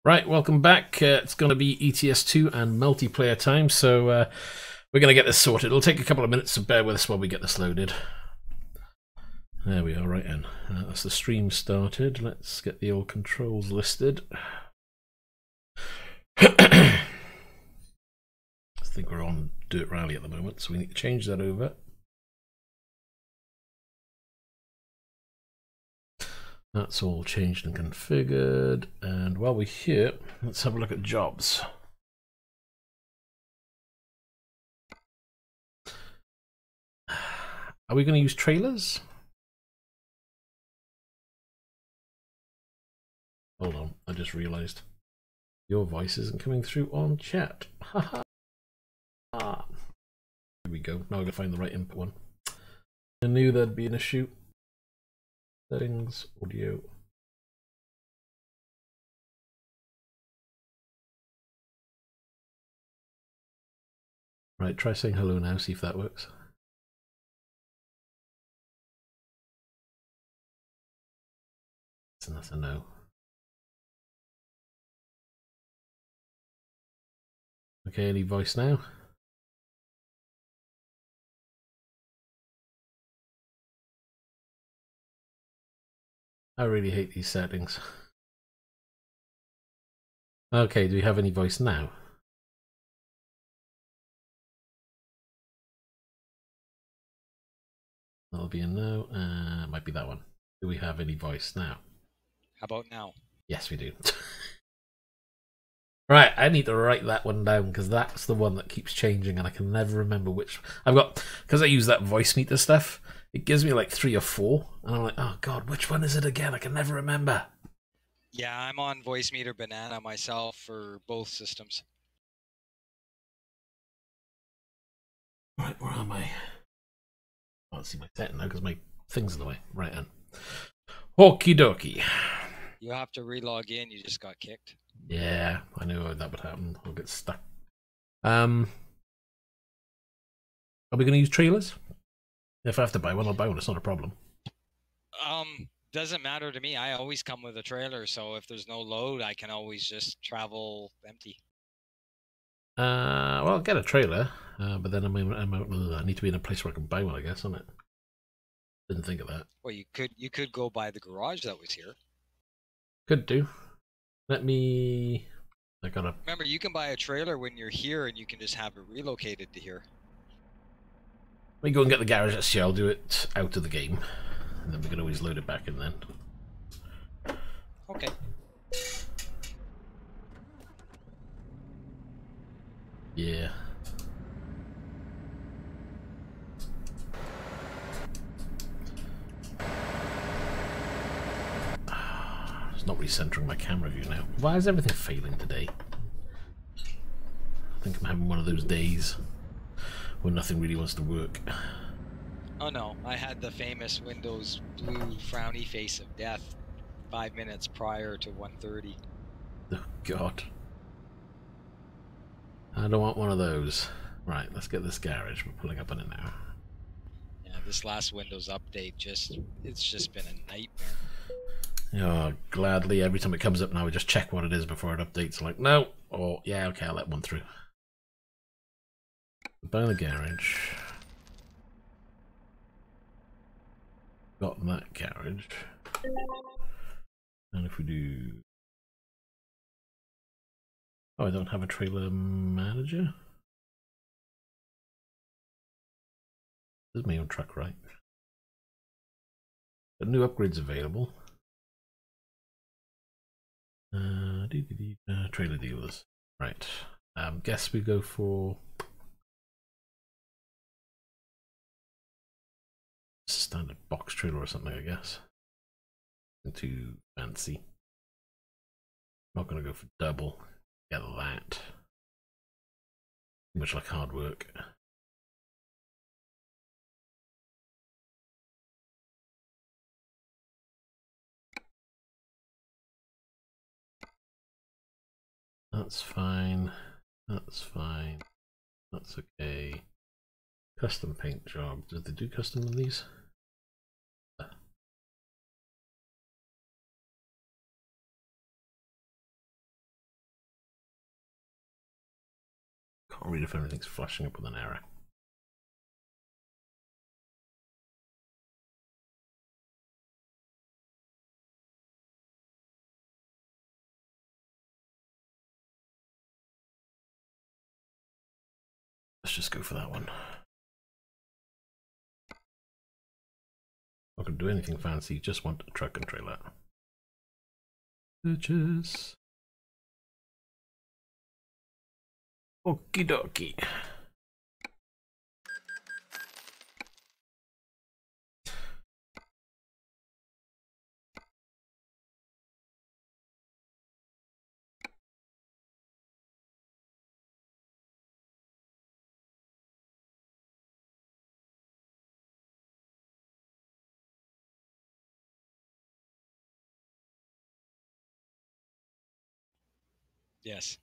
Right, welcome back. It's going to be ETS2 and multiplayer time, so we're going to get this sorted. It'll take a couple of minutes, so bear with us while we get this loaded. There we are, right in. That's the stream started. Let's get the old controls listed. I think we're on Dirt Rally at the moment, so we need to change that over. That's all changed and configured. And while we're here, let's have a look at jobs. Are we going to use trailers? Hold on, I just realized your voice isn't coming through on chat. Haha. Here we go. Now I've got to find the right input one. I knew there'd be an issue. Settings, audio. Right, try saying hello now, see if that works. That's a no. Okay, any voice now? I really hate these settings. Okay, do we have any voice now? That'll be a no. Might be that one. Do we have any voice now? How about now? Yes, we do. Right, I need to write that one down because that's the one that keeps changing and I can never remember which. I've got, because I use that voice meter stuff, it gives me like 3 or 4 and I'm like, oh god, which one is it again? I can never remember. Yeah, I'm on Voice Meter Banana myself for both systems. Right, where am I? I can't see my setting now because my thing's in the way. Right in. Okie dokie. You have to re-log in, you just got kicked. Yeah, I knew that would happen. I'll get stuck. Are we going to use trailers? If I have to buy one, I'll buy one. It's not a problem. Doesn't matter to me. I always come with a trailer, so if there's no load, I can always just travel empty. Well, I'll get a trailer, but then I need to be in a place where I can buy one, I guess, isn't it? Didn't think of that. Well, you could go by the garage that was here. Could do. Let me. I gotta. Remember, you can buy a trailer when you're here, and you can just have it relocated to here. Let me go and get the garage. Let's see. I'll do it out of the game, and then we can always load it back in then. Okay. Yeah. It's not recentering my camera view now. Why is everything failing today? I think I'm having one of those days when nothing really wants to work. Oh no, I had the famous Windows blue frowny face of death 5 minutes prior to 1:30. Oh god. I don't want one of those. Right, let's get this garage. We're pulling up on it now. Yeah, this last Windows update it's just been a nightmare. Oh, gladly. Every time it comes up now, we just check what it is before it updates. Like, no. Or, yeah, okay, I'll let one through. Buy the garage. Got that garage. And if we do... Oh, I don't have a trailer manager? This is my own truck, right? But new upgrades available. Trailer dealers. Right. Guess we go for standard box trailer or something, I guess. Too fancy. Not going to go for double. Get that. Too much like hard work. That's fine. That's fine. That's okay. Custom paint job. Did they do custom on these? Can't read if anything's flashing up with an error. Let's just go for that one. Not going to do anything fancy, just want a truck and trailer. Purchase. Okie dokie. Yes.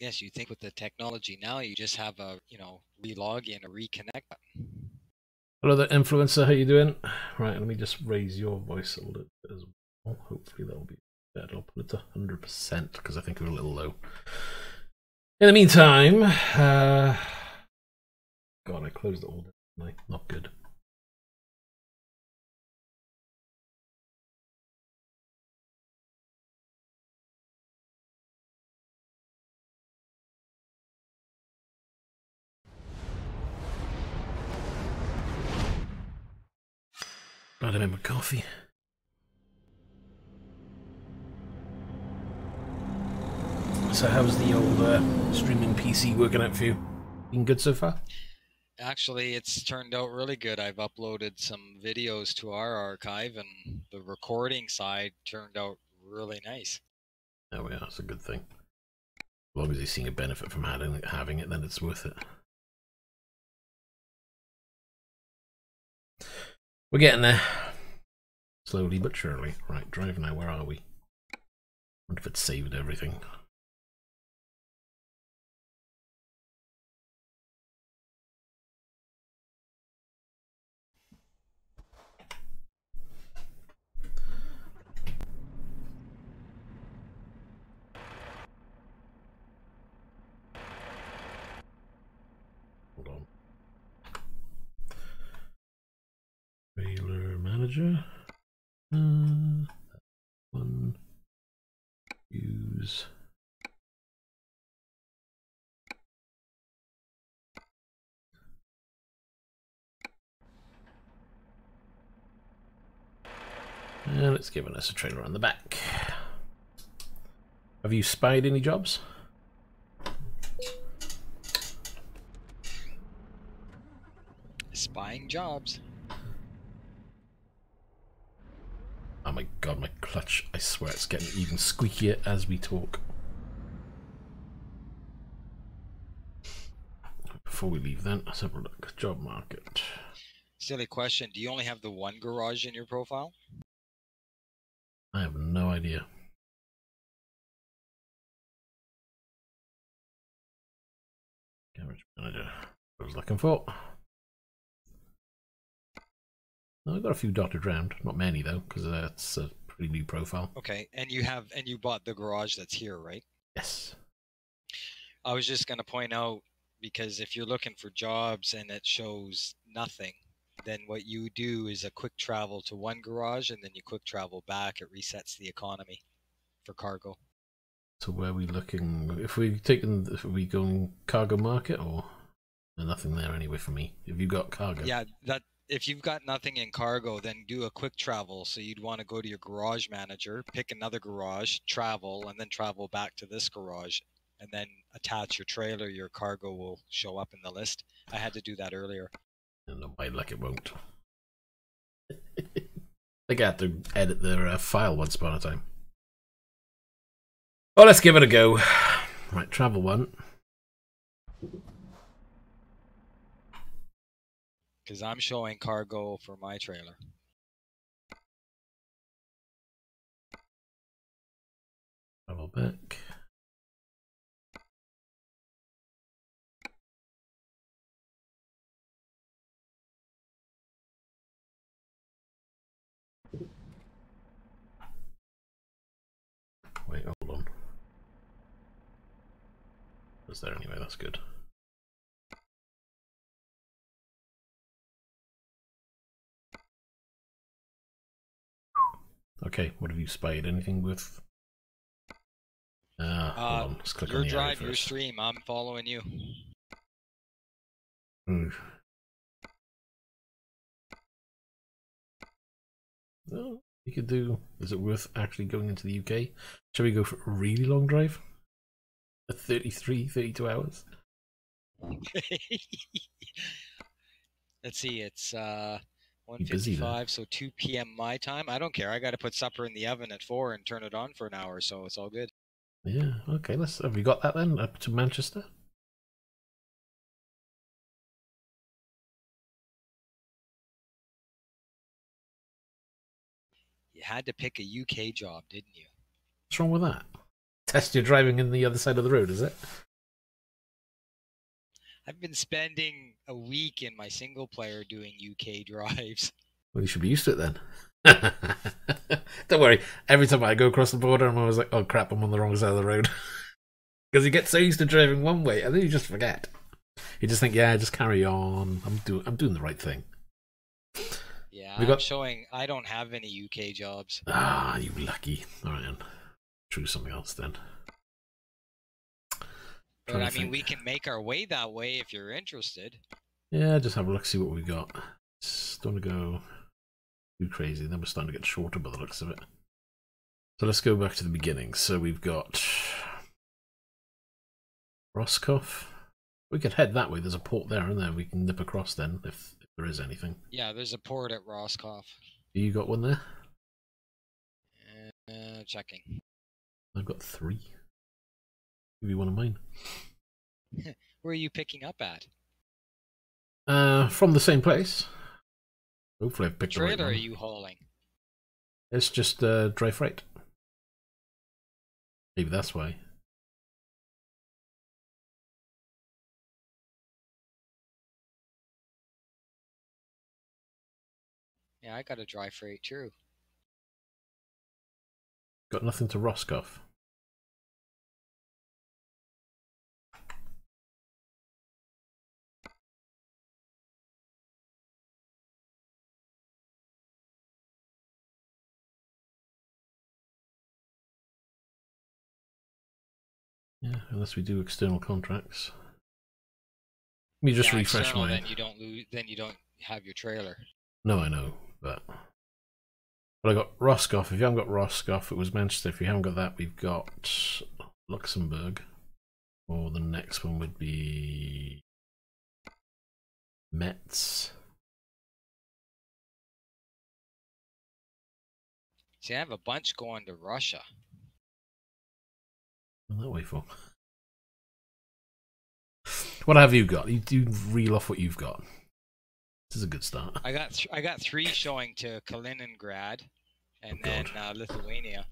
Yes, you think with the technology now, you just have a, relog in or reconnect button. Hello there, influencer. How you doing? Right, let me just raise your voice a little bit as well. Hopefully that'll be better. I'll put it to 100% because I think we're a little low. In the meantime, God, I closed it all down. Not good. Glad I made my coffee. So how's the old streaming PC working out for you? Been good so far? Actually, it's turned out really good. I've uploaded some videos to our archive, and the recording side turned out really nice. There we are. That's a good thing. As long as you're seeing a benefit from having it, then it's worth it. We're getting there. Slowly but surely. Right, drive now. Where are we? I wonder if it saved everything. Hold on. Trailer manager. One. Use. And it's giving us a trailer on the back. Have you spied any jobs? Spying jobs. Oh my god, my clutch. I swear it's getting even squeakier as we talk. Before we leave then, let's have a look. Job market. Silly question. Do you only have the one garage in your profile? I have no idea. Garage manager. I was looking for. Well, I've got a few dotted around. Not many though, because that's a pretty new profile. Okay, and you bought the garage that's here, right? Yes. I was just going to point out, because if you're looking for jobs and it shows nothing, then what you do is a quick travel to one garage and then you quick travel back. It resets the economy for cargo. So where are we looking? If we going cargo market or there's nothing there anyway for me? Have you got cargo? Yeah, that if you've got nothing in cargo, then do a quick travel. So you'd want to go to your garage manager, pick another garage, travel, and then travel back to this garage, and then attach your trailer. Your cargo will show up in the list. I had to do that earlier. And by luck it won't. They got to edit their file once upon a time. Well, let's give it a go. Right, travel one. Because I'm showing cargo for my trailer. Travel back. It's there anyway, that's good. Okay, what have you spied? Anything with... hold on, let's click on the area first. Your stream, I'm following you. Well, you could do... Is it worth actually going into the UK? Shall we go for a really long drive? A 32 hours? Let's see, it's 1:55, so 2 p.m. my time. I don't care. I got to put supper in the oven at 4 and turn it on for an hour, so it's all good. Yeah, okay, have we got that then, up to Manchester? You had to pick a UK job, didn't you? What's wrong with that? Test your driving in the other side of the road, is it? I've been spending a week in my single player doing UK drives. Well, you should be used to it then. Don't worry, every time I go across the border, I'm always like, oh crap, I'm on the wrong side of the road. Because you get so used to driving one way, and then you just forget. You just think, yeah, just carry on. I'm doing the right thing. Yeah, I'm showing I don't have any UK jobs. Ah, you lucky. All right, then. Choose something else then. But I mean, we can make our way that way if you're interested. Yeah, just have a look, see what we got. Just don't want to go too crazy. Then we're starting to get shorter by the looks of it. So let's go back to the beginning. So we've got Roscoff. We could head that way. There's a port there, and there we can nip across then if there is anything. Yeah, there's a port at Roscoff. You got one there? Checking. I've got 3. Give you one of mine. Where are you picking up at? From the same place. Hopefully I've picked the right one. Trailer are you hauling? It's just dry freight. Maybe that's why. Yeah, I got a dry freight too. Got nothing to Roscoff. Yeah, unless we do external contracts. Let me just refresh my. Then you don't lose. Then you don't have your trailer. No, I know, but I got Roscoff. If you haven't got Roscoff, it was Manchester. If you haven't got that, we've got Luxembourg. Or the next one would be Metz. See, I have a bunch going to Russia. That way for. What have you got? You do reel off what you've got. This is a good start. I got 3 showing to Kaliningrad, and then Lithuania.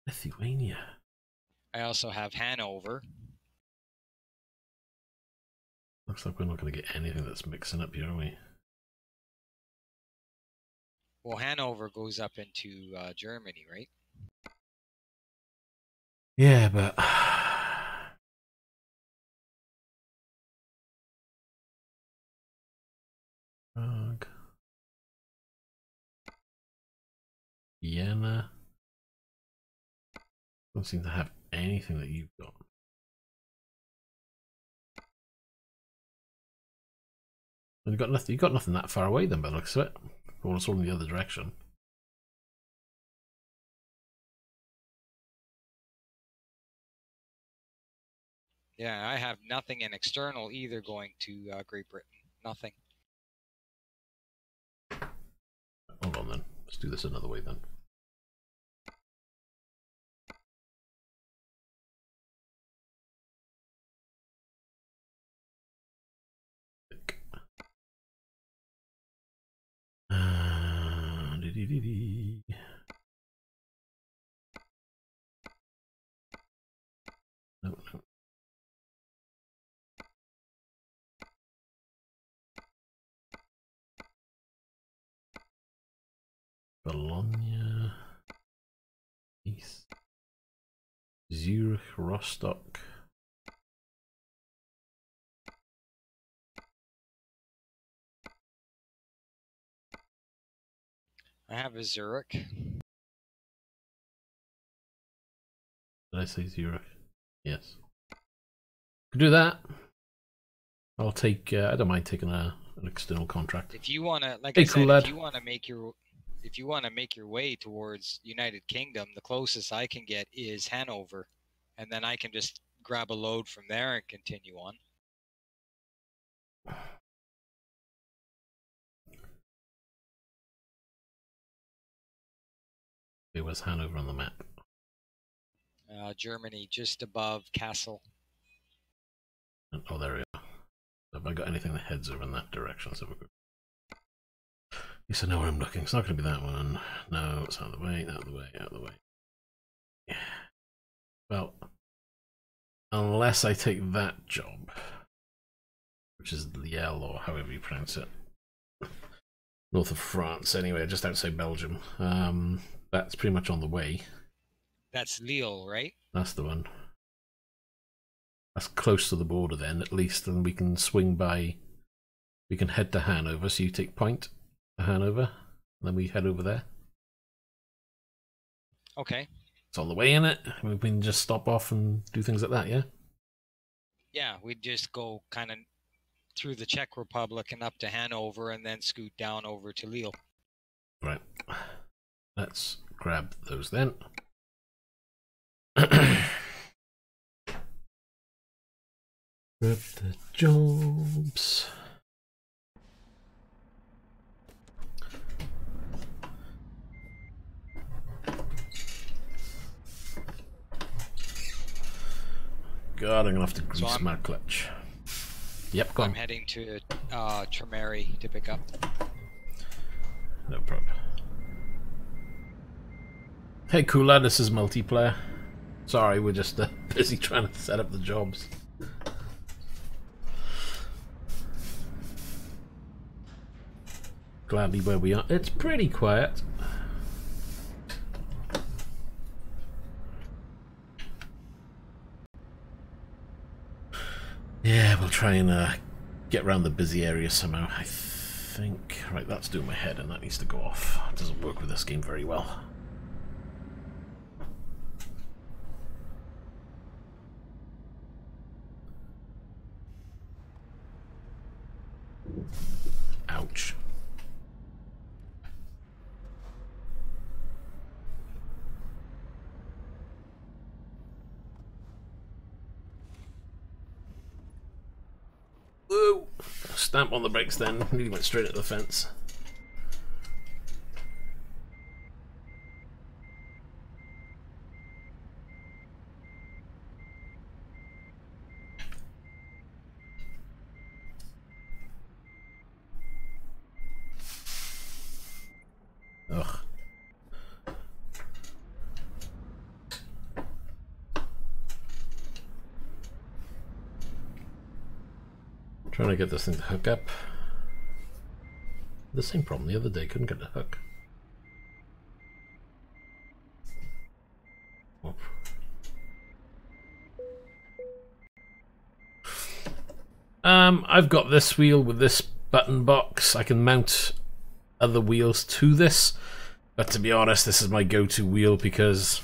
Lithuania. I also have Hanover. Looks like we're not going to get anything that's mixing up here, are we? Well, Hanover goes up into Germany, right? Yeah, but Prague, Vienna. Don't seem to have anything that you've got. And you got nothing that far away then, by the looks of it. Or it's all in the other direction. Yeah, I have nothing in external either going to Great Britain. Nothing. Hold on then. Let's do this another way then. No. Bologna. East. Zurich, Rostock. I have a Zurich. Did I say Zurich? Yes. Could do that. I'll take. I don't mind taking an external contract. If you wanna, like Hey, I said, cool lad. if you wanna make your way towards United Kingdom, the closest I can get is Hanover, and then I can just grab a load from there and continue on. It was Hanover on the map. Germany, just above Kassel. Oh, there we are. Have I got anything that heads over in that direction? So at least I know where I'm looking. It's not going to be that one. No, it's out of the way, out of the way, out of the way. Yeah. Well, unless I take that job, which is Liel or however you pronounce it, north of France. Anyway, just outside Belgium. That's pretty much on the way. That's Lille, right? That's the one. That's close to the border then, at least, and we can swing by. We can head to Hanover, so you take point to Hanover, and then we head over there. Okay. It's on the way, in it. We can just stop off and do things like that, yeah? Yeah, we'd just go kind of through the Czech Republic and up to Hanover, and then scoot down over to Lille. Right. Let's grab those then. Grab the jobs. God, I'm gonna have to grease my clutch. Yep, go on. I'm heading to Tremere to pick up. No problem. Hey, cool lad, this is multiplayer. Sorry, we're just busy trying to set up the jobs. Gladly where we are. It's pretty quiet. Yeah, we'll try and get around the busy area somehow. I think... Right, that's doing my head and that needs to go off. It doesn't work with this game very well. Ouch. Woo! Stamp on the brakes then. Nearly went straight at the fence. Ugh. Trying to get this thing to hook up. The same problem the other day, couldn't get the hook. Oh. I've got this wheel with this button box. I can mount other wheels to this, but to be honest, this is my go-to wheel because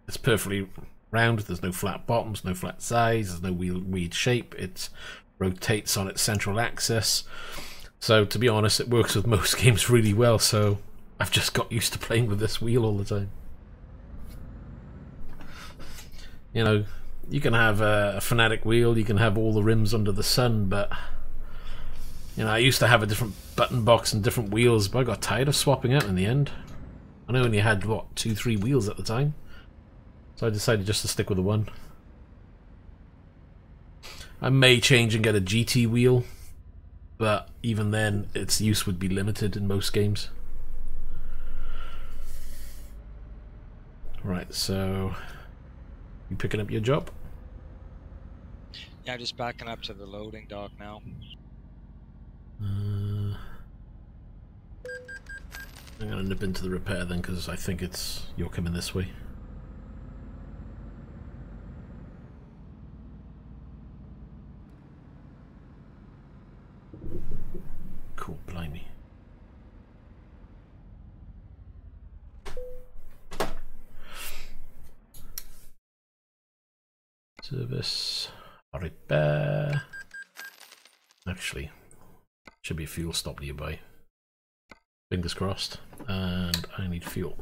it's perfectly round. There's no flat bottoms, no flat sides, there's no weird shape. It rotates on its central axis. So to be honest, it works with most games really well, so I've just got used to playing with this wheel all the time. You know, you can have a Fanatic wheel, you can have all the rims under the sun, but you know, I used to have a different button box and different wheels, but I got tired of swapping out in the end. And I only had, what, 2-3 wheels at the time? So I decided just to stick with the one. I may change and get a GT wheel, but even then, its use would be limited in most games. Right, so... You picking up your job? Yeah, just backing up to the loading dock now. I'm gonna nip into the repair then, because I think you're coming this way. Service, repair. Actually, should be a fuel stop nearby. Fingers crossed. And I need fuel.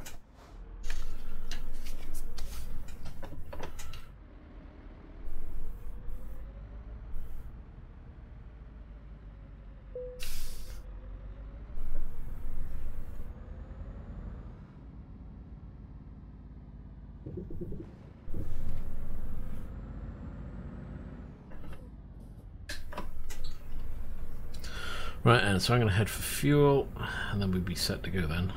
Right, and so I'm going to head for fuel, and then we'll be set to go then.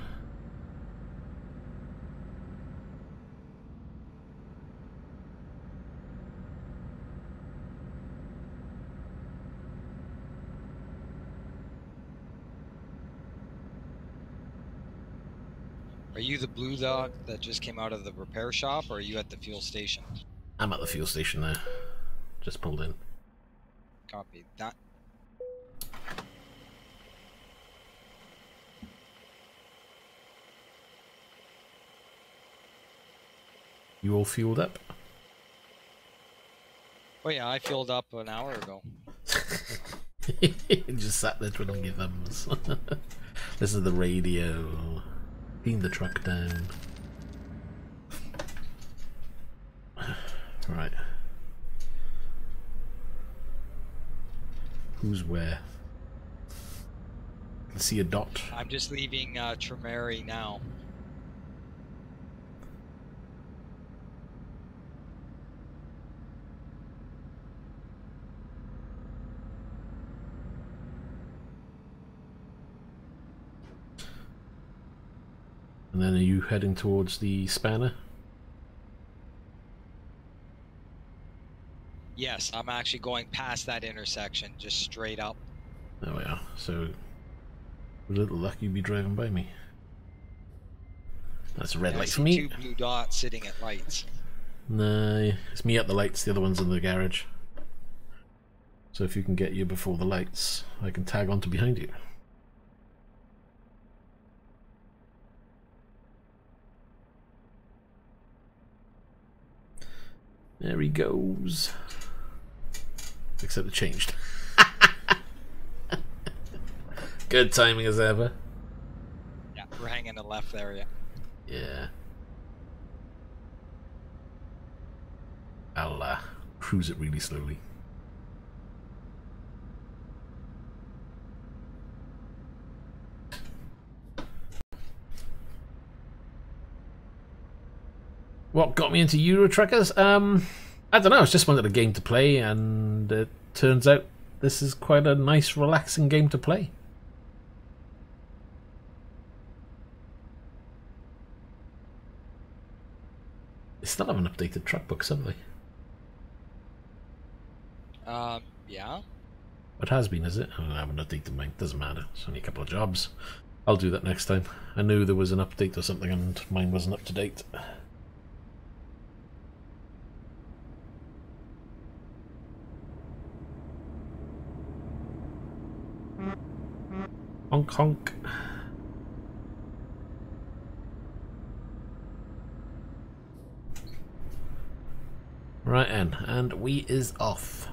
Are you the blue dog that just came out of the repair shop, or are you at the fuel station? I'm at the fuel station there. Just pulled in. Copy that. You all fueled up? Oh yeah, I fueled up an hour ago. Just sat there twiddling your thumbs. This is the radio. Beam the truck down. Right. Who's where? I can see a dot. I'm just leaving Tremere now. And then are you heading towards the spanner? Yes, I'm actually going past that intersection, just straight up. There we are. So, with a little luck, you'd be driving by me. That's a red light for me. Two blue dots sitting at lights. No, it's me at the lights. The other one's in the garage. So if you can get you before the lights, I can tag on to behind you. There he goes. Except it changed. Good timing as ever. Yeah, we're hanging a left there, yeah. Yeah. I'll cruise it really slowly. What got me into Euro Truckers? I don't know, I just wanted a game to play, and it turns out this is quite a nice, relaxing game to play. They still haven't updated truck books, have they? Yeah. It has been, is it? I haven't updated mine. Doesn't matter. It's only a couple of jobs. I'll do that next time. I knew there was an update or something, and mine wasn't up to date. Honk honk. Right then, and we is off.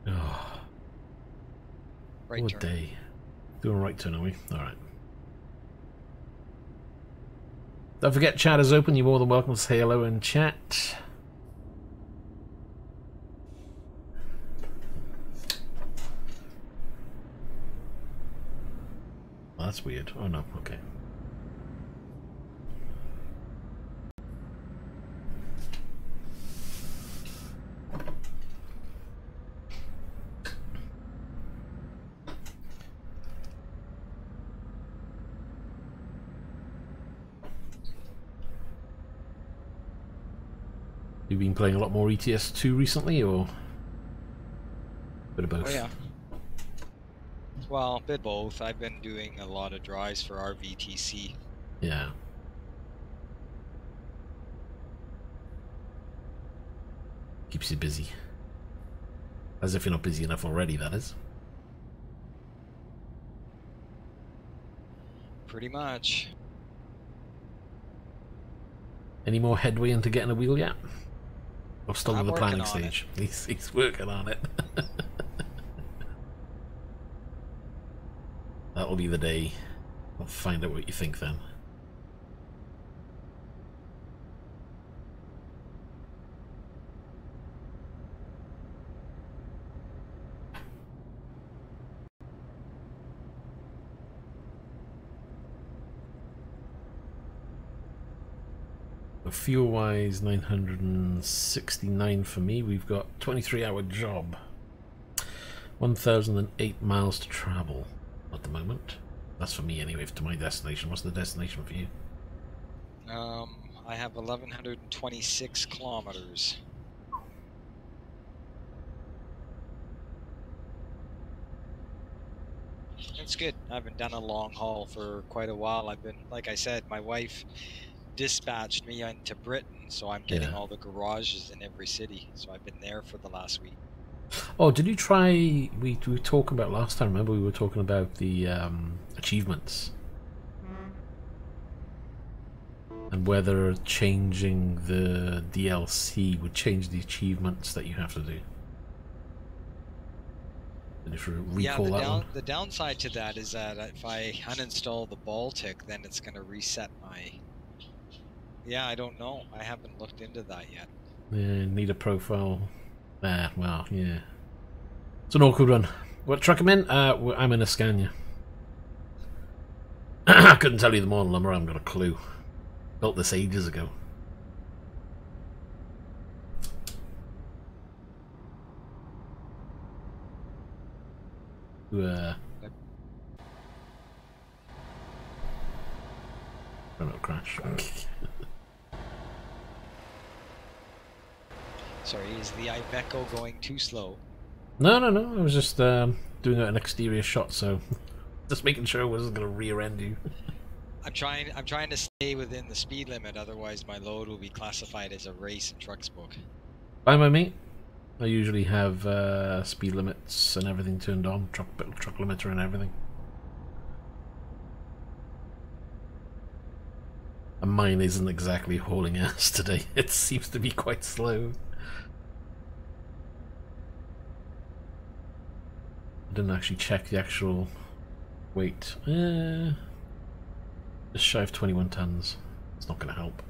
Oh, Right what turn. day. Doing a right turn, are we? Alright. Don't forget, chat is open. You're more than welcome to say hello in chat. Well, that's weird. Oh no, okay. You've been playing a lot more ETS2 recently, or a bit of both? Oh yeah. Well, a bit both. I've been doing a lot of drives for RVTC. Yeah. Keeps you busy. As if you're not busy enough already, that is. Pretty much. Any more headway into getting a wheel yet? Or still in the planning working on stage? He's working on it. That'll be the day. I'll find out what you think then. Fuel wise, 969 for me. We've got 23-hour job. 1,008 miles to travel at the moment. That's for me anyway, to my destination. What's the destination for you? I have 1,126 kilometers. It's good. I haven't done a long haul for quite a while. I've been, like I said, my wife dispatched me into Britain, so I'm getting all the garages in every city. So I've been there for the last week. Oh, did you try? We were talking about last time. Remember, we were talking about the achievements and whether changing the DLC would change the achievements that you have to do. Did you recall that one? The downside to that is that if I uninstall the Baltic, then it's going to reset my. Yeah, I don't know. I haven't looked into that yet. Yeah, need a profile. Well, yeah. It's an awkward one. What truck I'm in? I'm in a Scania. I couldn't tell you the model number. I haven't got a clue. Built this ages ago. Don't crash. Sorry, is the Iveco going too slow? No. I was just doing an exterior shot, so just making sure I wasn't going to rear end you. I'm trying to stay within the speed limit, otherwise my load will be classified as a race in Trucks book. By my mate, I usually have speed limits and everything turned on, truck limiter and everything. And mine isn't exactly hauling ass today. It seems to be quite slow. I didn't actually check the actual weight. Just shy of 21 tons. It's not going to help.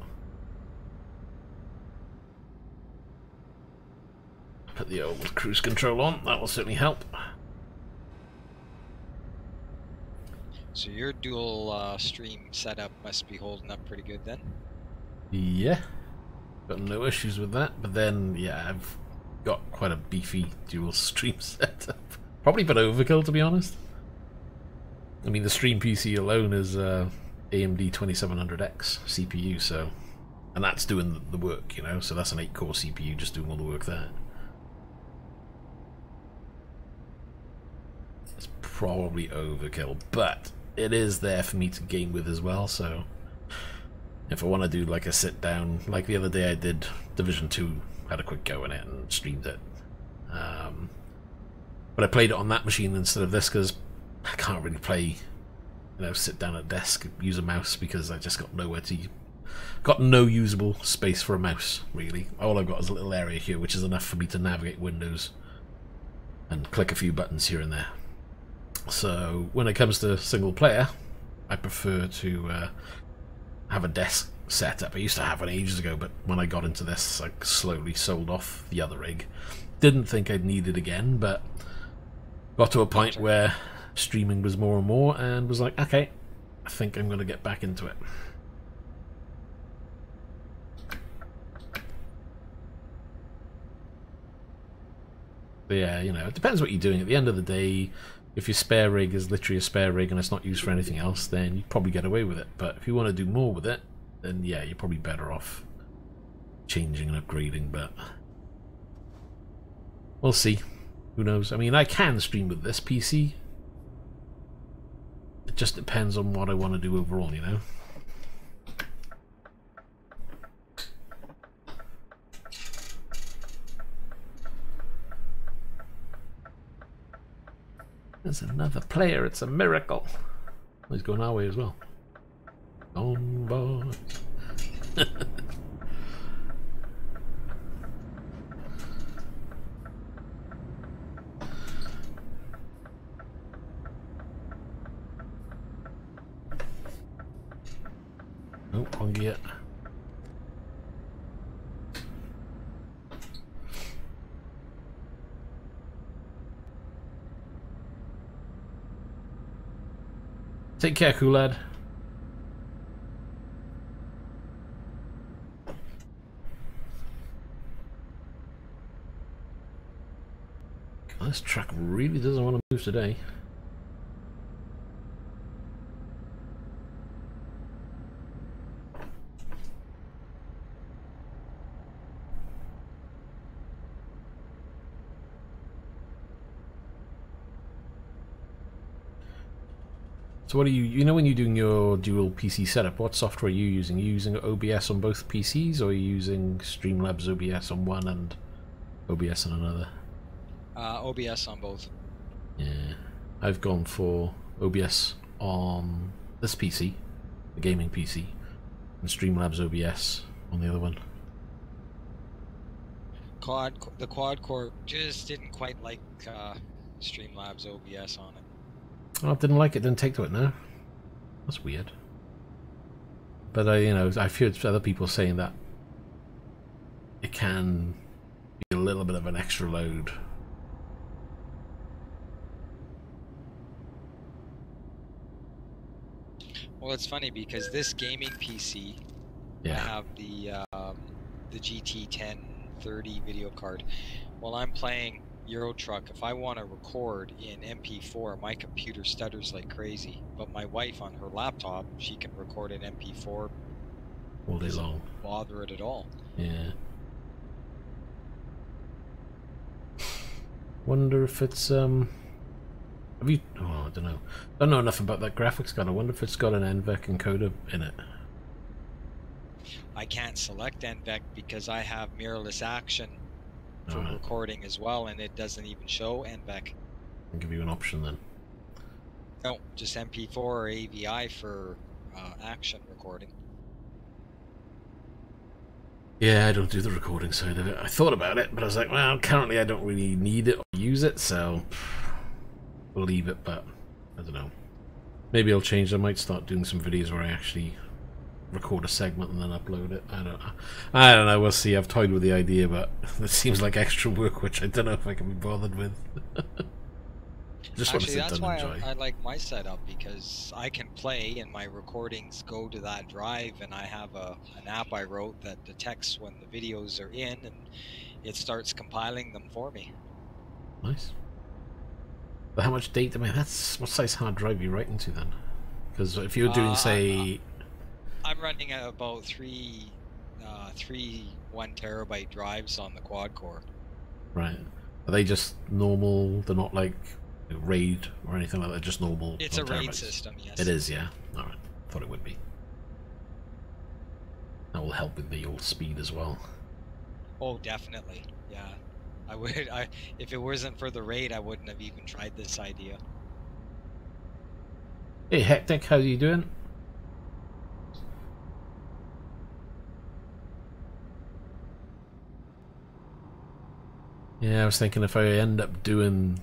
Put the old cruise control on. That will certainly help. So your dual stream setup must be holding up pretty good then? Yeah. Got no issues with that. But then, yeah, I've got quite a beefy dual stream setup. Probably a bit overkill, to be honest. I mean, the stream PC alone is AMD 2700X CPU, so... And that's doing the work, you know? So that's an 8-core CPU just doing all the work there. It's probably overkill, but it is there for me to game with as well, so... If I want to do like a sit down, like the other day I did Division 2, had a quick go in it and streamed it. But I played it on that machine instead of this because I can't really play, you know, sit down at a desk, use a mouse, because I just got nowhere to... Got no usable space for a mouse, really. All I've got is a little area here, which is enough for me to navigate windows and click a few buttons here and there. So when it comes to single player, I prefer to have a desk setup. I used to have one ages ago, but when I got into this, I slowly sold off the other rig. Didn't think I'd need it again, but got to a point where streaming was more and more, and was like, okay, I think I'm going to get back into it. But yeah, you know, it depends what you're doing. At the end of the day, if your spare rig is literally a spare rig and it's not used for anything else, then you'd probably get away with it. But if you want to do more with it, then yeah, you're probably better off changing and upgrading, but we'll see. Who knows? I mean, I can stream with this PC. It just depends on what I want to do overall, you know? There's another player, it's a miracle. He's going our way as well. Take care, cool lad. This truck really doesn't want to move today. So what are you know when you're doing your dual PC setup, what software are you using? Are you using OBS on both PCs, or are you using Streamlabs OBS on one and OBS on another? OBS on both. Yeah, I've gone for OBS on this PC, the gaming PC, and Streamlabs OBS on the other one. The quad core just didn't quite like Streamlabs OBS on it. Oh, I didn't like it, didn't take to it now. That's weird. But you know, I've heard other people saying that it can be a little bit of an extra load. Well, it's funny because this gaming PC, Yeah. I have the GT 1030 video card. While I'm playing Euro Truck, if I want to record in MP4, my computer stutters like crazy. But my wife on her laptop, she can record in MP4 All day long. Bother it at all. Yeah. Wonder if it's have you? Oh, I don't know. Don't know enough about that graphics card. I wonder if it's got an NVEC encoder in it. I can't select NVEC because I have mirrorless action for Alright. recording as well, and it doesn't even show NVEC. I'll give you an option then. No, just MP4 or AVI for action recording. Yeah, I don't do the recording side of it. I thought about it, but I was like, well, currently I don't really need it or use it, so we'll leave it, but I don't know. Maybe I'll change. I might start doing some videos where I actually record a segment and then upload it. I don't know. We'll see. I've toyed with the idea, but it seems like extra work, which I don't know if I can be bothered with. Just Actually, that's why enjoy. I like my setup, because I can play and my recordings go to that drive, and I have an app I wrote that detects when the videos are in and it starts compiling them for me. Nice. But how much data? I mean, that's what size hard drive are you writing to then? Because if you're doing, say, I'm running at about three 1 terabyte drives on the quad core. Right. Are they just normal? They're not like RAID or anything like that, just normal? It's a RAID system, yes. It is, yeah. Alright. Thought it would be. That will help with the old speed as well. Oh, definitely. Yeah. If it wasn't for the RAID, I wouldn't have even tried this idea. Hey Hectic, how you doing? Yeah, I was thinking if I end up doing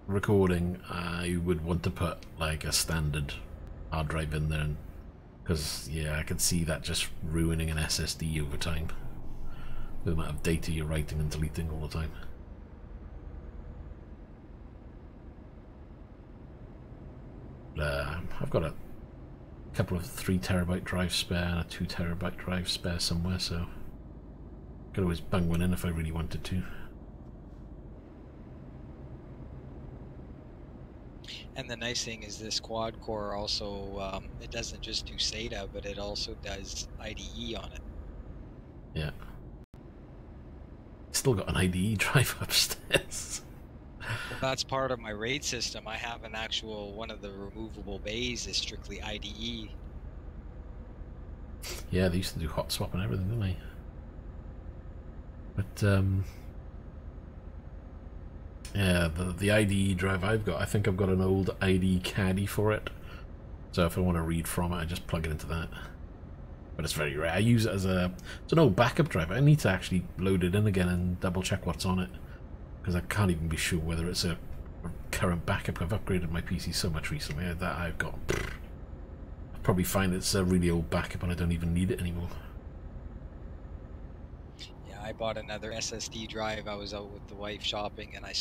recording, I would want to put like a standard hard drive in there, because yeah, I could see that just ruining an SSD over time. The amount of data you're writing and deleting all the time. I've got a couple of 3 terabyte drives spare and a 2 terabyte drive spare somewhere, so could always bung one in if I really wanted to. And the nice thing is this quad core also, it doesn't just do SATA, but it also does IDE on it. Yeah. Still got an IDE drive upstairs. Well, that's part of my RAID system. I have an actual, one of the removable bays is strictly IDE. Yeah, they used to do hot swap and everything, didn't they? But yeah, the IDE drive I've got, I think I've got an old IDE caddy for it. So if I want to read from it, I just plug it into that. But it's very rare. I use it as it's an old backup drive. I need to actually load it in again and double check what's on it, because I can't even be sure whether it's a current backup. I've upgraded my PC so much recently that I've got... I probably find it's a really old backup and I don't even need it anymore. Yeah, I bought another SSD drive. I was out with the wife shopping, and I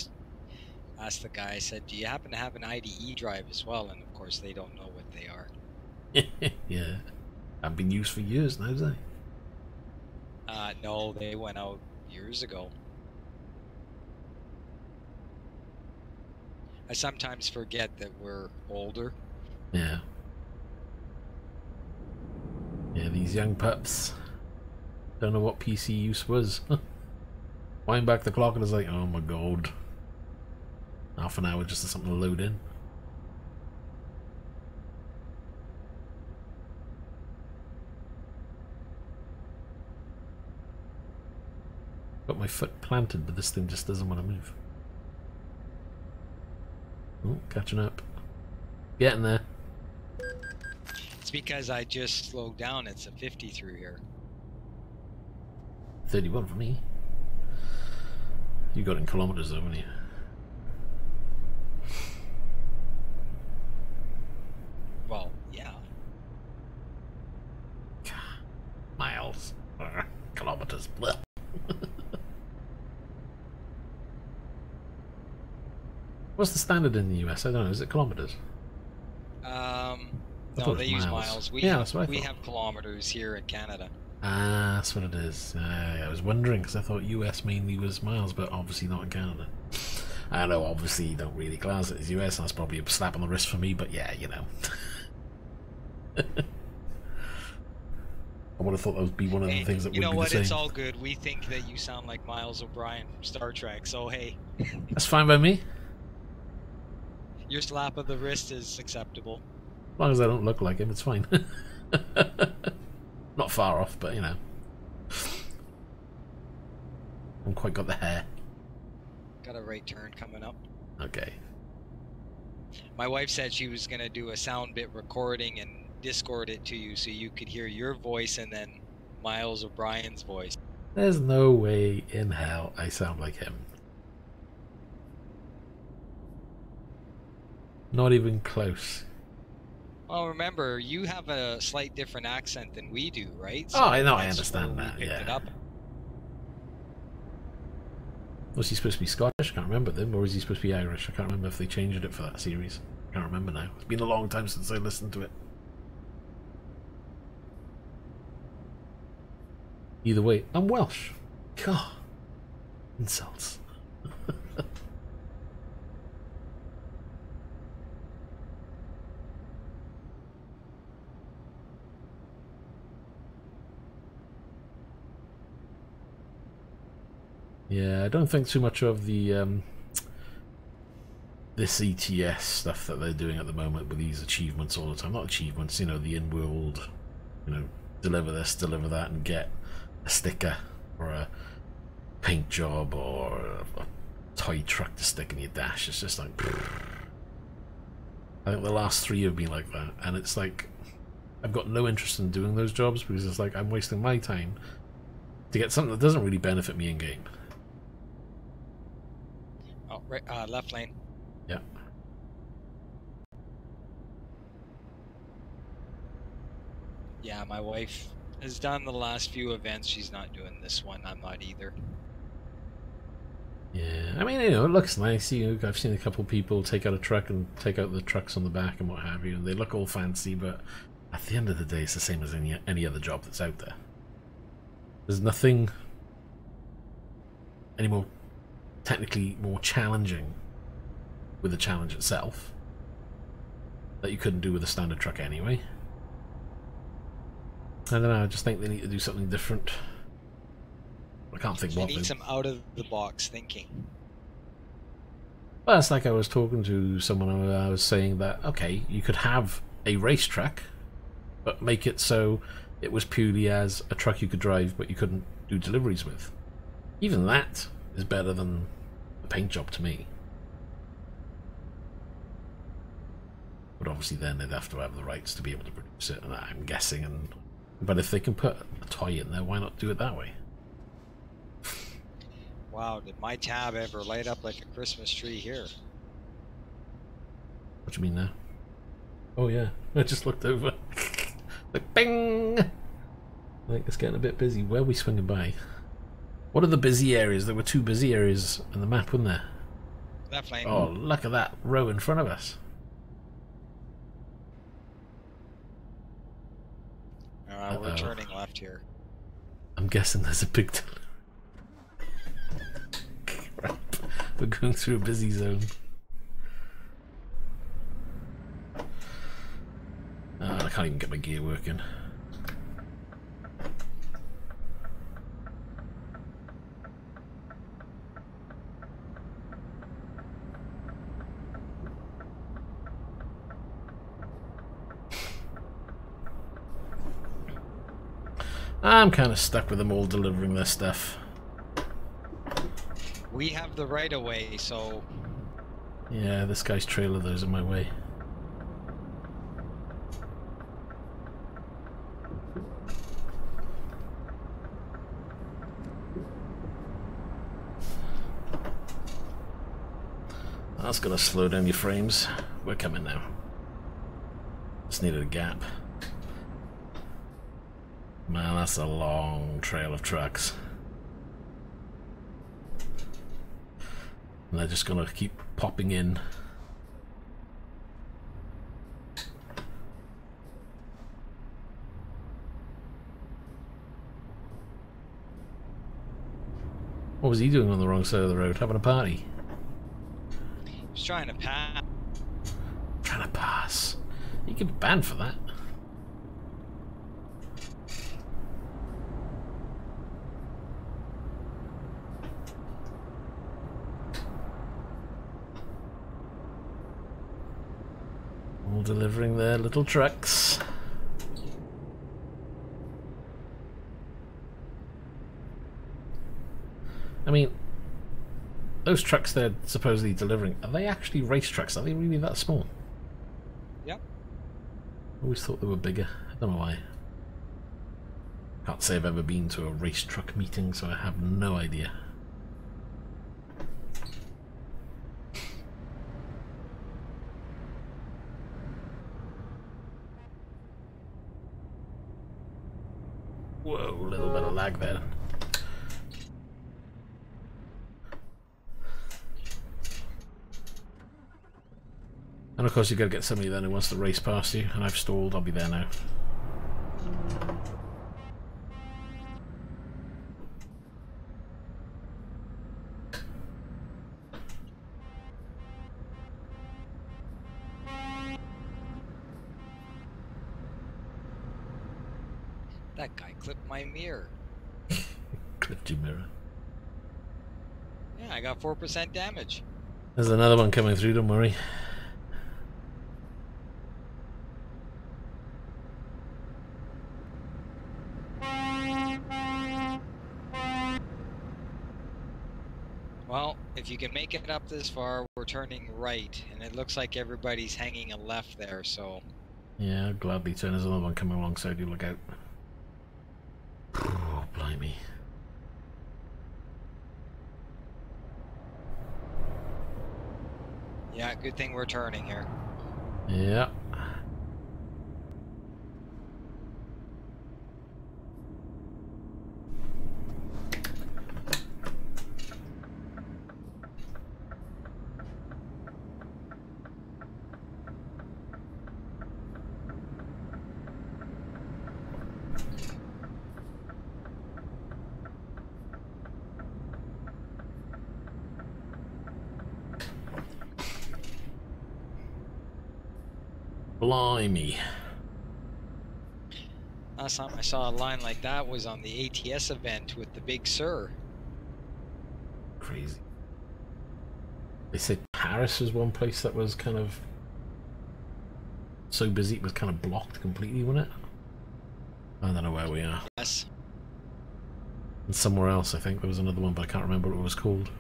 asked the guy, I said, do you happen to have an IDE drive as well? And of course they don't know what they are. Yeah. Haven't been used for years now, have they? No, they went out years ago. I sometimes forget that we're older. Yeah. Yeah, these young pups don't know what PC use was. Wind back the clock and it's like, oh my god. Half an hour just for something to load in. Got my foot planted, but this thing just doesn't want to move. Oh, catching up. Getting there. It's because I just slowed down. It's a 50 through here. 31 for me. You got it in kilometers though, haven't you? Well, yeah. Miles. Kilometers. Blech. What's the standard in the US? I don't know. Is it kilometers? No, they use miles. That's what I we thought. have kilometers here in Canada. Ah, that's what it is. I was wondering because I thought US mainly was miles, but obviously not in Canada. I know, obviously, you don't really class it as US, and that's probably a slap on the wrist for me, but yeah, you know. I would have thought that would be one of the things that would be the same. You know what? It's all good. We think that you sound like Miles O'Brien from Star Trek, so hey. That's fine by me. Your slap of the wrist is acceptable. As long as I don't look like him, it's fine. Not far off, but you know. Haven't quite got the hair. Got a right turn coming up. Okay. My wife said she was going to do a sound bit recording and Discord it to you so you could hear your voice and then Miles O'Brien's voice. There's no way in hell I sound like him. Not even close. Well, remember, you have a slight different accent than we do, right? So I know, I understand that, yeah. It up. Was he supposed to be Scottish? I can't remember them. Or is he supposed to be Irish? I can't remember if they changed it for that series. I can't remember now. It's been a long time since I listened to it. Either way, I'm Welsh. God. Insults. Yeah, I don't think too much of the this ETS stuff that they're doing at the moment with these achievements all the time. Not achievements, you know, the in-world, you know, deliver this, deliver that, and get a sticker or a paint job or a toy truck to stick in your dash. It's just like, I think the last 3 have been like that, and it's like I've got no interest in doing those jobs because it's like I'm wasting my time to get something that doesn't really benefit me in game. Oh, right, left lane. Yeah. Yeah, my wife has done the last few events. She's not doing this one. I'm not either. Yeah, I mean, you know, it looks nice. You know, I've seen a couple people take out a truck and take out the trucks on the back and what have you, and they look all fancy, but at the end of the day, it's the same as any other job that's out there. There's nothing any more technically more challenging with the challenge itself that you couldn't do with a standard truck anyway. I don't know, I just think they need to do something different. I can't think what. They need some out of the box thinking. Well, it's like I was talking to someone and I was saying that, okay, you could have a race truck, but make it so it was purely as a truck you could drive, but you couldn't do deliveries with. Even that is better than a paint job to me. But obviously then they'd have to have the rights to be able to produce it, and I'm guessing. But if they can put a toy in there, why not do it that way? Wow, did my tab ever light up like a Christmas tree here? What do you mean now? Oh yeah, I just looked over. Like bing! Like it's getting a bit busy. Where are we swinging by? What are the busy areas? There were 2 busy areas on the map, weren't there? Left lane. Oh, look at that row in front of us. we're turning left here. I'm guessing there's a big... Crap. We're going through a busy zone. I can't even get my gear working. I'm kind of stuck with them all delivering their stuff. We have the right of way, so... Yeah, this guy's trailer those in my way. That's gonna slow down your frames. We're coming now. Just needed a gap. Man, that's a long trail of trucks. And they're just gonna keep popping in. What was he doing on the wrong side of the road? Having a party? He was trying to pass. Trying to pass. You get banned for that. All delivering their little trucks. I mean, those trucks they're supposedly delivering, are they actually race trucks? Are they really that small? Yep. I always thought they were bigger. I don't know why. Can't say I've ever been to a race truck meeting, so I have no idea. Whoa, a little bit of lag there. And of course you got to get somebody then who wants to race past you, and I've stalled. I'll be there now. That guy clipped my mirror. Clipped your mirror. Yeah, I got 4% damage. There's another one coming through, don't worry. Well, if you can make it up this far, we're turning right, and it looks like everybody's hanging a left there, so... Yeah, I'll gladly turn. There's another one coming alongside you, look out. Oh, blimey. Yeah, good thing we're turning here. Yeah. Blimey. Last time I saw a line like that was on the ATS event with the Biss-c. Crazy. They said Paris was one place that was kind of so busy it was kind of blocked completely, wasn't it? I don't know where we are. Yes. And somewhere else, I think there was another one, but I can't remember what it was called.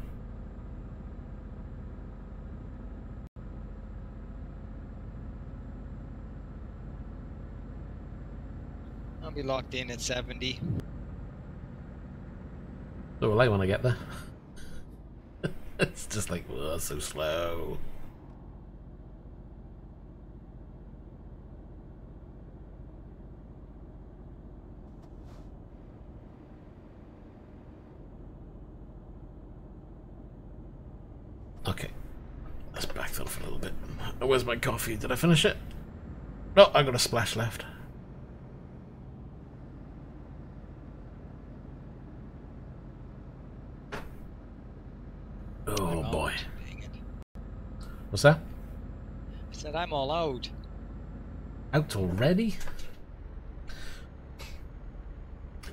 I'll be locked in at 70. So will I when I get there. It's just like, oh, so slow. Okay, let's back that off a little bit. Oh, where's my coffee? Did I finish it? No, I got a splash left. What's that? I said I'm all out. Out already?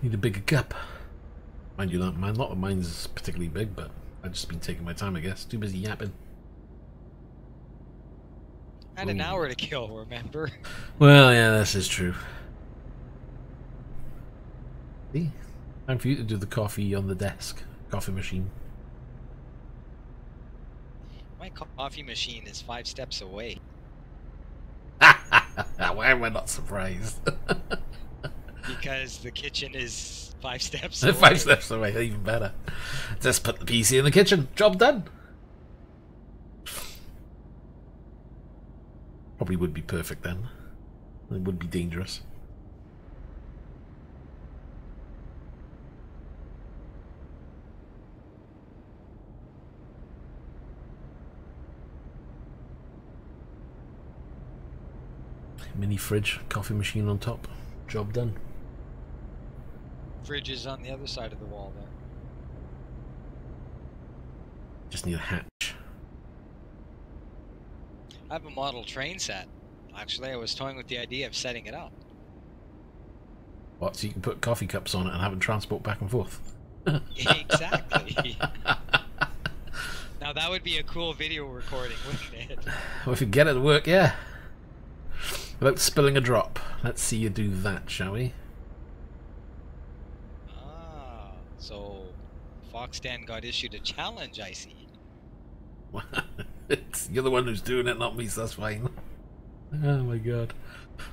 Need a bigger cup. Mind you, not of mine's particularly big, but I've just been taking my time, I guess. Too busy yapping. I had an hour to kill, remember? Well, yeah, this is true. See? Time for you to do the coffee on the desk. Coffee machine. My coffee machine is 5 steps away. Why am I not surprised? Because the kitchen is 5 steps away. 5 steps away, even better. Just put the PC in the kitchen. Job done. Probably would be perfect then. It would be dangerous. Mini fridge, coffee machine on top. Job done. Fridge is on the other side of the wall there. Just need a hatch. I have a model train set. Actually, I was toying with the idea of setting it up. What, so you can put coffee cups on it and have it transport back and forth? Exactly. Now that would be a cool video recording, wouldn't it? Well, if you get it to work, yeah. Without spilling a drop. Let's see you do that, shall we? Ah, so Foxden got issued a challenge, I see. You're the one who's doing it, not me, so that's fine. Oh my god.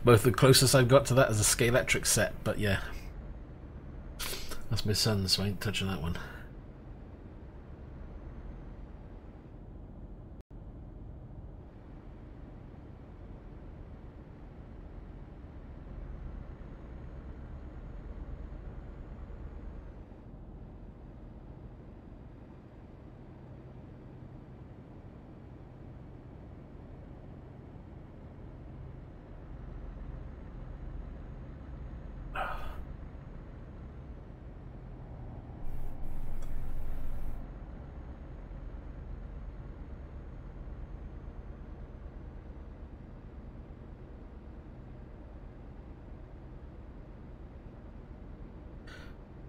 Both the closest I've got to that is a Scalextric set, but yeah. That's my son, so I ain't touching that one.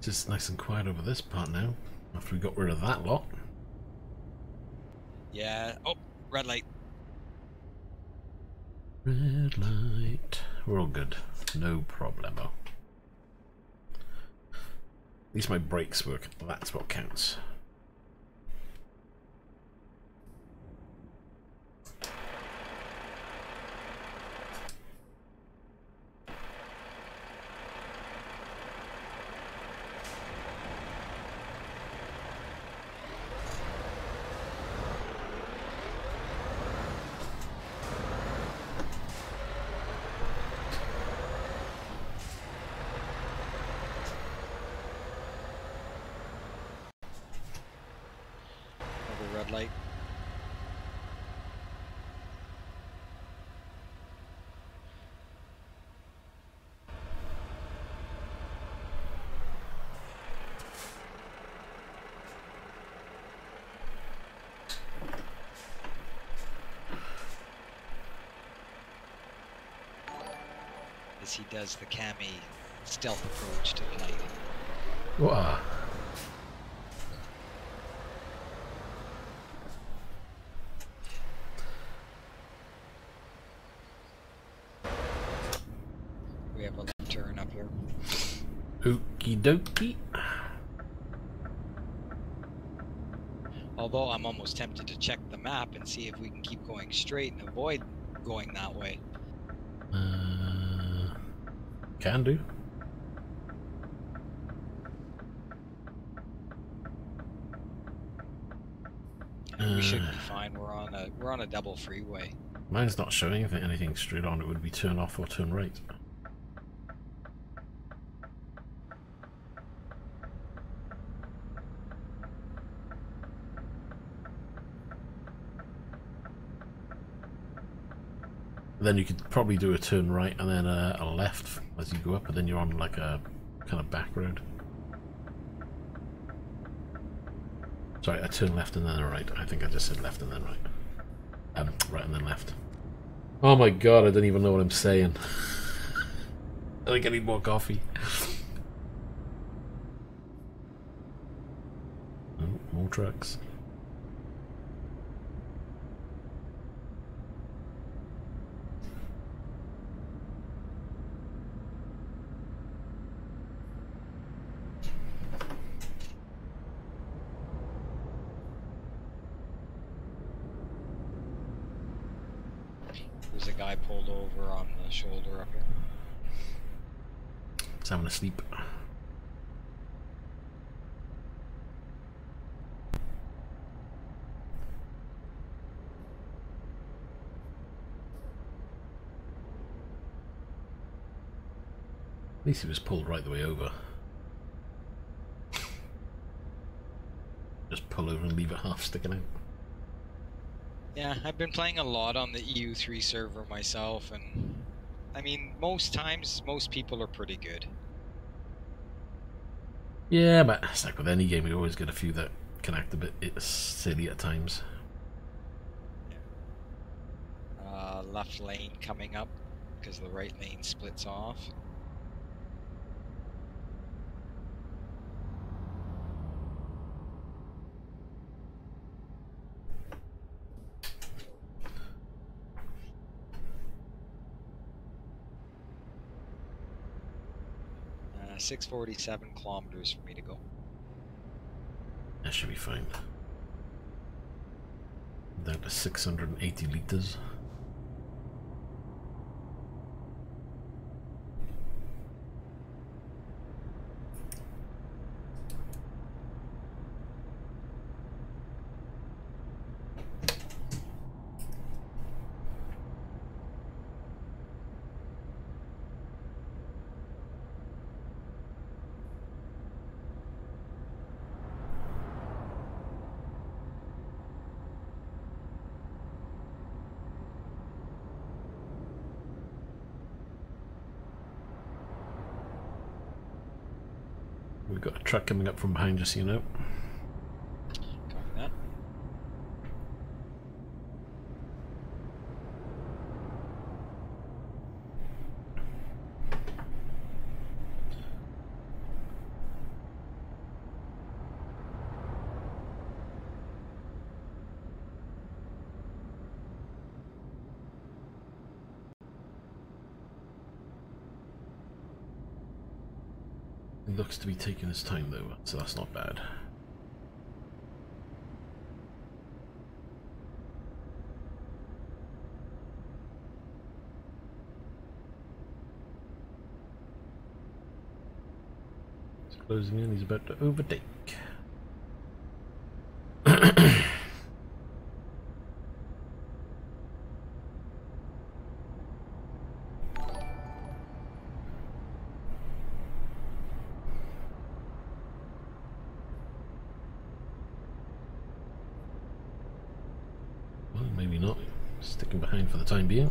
Just nice and quiet over this part now, after we got rid of that lot. Yeah. Oh, red light. Red light. We're all good. No problemo. At least my brakes work. That's what counts. Red light. As he does the cami stealth approach to the light. Wow. We have a left turn up here. Okie dokie. Although I'm almost tempted to check the map and see if we can keep going straight and avoid going that way. Can do. We should be fine. We're on a double freeway. Mine's not showing anything straight on. It would be turn off or turn right. Then you could probably do a turn right and then a left as you go up, and then you're on like a kind of back road. Sorry, a turn left and then a right. I think I just said left and then right. Right and then left. Oh my god, I don't even know what I'm saying. I think I need more coffee. Oh, more trucks. There's a guy pulled over on the shoulder up here. He's having a sleep. At least he was pulled right the way over. Just pull over and leave it half sticking out. Yeah, I've been playing a lot on the EU3 server myself, and I mean, most times, most people are pretty good. Yeah, but it's like with any game, you always get a few that can act a bit silly at times. Left lane coming up because the right lane splits off. Uh, 647 kilometers for me to go. That should be fine. Down to 680 litres. We've got a truck coming up from behind, just so you know. Copy that. It looks to be taking his time though, so that's not bad. He's closing in, he's about to overtake. Well, maybe not. Sticking behind for the time being.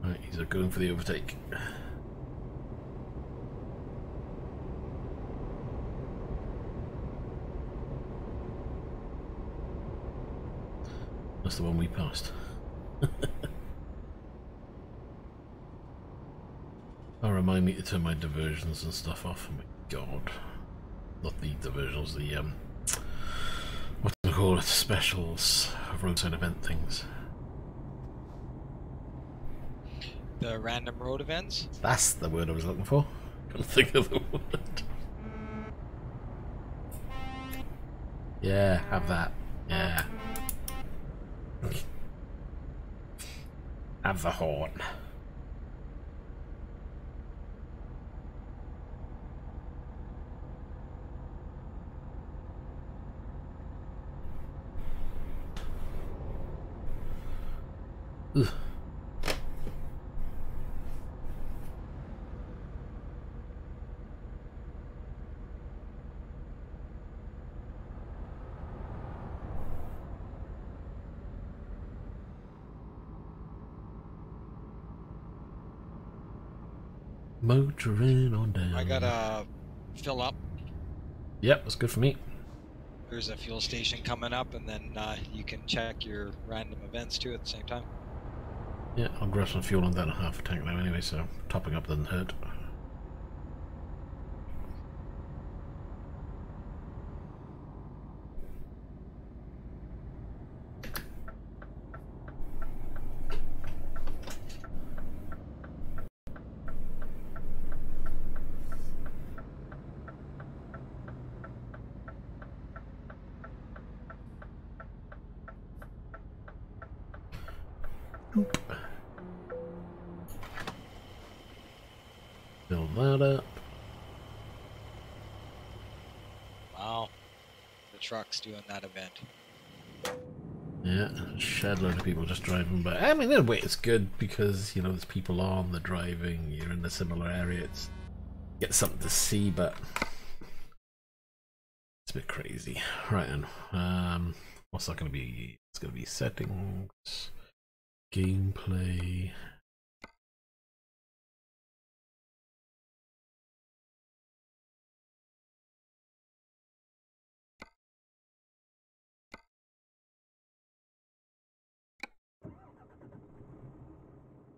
Right, he's going for the overtake. That's the one we passed. Oh, remind me to turn my diversions and stuff off. Oh my god. Not the diversions, the what do they call it? Specials, roadside event things. The random road events? That's the word I was looking for. Couldn't think of the word. Yeah, have that. Yeah. Have the horn. Motoring on down. I gotta fill up. Yep, that's good for me. There's a fuel station coming up, and then you can check your random events too at the same time. Yeah, I'll grab some fuel on down half a tank now anyway, so topping up doesn't hurt. Oop. Fill that up. Wow, the truck's doing that event. Yeah, shed load of people just driving by. I mean, in a way, it's good because, you know, there's people on, they're driving, you're in a similar area, it's get something to see, but it's a bit crazy. Right then, what's that going to be? It's going to be settings, gameplay.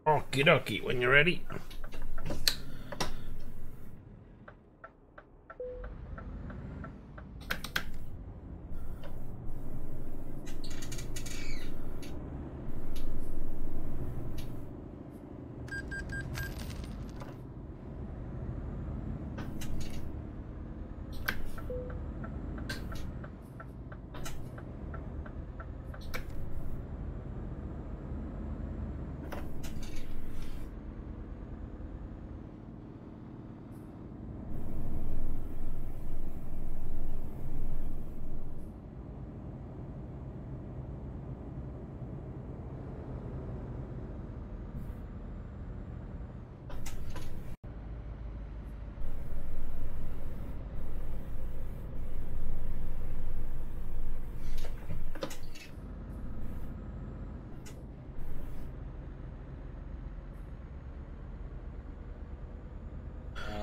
Okie dokie, when you're ready.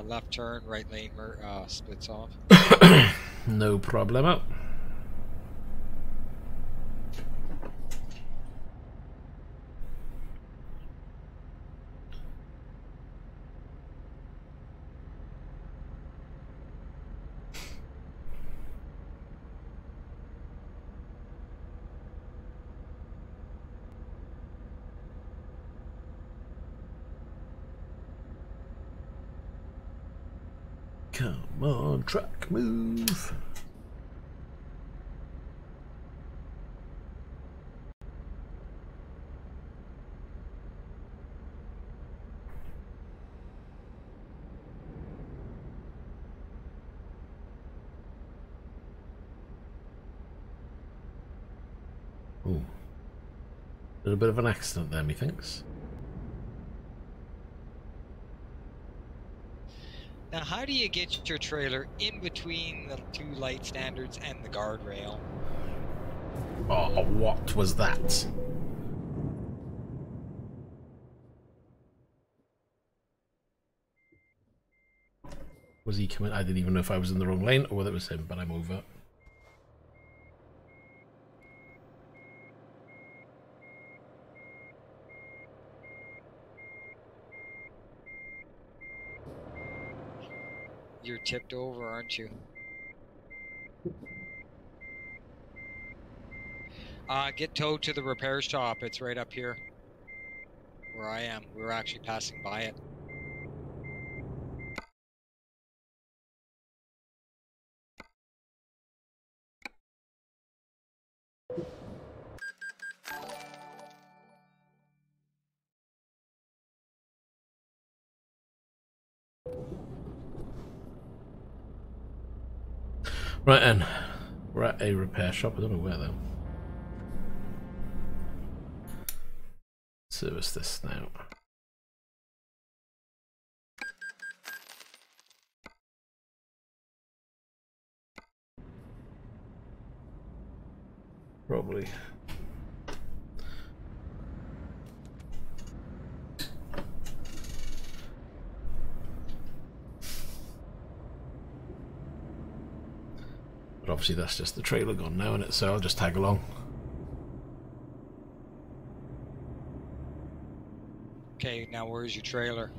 Left turn, right lane splits off. No problemo. Come on, truck, move. Ooh. A little bit of an accident there, methinks. Now, how do you get your trailer in between the two light standards and the guardrail? Oh, what was that? Was he coming? I didn't even know if I was in the wrong lane or whether it was him, but I'm over. You're tipped over, aren't you? Get towed to the repair shop. It's right up here where I am. We were actually passing by it. Right, and we're at a repair shop. I don't know where though. Service this now. Probably. But obviously that's just the trailer gone now, innit? So I'll just tag along. Okay, now where's your trailer?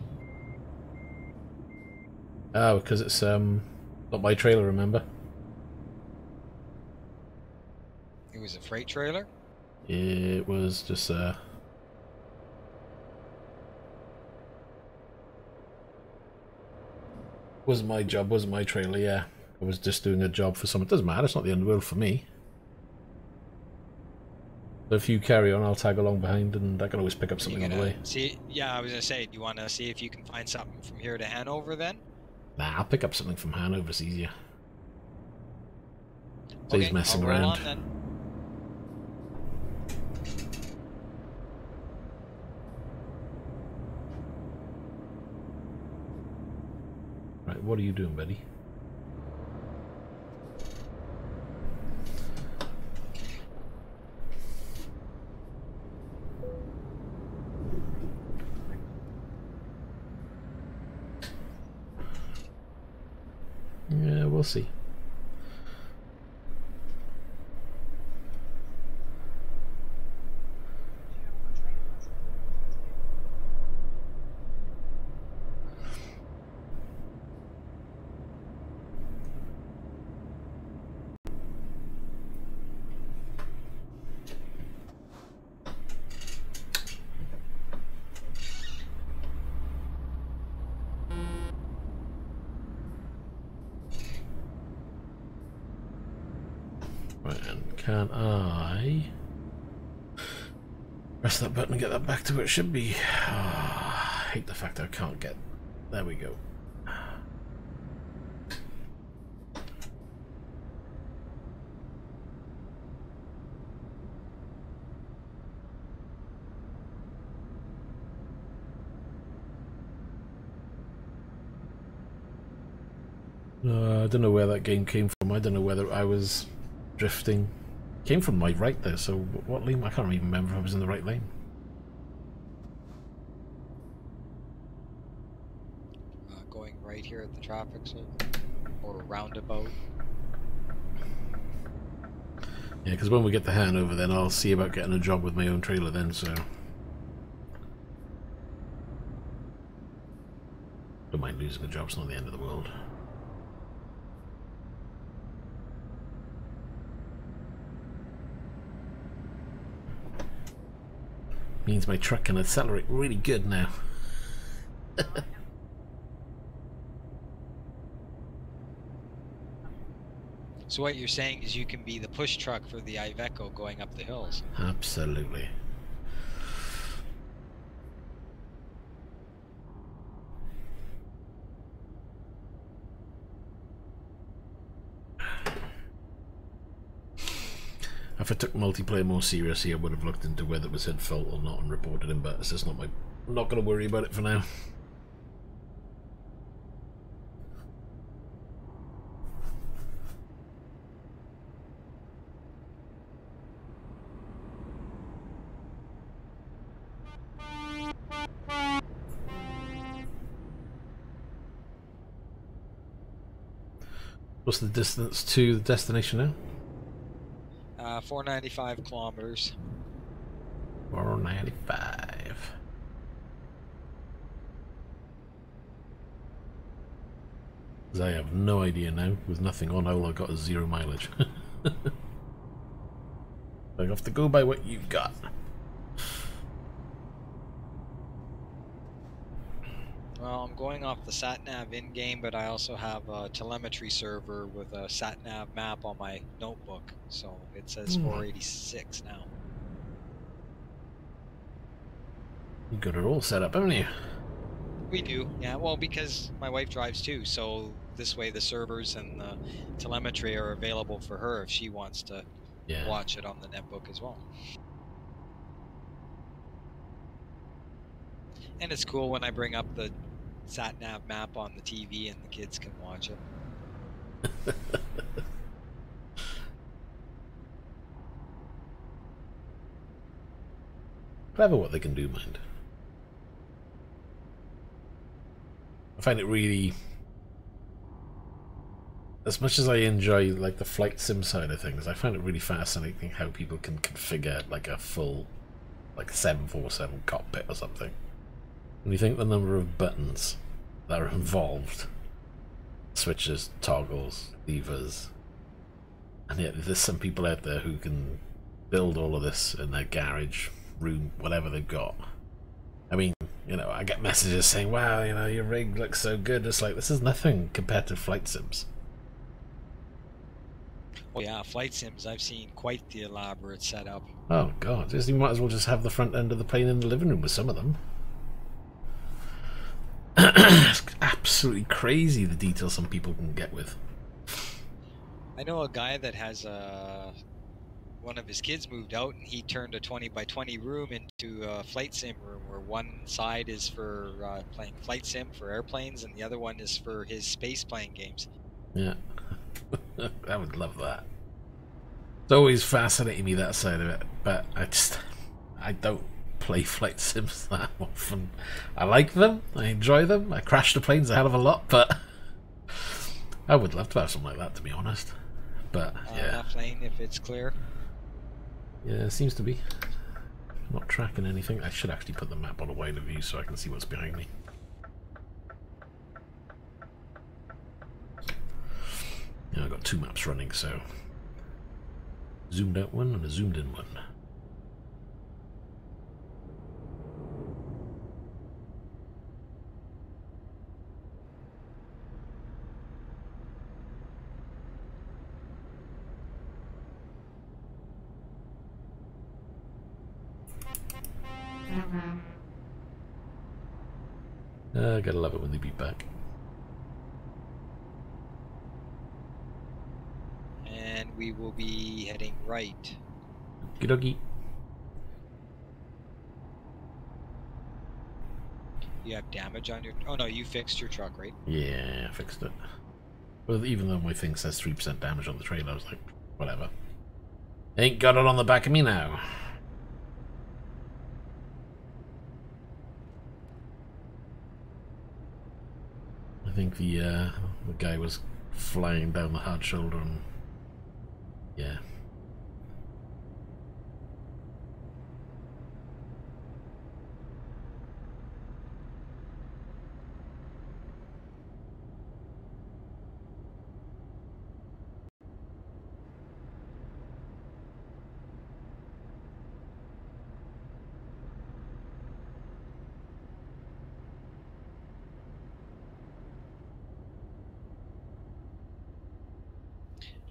Oh, because it's not my trailer, remember? It was a freight trailer? It was just wasn't my job, wasn't my trailer, yeah. I was just doing a job for someone. It doesn't matter, it's not the end of the world for me. So if you carry on, I'll tag along behind and I can always pick up something on the way. See, yeah, I was gonna say, do you want to see if you can find something from here to Hanover then? Nah, I'll pick up something from Hanover, it's easier. So Okay, he's messing I'll roll around. on then. Right, what are you doing, buddy? Yeah, we'll see. Right, and can I press that button and get that back to where it should be? Oh, I hate the fact I can't get... There we go. I don't know where that game came from. I don't know whether I was drifting. It came from my right there, so what lane? I can't even remember if I was in the right lane. Going right here at the traffic circle or roundabout. Yeah, because when we get to Hanover, then I'll see about getting a job with my own trailer then, so... Don't mind losing a job, it's not the end of the world. Means my truck can accelerate really good now. So what you're saying is you can be the push truck for the Iveco going up the hills. Absolutely. If I took multiplayer more seriously, I would have looked into whether it was his fault or not and reported him, but it's just not my... I'm not going to worry about it for now. What's the distance to the destination now? 495 kilometers. 495. Because I have no idea now. With nothing on, all I got is 0 mileage. I have to go by what you've got. Well, I'm going off the sat-nav in-game, but I also have a telemetry server with a sat-nav map on my notebook, so it says 486 now. You got it all set up, haven't you? We do, yeah. Well, because my wife drives too, so this way the servers and the telemetry are available for her if she wants to watch it on the netbook as well. And it's cool when I bring up the sat-nav map on the TV and the kids can watch it. Clever what they can do, mind. I find it really as much as I enjoy like the flight sim side of things, I find it really fascinating how people can configure like a full like 747 cockpit or something. When you think the number of buttons that are involved, switches, toggles, levers, and yet there's some people out there who can build all of this in their garage, room, whatever they've got. I mean, you know, I get messages saying, wow, you know, your rig looks so good. It's like, this is nothing compared to flight sims. Oh yeah, flight sims, I've seen quite the elaborate setup. Oh god, you might as well just have the front end of the plane in the living room with some of them. It's absolutely crazy the detail some people can get with. I know a guy that has one of his kids moved out and he turned a 20 by 20 room into a flight sim room where one side is for playing flight sim for airplanes and the other one is for his space playing games. Yeah. I would love that. It's always fascinating me, that side of it, but I don't play flight sims that often. I like them, I enjoy them, I crash the planes a hell of a lot, but I would love to have something like that, to be honest. But yeah, that plane, if it's clear. Yeah, it seems to be. Not tracking anything. I should actually put the map on a wider view so I can see what's behind me. Yeah, I've got two maps running, so zoomed out one and a zoomed in one. Gotta love it when they beat back. And we will be heading right. Okie You have damage on your... Oh no, you fixed your truck, right? Yeah, I fixed it. Well, even though my thing says 3% damage on the trailer, I was like, whatever. Ain't got it on the back of me now. I think the guy was flying down the hard shoulder and yeah.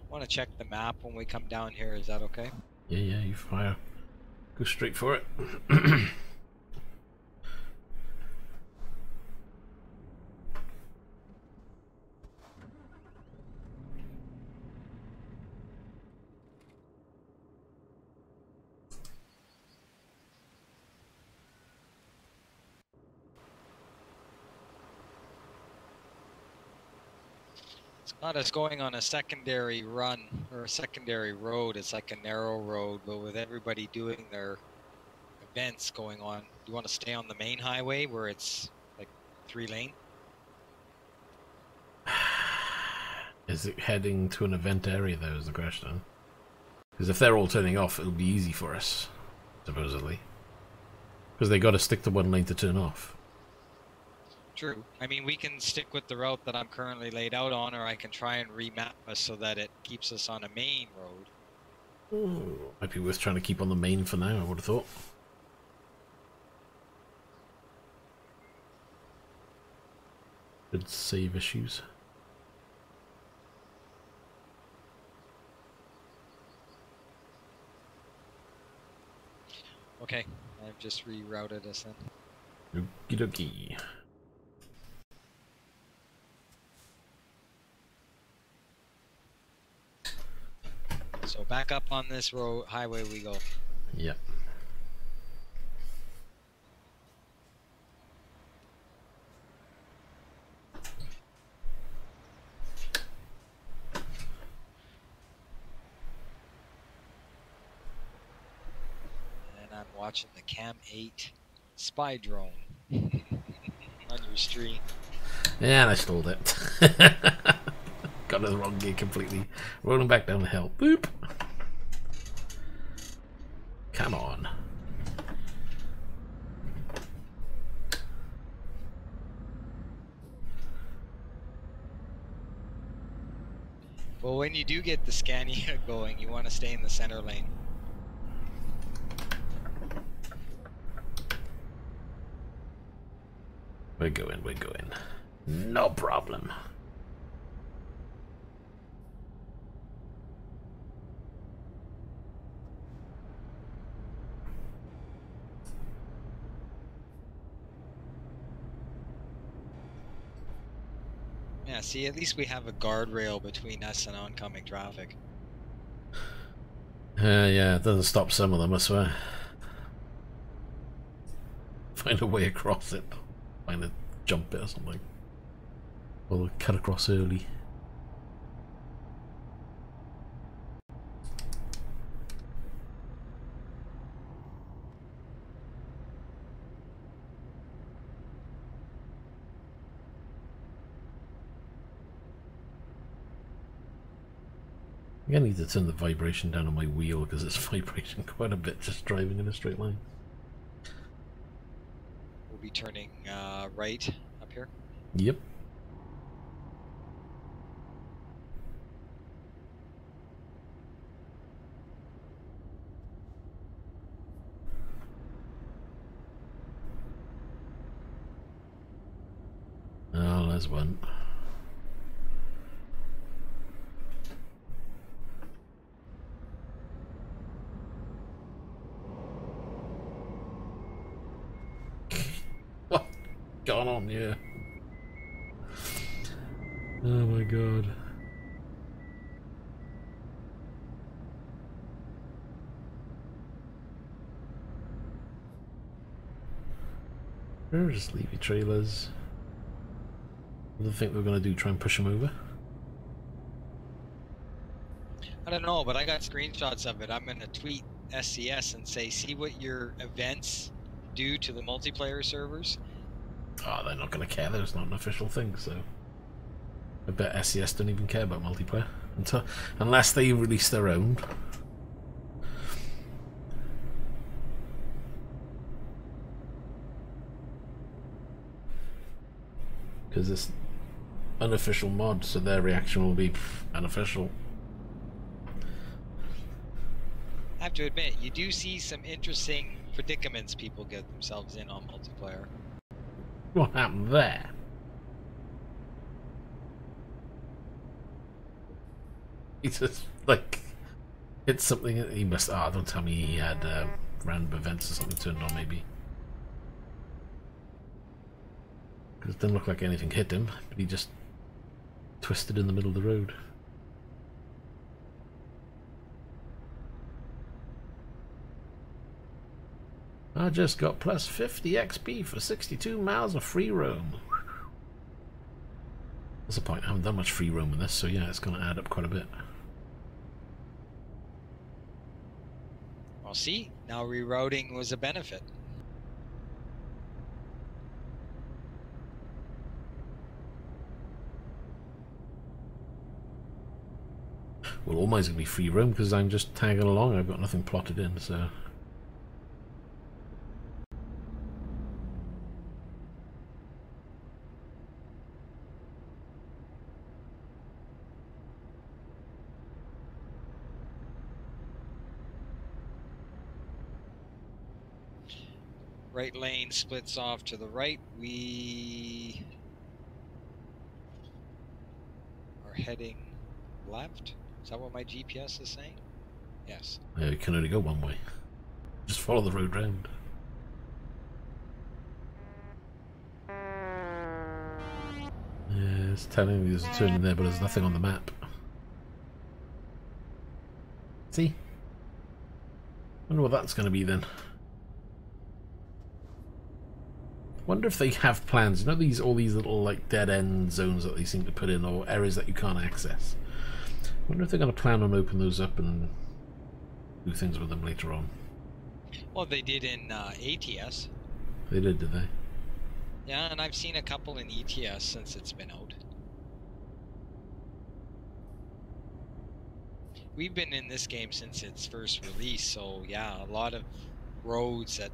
Want to check the map when we come down here, is that okay? Yeah, you fire. Go straight for it. Not as going on a secondary run or a secondary road. It's like a narrow road, but with everybody doing their events going on, do you want to stay on the main highway where it's like 3-lane? Is it heading to an event area though, is the question? Because if they're all turning off, it'll be easy for us, supposedly. Because they got to stick to one lane to turn off. True. I mean, we can stick with the route that I'm currently laid out on, or I can try and remap us so that it keeps us on a main road. Ooh, might be worth trying to keep on the main for now, I would have thought. Good save issues. Okay, I've just rerouted us then. Okie dokie. So back up on this road highway we go. Yep. And I'm watching the Cam 8 spy drone on your stream. Yeah, and I stalled it. Got in the wrong gear completely. Rolling back down the hill. Boop. Come on. Well, when you do get the Scania going, you want to stay in the center lane. We're going, we're going. No problem. Yeah, see, at least we have a guardrail between us and oncoming traffic. Yeah, it doesn't stop some of them, I swear. Find a way across it. Find a jump it or something. Or cut across early. I need to turn the vibration down on my wheel because it's vibrating quite a bit just driving in a straight line. We'll be turning right up here. Yep. Oh, there's one. What? Gone on, yeah. Oh my god. Just leave your trailers. What do you think we're going to do? Try and push them over? I don't know, but I got screenshots of it. I'm going to tweet SCS and say, see what your events do to the multiplayer servers? Oh, they're not going to care. There's not an official thing, so... I bet SCS don't even care about multiplayer. Unless they release their own. Because it's unofficial mod, so their reaction will be unofficial. I have to admit, you do see some interesting predicaments people get themselves in on multiplayer. What happened there? He just, like, it's something he must... Ah, don't tell me he had random events or something turned on, maybe. Because it didn't look like anything hit him, but he just twisted in the middle of the road. I just got plus 50 XP for 62 miles of free roam. What's the point? I haven't done much free roam in this, so yeah, it's going to add up quite a bit. Well, see, now rerouting was a benefit. Well, all mine's going to be free roam because I'm just tagging along. I've got nothing plotted in, so... Right lane splits off to the right. We are heading left. Is that what my GPS is saying? Yes. Yeah, you can only go one way. Just follow the road round. Yeah, it's telling me there's a turn in there, but there's nothing on the map. See? Wonder what that's going to be then. Wonder if they have plans. You know these all these little like dead end zones that they seem to put in, or areas that you can't access. Wonder if they're going to plan on opening those up and do things with them later on. Well, they did in ATS. They did they? Yeah, and I've seen a couple in ETS since it's been out. we've been in this game since its first release, so yeah, a lot of roads that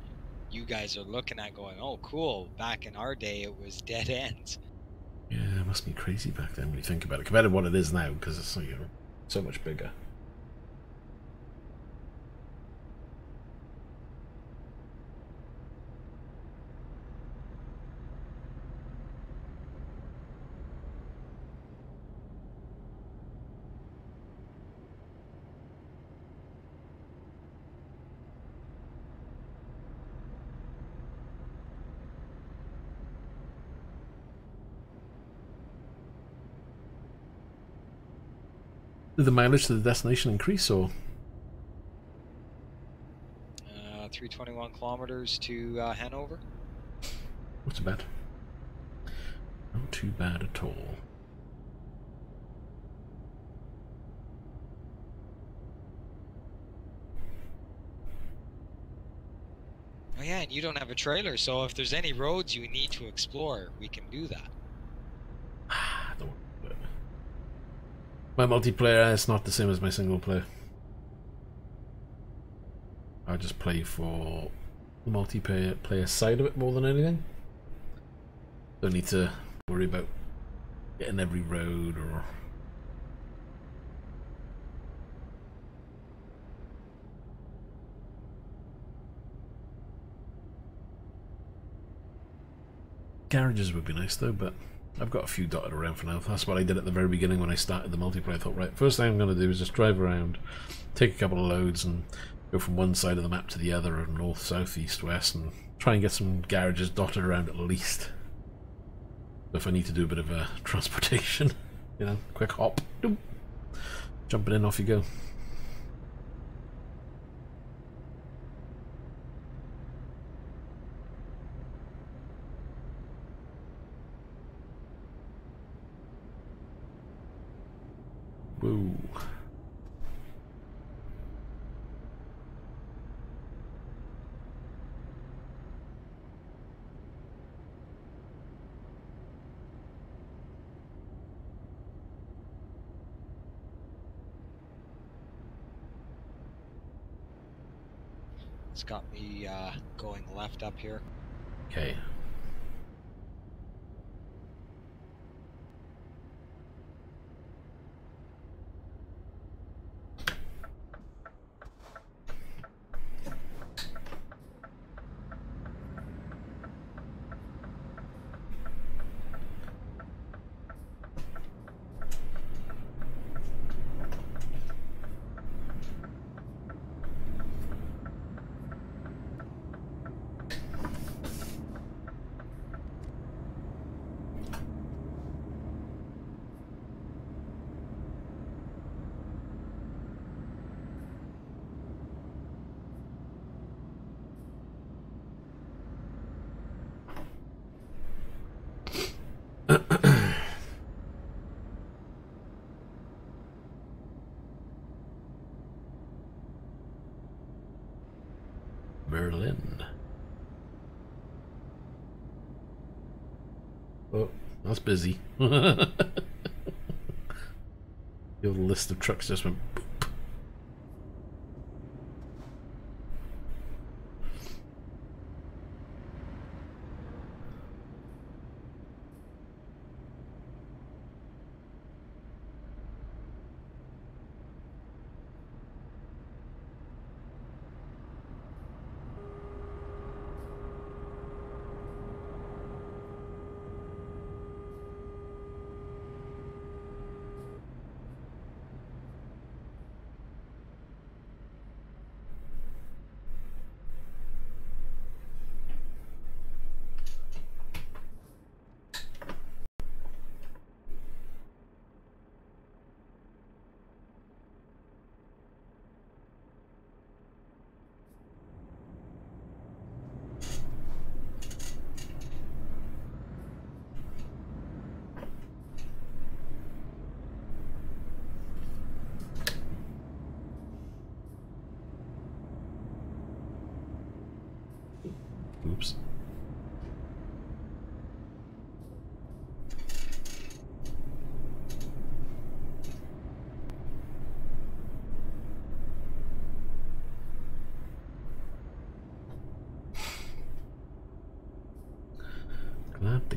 you guys are looking at going, oh cool, back in our day it was dead ends. Yeah, it must be crazy back then when you think about it, compared to what it is now, because it's, you know, so much bigger. Did the mileage to the destination increase, or? 321 kilometers to Hanover. Not too bad. Not too bad at all. Oh yeah, and you don't have a trailer, so if there's any roads you need to explore, we can do that. Don't worry about it. My multiplayer is not the same as my single player. I just play for the multiplayer side of it more than anything. Don't need to worry about getting every road or... Garages would be nice though, but I've got a few dotted around for now. That's what I did at the very beginning when I started the multiplayer. I thought, right, first thing I'm going to do is just drive around, take a couple of loads and go from one side of the map to the other, or north, south, east, west, and try and get some garages dotted around at least. So if I need to do a bit of transportation, you know, quick hop, doop, jumping in, off you go. Whoa. It's got me going left up here. Okay. Berlin. Oh, that's busy. The old list of trucks just went boop.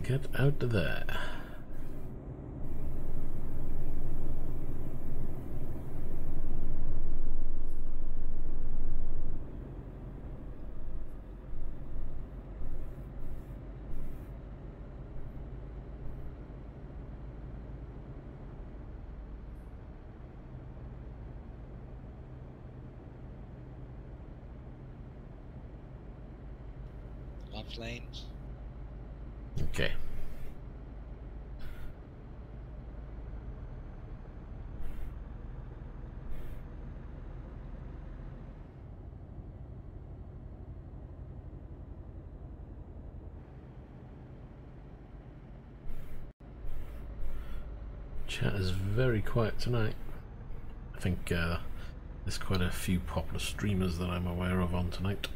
Get out of there. Left lane. Okay. Chat is very quiet tonight. I think there's quite a few popular streamers that I'm aware of on tonight.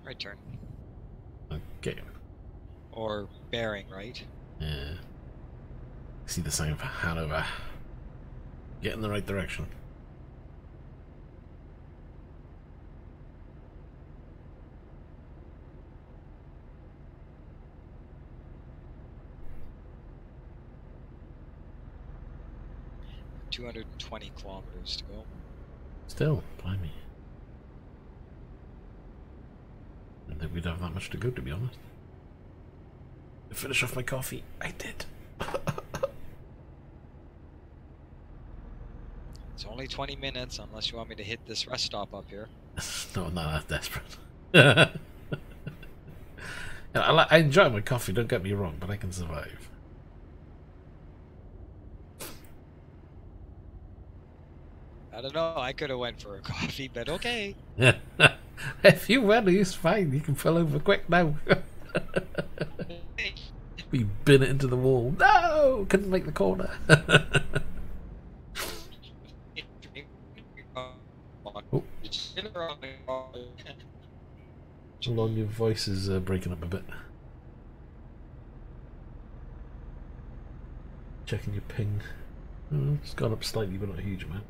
Right turn. Okay. Or bearing, right? Yeah. See the sign for Hanover. Get in the right direction. $220 kilometers to go. Still, blimey. I didn't think we'd have that much to go, to be honest. To finish off my coffee, I did. It's only 20 minutes, unless you want me to hit this rest stop up here. No, I'm not that desperate. I enjoy my coffee, don't get me wrong, but I can survive. I don't know, I could have went for a coffee, but okay. If you went, it's fine. You can fill over quick now. We bin it into the wall. No! Couldn't make the corner. Oh. Hold on, your voice is breaking up a bit. Checking your ping. Oh, it's gone up slightly, but not a huge amount.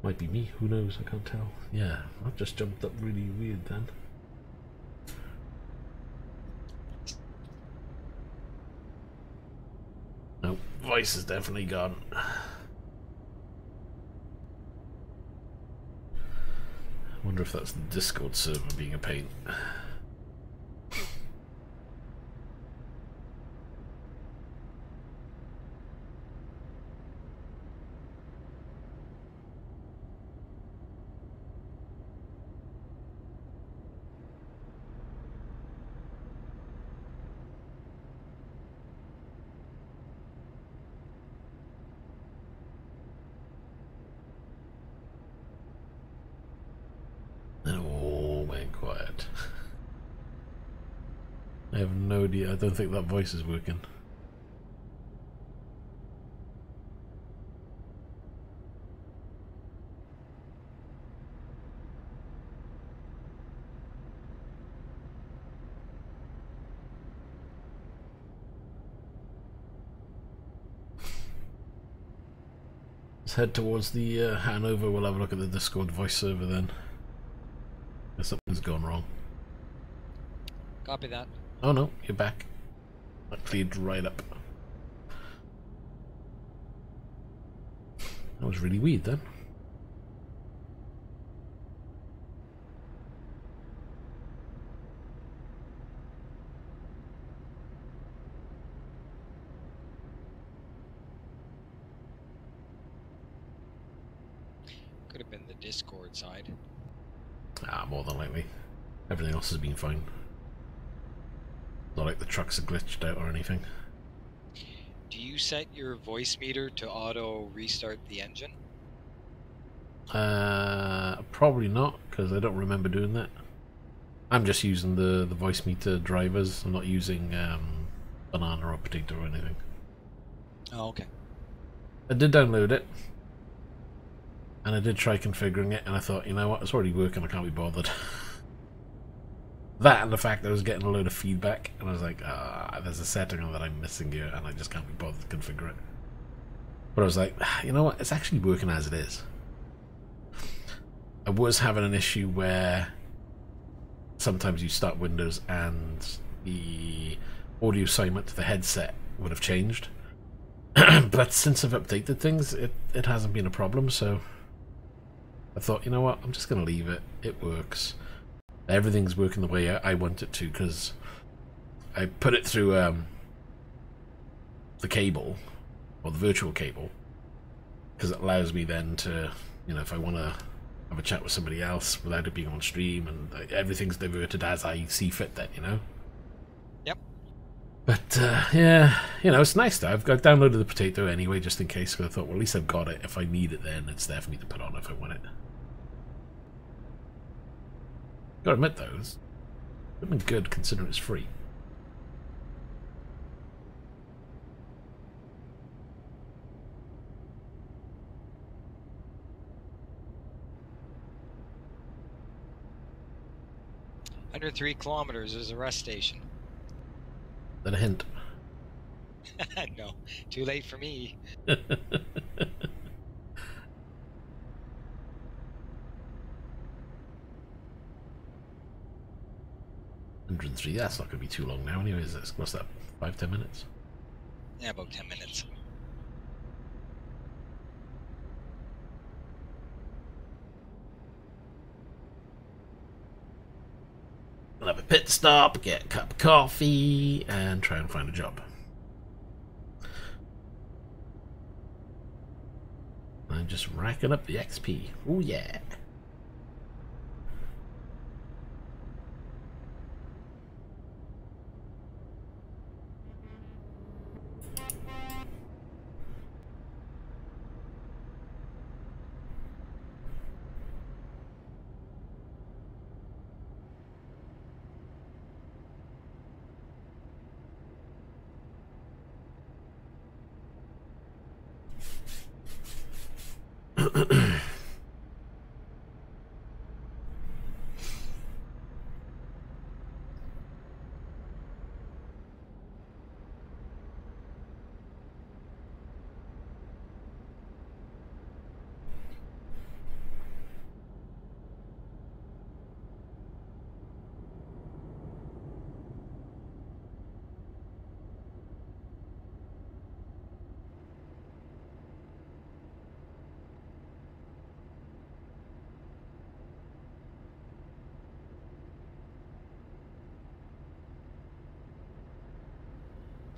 Might be me, who knows, I can't tell. Yeah, I've just jumped up really weird then. Nope, voice is definitely gone. I wonder if that's the Discord server being a pain. I have no idea. I don't think that voice is working. Let's head towards the Hanover. We'll have a look at the Discord voice server then. Something's gone wrong. Copy that. Oh no, you're back. That cleared right up. That was really weird then. Could have been the Discord side. Ah, more than likely. Everything else has been fine. Not like the trucks are glitched out or anything. Do you set your voice meter to auto restart the engine? Probably not, because I don't remember doing that. I'm just using the voice meter drivers. I'm not using banana or potato or anything. Oh, okay. I did download it, and I did try configuring it, and I thought, you know what, it's already working, I can't be bothered. That and the fact that I was getting a load of feedback, and I was like, there's a setting that I'm missing here, and I just can't be bothered to configure it. But I was like, you know what, it's actually working as it is. I was having an issue where sometimes you start Windows and the audio assignment to the headset would have changed. But since I've updated things, it hasn't been a problem, so I thought, you know what, I'm just going to leave it. It works. Everything's working the way I want it to, because I put it through the cable, or the virtual cable, because it allows me then to, you know, if I want to have a chat with somebody else without it being on stream, and everything's diverted as I see fit then, you know? Yep. But, yeah, you know, it's nice though. I've downloaded the potato anyway, just in case, because I thought, well, at least I've got it. If I need it then, it's there for me to put on if I want it. Gotta admit though, it's been good considering it's free. Under 3 kilometers is a rest station. Is that a hint? No, too late for me. 103, that's not going to be too long now anyway, is it? What's that, 5-10 minutes? Yeah, about 10 minutes. I'll have a pit stop, get a cup of coffee, and try and find a job. I'm just racking up the XP. Oh yeah.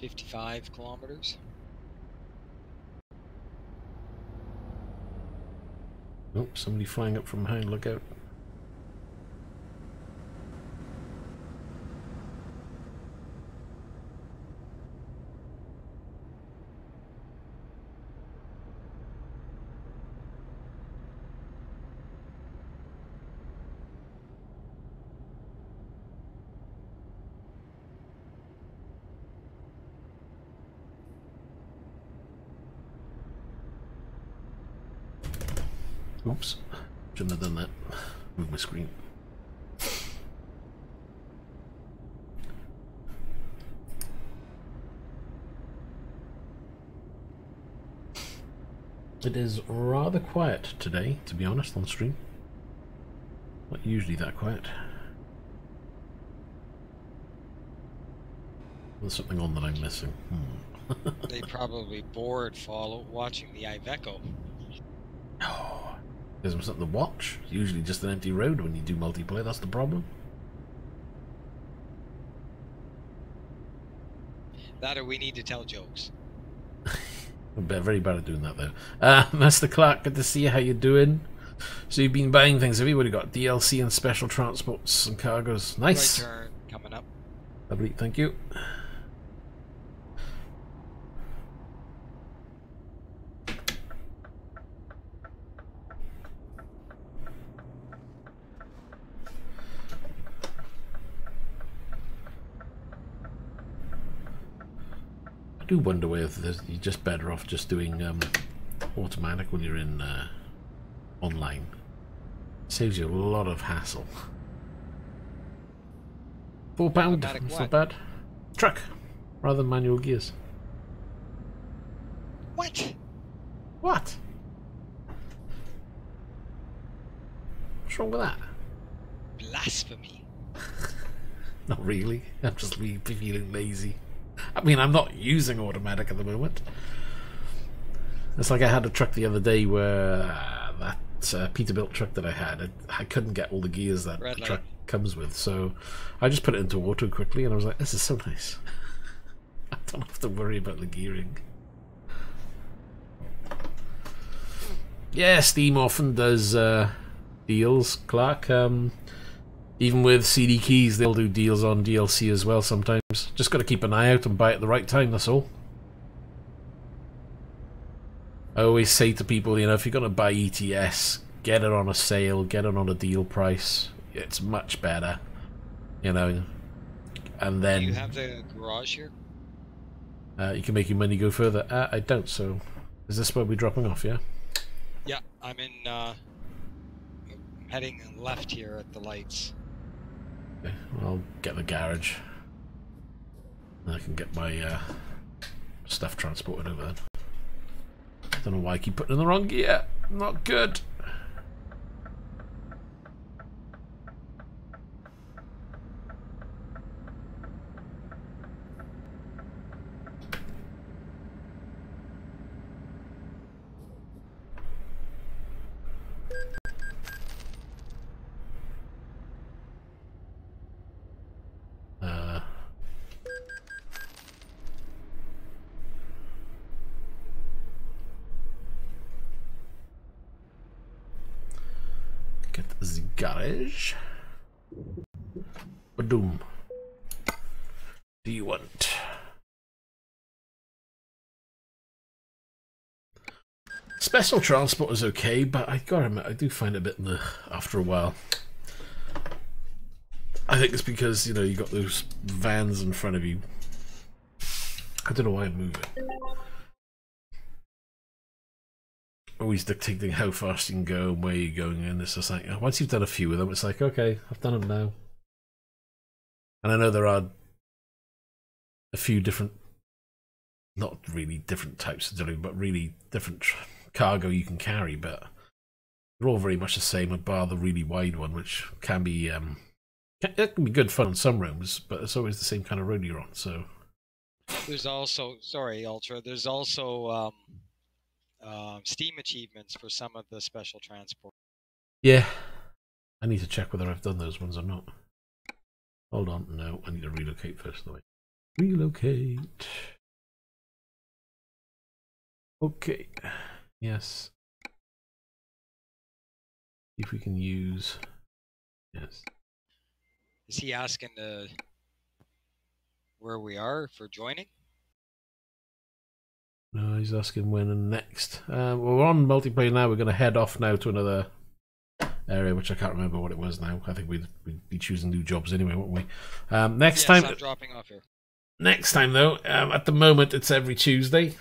$55 kilometers. Oh, somebody flying up from behind, look out. Oops, shouldn't have done that. Move my screen. It is rather quiet today, to be honest, on stream. Not usually that quiet. There's something on that I'm missing. They probably bored watching the Iveco. Oh, there's something to watch. It's usually just an empty road when you do multiplayer, that's the problem. That or we need to tell jokes. I'm very bad at doing that though. Master Clark, good to see you. How you doing? So you've been buying things, have you? What have you got? DLC and special transports and cargoes. Nice. Right turn coming up. Lovely, thank you. I do wonder whether you're just better off just doing automatic when you're in online. Saves you a lot of hassle. £4, it's not bad. Truck, rather than manual gears. What? What? What's wrong with that? Blasphemy. Not really. I'm just feeling lazy. I mean, I'm not using automatic at the moment. It's like I had a truck the other day where that Peterbilt truck that I had, I couldn't get all the gears that the truck comes with, so I just put it into auto quickly, and I was like, this is so nice. I don't have to worry about the gearing. Yeah, Steam often does deals, Clark. Even with CD keys, they'll do deals on DLC as well sometimes. Just got to keep an eye out and buy it at the right time, that's all. I always say to people, you know, if you're going to buy ETS, get it on a sale, get it on a deal price. It's much better, you know. And then... Do you have the garage here? You can make your money go further. I don't, so... Is this where we're dropping off, yeah? Yeah, I'm in, heading left here at the lights. Okay, I'll get the garage. And I can get my stuff transported over then. I don't know why I keep putting in the wrong gear. Not good. Get the garage. Badoom. Do you want? Special transport is okay, but I gotta admit, I do find it a bit after a while. I think it's because, you know, you got those vans in front of you. I don't know why I'm moving. Always dictating how fast you can go and where you're going, and it's just like, once you've done a few of them, it's like, okay, I've done them now. And I know there are a few different, not really different types of delivery, but really different cargo you can carry, but they're all very much the same, bar the really wide one, which can be it can be good fun on some rooms, but it's always the same kind of road you're on. So there's also, sorry, Ultra, there's also Steam achievements for some of the special transport. yeah, I need to check whether I've done those ones or not. Hold on, no, I need to relocate first. No, relocate. Okay, yes. See if we can use, yes. Is he asking where we are for joining? No, he's asking when and next. We're on multiplayer now. We're going to head off now to another area, which I can't remember what it was now. I think we'd be choosing new jobs anyway, won't we? Next time. I'm dropping off here. Next time, though, at the moment it's every Tuesday.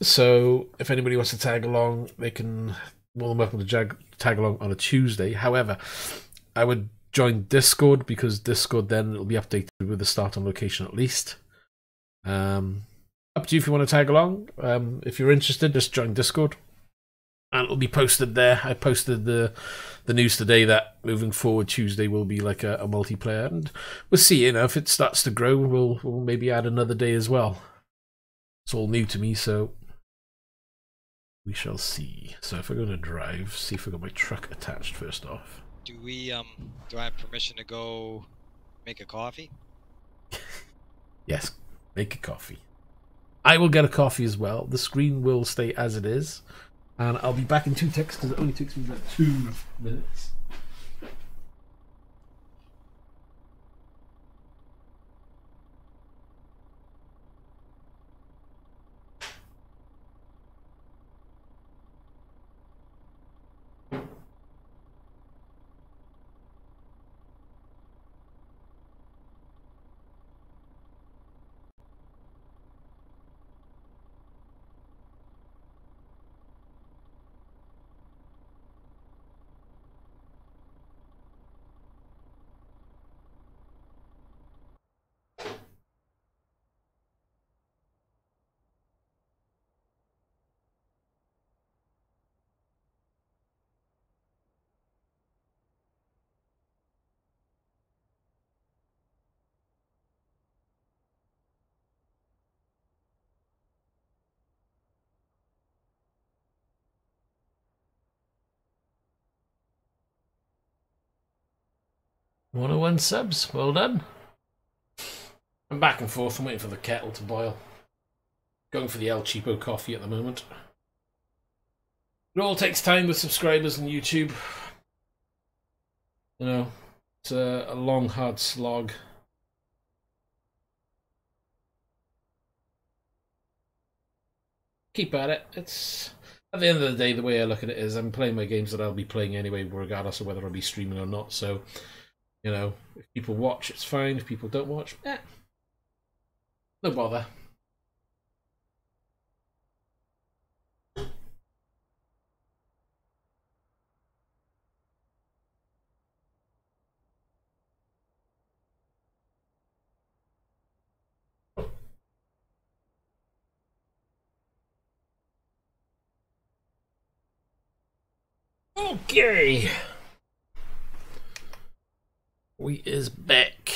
So if anybody wants to tag along, they can. More than welcome to tag along on a Tuesday. However, I would join Discord, because Discord then it'll be updated with the start on location at least. Up to you if you want to tag along. If you're interested, just join Discord, and it'll be posted there. I posted the news today that moving forward Tuesday will be like a multiplayer, and we'll see. You know, if it starts to grow, we'll maybe add another day as well. It's all new to me, so we shall see. So if I go to drive, see if I got my truck attached first off. Do we do I have permission to go make a coffee? Yes, make a coffee. I will get a coffee as well. The screen will stay as it is. And I'll be back in 2 ticks because it only takes me about 2 minutes. "101 subs, well done." I'm back and forth, I'm waiting for the kettle to boil. Going for the El Cheapo coffee at the moment. It all takes time with subscribers on YouTube. You know, it's a long, hard slog. Keep at it. It's, at the end of the day, the way I look at it is I'm playing my games that I'll be playing anyway, regardless of whether I'll be streaming or not. So, you know, if people watch, it's fine. If people don't watch, no bother. Okay, we is back.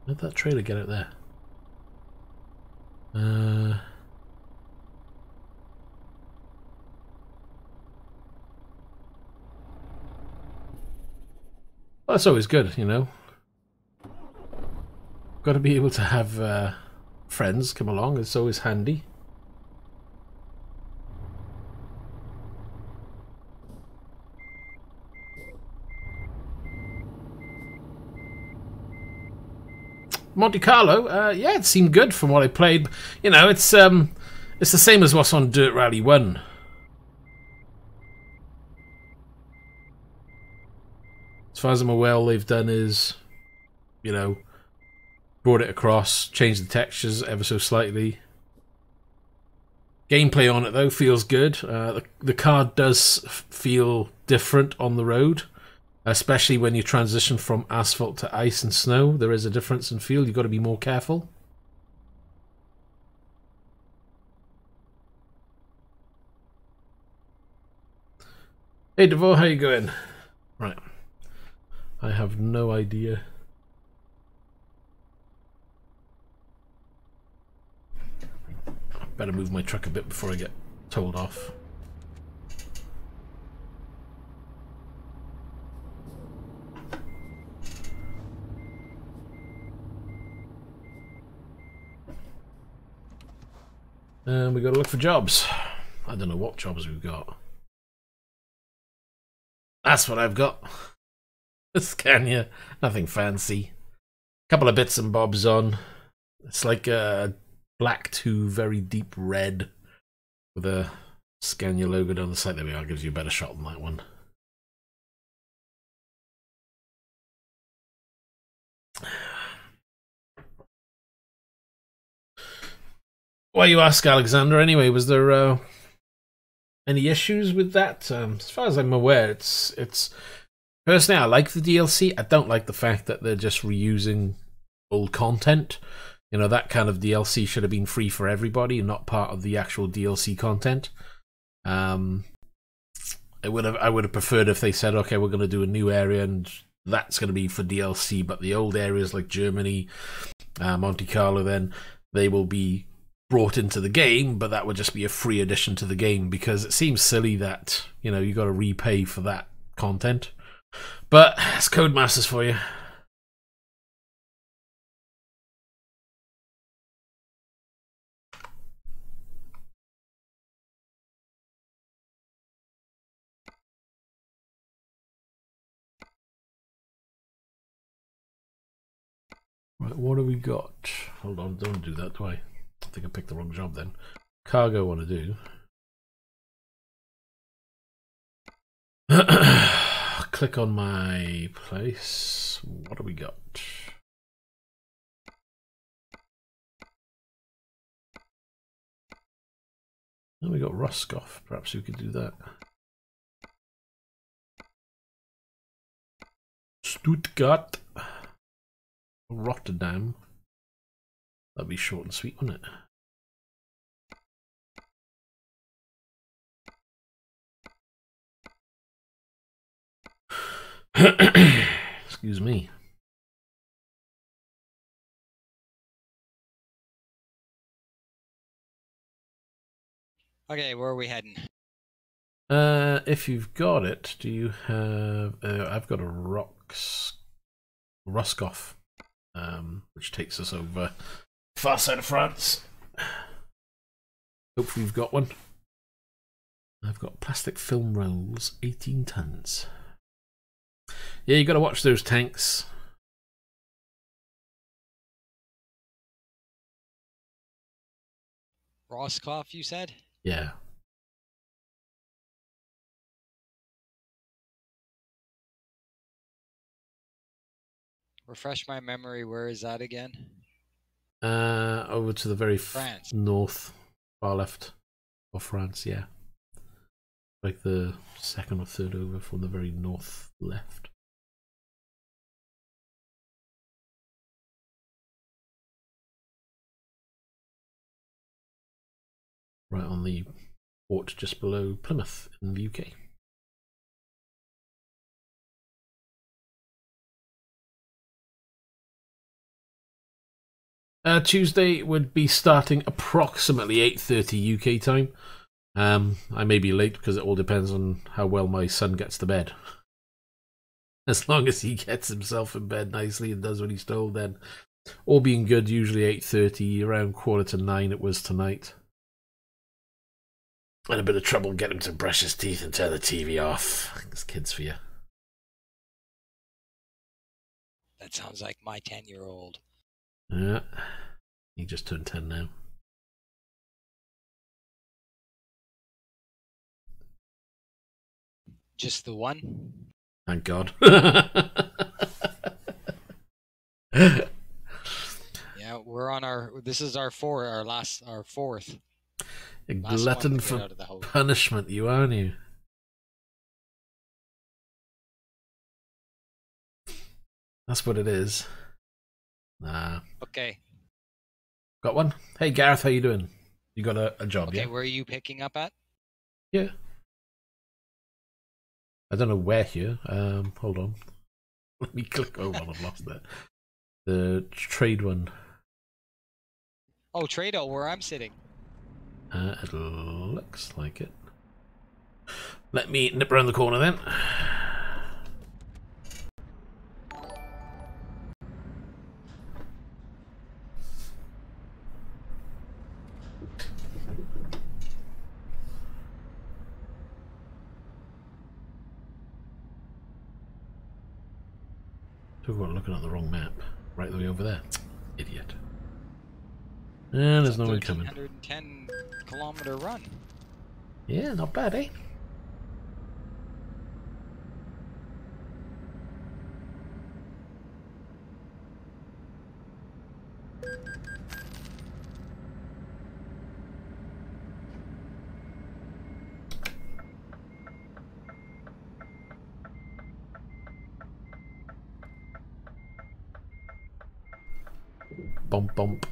How'd that trailer get out there? Well, that's always good, you know. Got to be able to have friends come along. It's always handy. Monte Carlo, yeah, it seemed good from what I played. You know, it's the same as what's on Dirt Rally 1. As far as I'm aware, all they've done is, you know, brought it across, changed the textures ever so slightly. Gameplay on it, though, feels good. The car does feel different on the road, especially when you transition from asphalt to ice and snow. There is a difference in feel. You've got to be more careful. Hey, Devor, how you going? Right. I have no idea. Better move my truck a bit before I get told off. And we got to look for jobs. I don't know what jobs we've got. That's what I've got. Scania, nothing fancy. Couple of bits and bobs on. It's like a black to very deep red with a Scania logo down the side. There we are, gives you a better shot than that one. Why you ask, Alexander? Anyway, was there any issues with that? As far as I'm aware, it's personally I like the DLC. I don't like the fact that they're just reusing old content. You know, that kind of DLC should have been free for everybody and not part of the actual DLC content. I would have preferred if they said, okay, we're going to do a new area and that's going to be for DLC, but the old areas like Germany, Monte Carlo, then they will be brought into the game, but that would just be a free addition to the game, because it seems silly that, you know, you got to repay for that content. But it's Codemasters for you. Right, what have we got? Hold on, don't do that, do I? I think I picked the wrong job then. Cargo I want to do. Click on my place. What do we got? Then we got Roscoff. Perhaps we could do that. Stuttgart. Rotterdam. That'd be short and sweet, wouldn't it? Excuse me. Okay, where are we heading? If you've got it, do you have... I've got a Roscoff, which takes us over far side of France. Hopefully you've got one. I've got plastic film rolls, 18 tons. Yeah, you got to watch those tanks. Roscoff, you said? Yeah. Refresh my memory, where is that again? Over to the very France. North, far left of France, yeah. Like the second or third over from the very north left. Right on the port just below Plymouth in the UK. Tuesday would be starting approximately 8:30 UK time. I may be late because it all depends on how well my son gets to bed. As long as he gets himself in bed nicely and does what he's told, then all being good, usually 8:30, around 8:45 it was tonight. I had a bit of trouble getting him to brush his teeth and turn the TV off. I think it's kids for you. That sounds like my 10-year-old. Yeah, he just turned 10 now. Just the one? Thank God. Yeah, we're on our. This is our fourth. A glutton for punishment, you aren't you? That's what it is. Nah. Okay. Got one? Hey Gareth, how you doing? You got a job, okay, yeah? where are you picking up at? Yeah. I don't know where here. Hold on. Let me click. Oh, well, I've lost that. The trade one. Oh, Trado, where I'm sitting. It looks like it. Let me nip around the corner then. Talk about looking at the wrong map. Right the way over there. Idiot. And there's no one coming. 110-kilometer run. Yeah, not bad, eh? Bump, bump.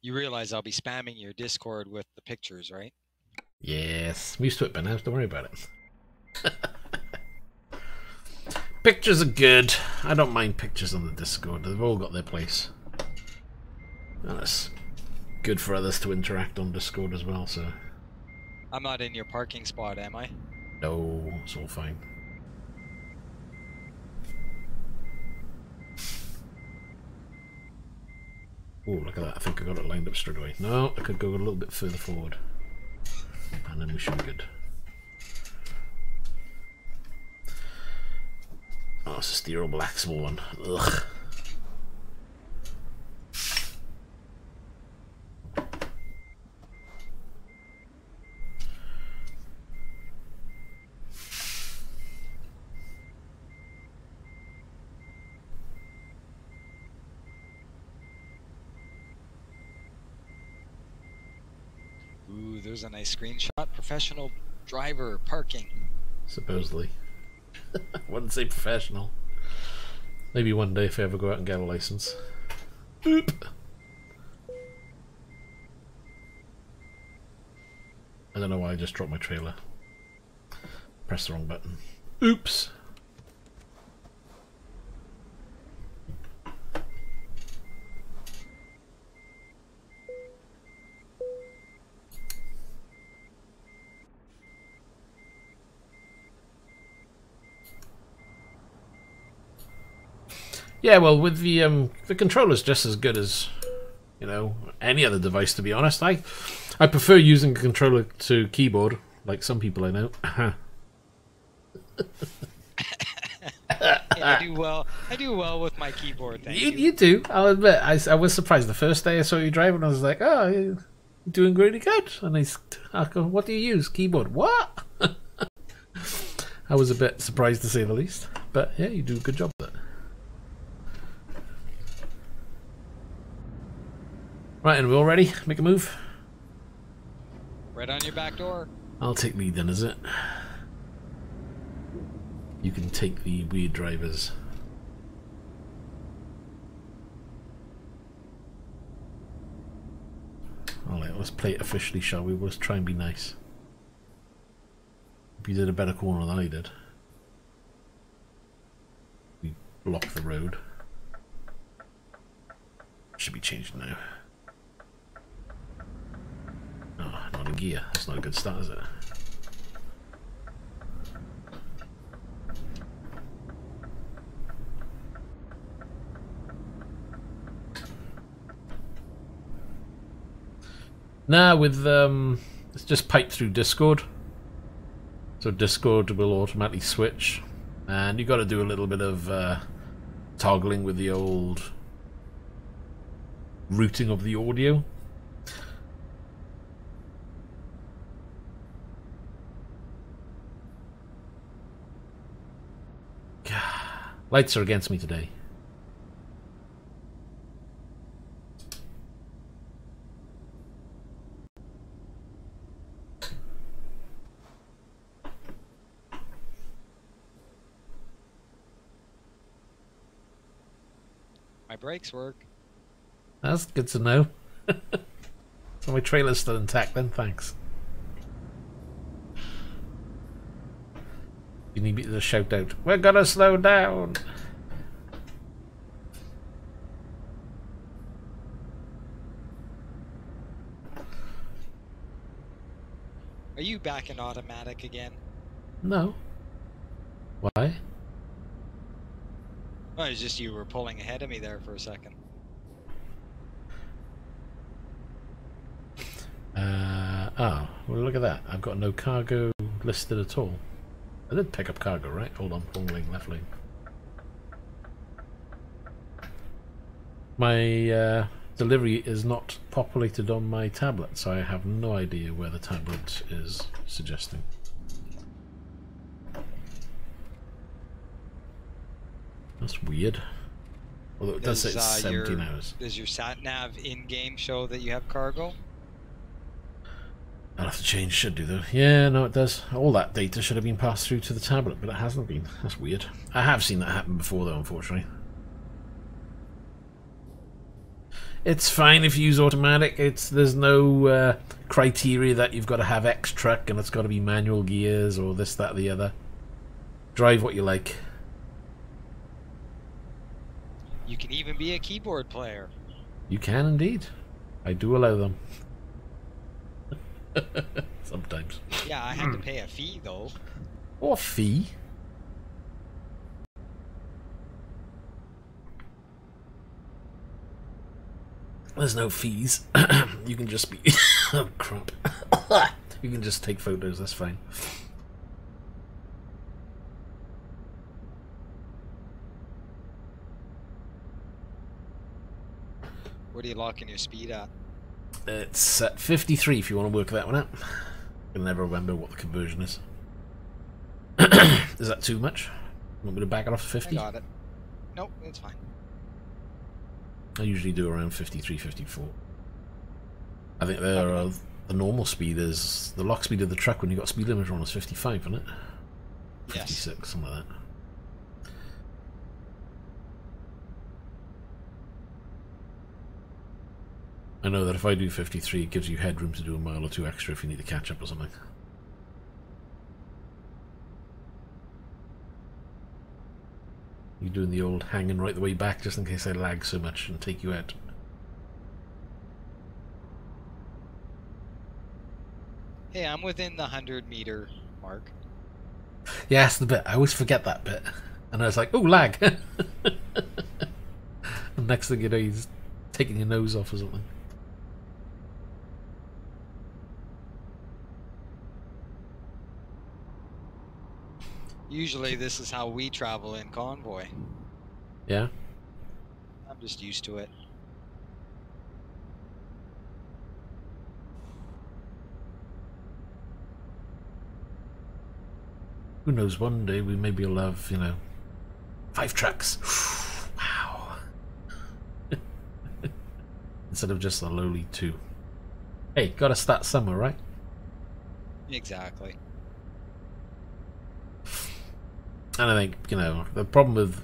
You realize I'll be spamming your Discord with the pictures, right? Yes, I'm used to it by now, don't worry about it. Pictures are good. I don't mind pictures on the Discord. They've all got their place. Let's good for others to interact on Discord as well, so... I'm not in your parking spot, am I? No, it's all fine. Oh, look at that. I think I got it lined up straight away. No, I could go a little bit further forward. And then we should be good. Oh, it's a steerable axle one. Ugh. Ooh, there's a nice screenshot. Professional driver parking. Supposedly. I wouldn't say professional. Maybe one day if I ever go out and get a license. Boop. I don't know why I just dropped my trailer. Press the wrong button. Oops. Yeah, well, with the controller's just as good as, you know, any other device. To be honest, I prefer using a controller to keyboard, like some people I know. Yeah, I do well with my keyboard. Thank you. You do. I'll admit. I was surprised the first day I saw you driving. I was like, oh, you're doing really good. And I go, what do you use? Keyboard. What? I was a bit surprised to say the least. But yeah, you do a good job with it. Right, and we all ready? Make a move? Right on your back door. I'll take lead then, is it? You can take the weird drivers. Alright, let's play it officially, shall we? Let's try and be nice. Hope you did a better corner than I did. We block the road. Should be changed now. Oh, not in gear. That's not a good start, is it? Now with it's just piped through Discord. So Discord will automatically switch, and you got to do a little bit of toggling with the old routing of the audio. Lights are against me today. My brakes work. That's good to know. So my trailer's still intact then, thanks. You need me to shout out, we're gonna slow down! Are you back in automatic again? No. Why? Oh, it's just you were pulling ahead of me there for a second. Oh, well look at that. I've got no cargo listed at all. I did pick up cargo, right? Hold on, wrong lane, left lane. My delivery is not populated on my tablet, so I have no idea where the tablet is suggesting. That's weird. Although it does say it's 17 hours. Does your sat-nav in-game show that you have cargo? I'll have to change, should do though. Yeah, no it does. All that data should have been passed through to the tablet, but it hasn't been. That's weird. I have seen that happen before though, unfortunately. It's fine if you use automatic. There's no criteria that you've got to have X truck and it's got to be manual gears or this, that, the other. Drive what you like. You can even be a keyboard player. You can indeed. I do allow them. Sometimes. Yeah, I had to pay a fee though. Or fee. There's no fees. You can just be... oh, crap. You can just take photos, that's fine. What are you locking your speed at? It's at 53 if you want to work that one out. You'll never remember what the conversion is. Is that too much? Want me to back it off to 50? I got it. Nope, it's fine. I usually do around 53, 54. I think the normal speed is... the lock speed of the truck when you got speed limiter on is 55, isn't it? Yes. 56, something like that. I know that if I do 53, it gives you headroom to do a mile or two extra if you need to catch up or something. You're doing the old hanging right the way back just in case I lag so much and take you out. Hey, I'm within the 100-meter mark. Yeah, that's the bit. I always forget that bit. And I was like, oh, lag! And next thing you know, he's taking your nose off or something. Usually this is how we travel in convoy. Yeah? I'm just used to it. Who knows, one day we maybe will have, you know, 5 trucks. Wow. Instead of just a lowly 2. Hey, gotta start somewhere, right? Exactly. And I think, you know, the problem with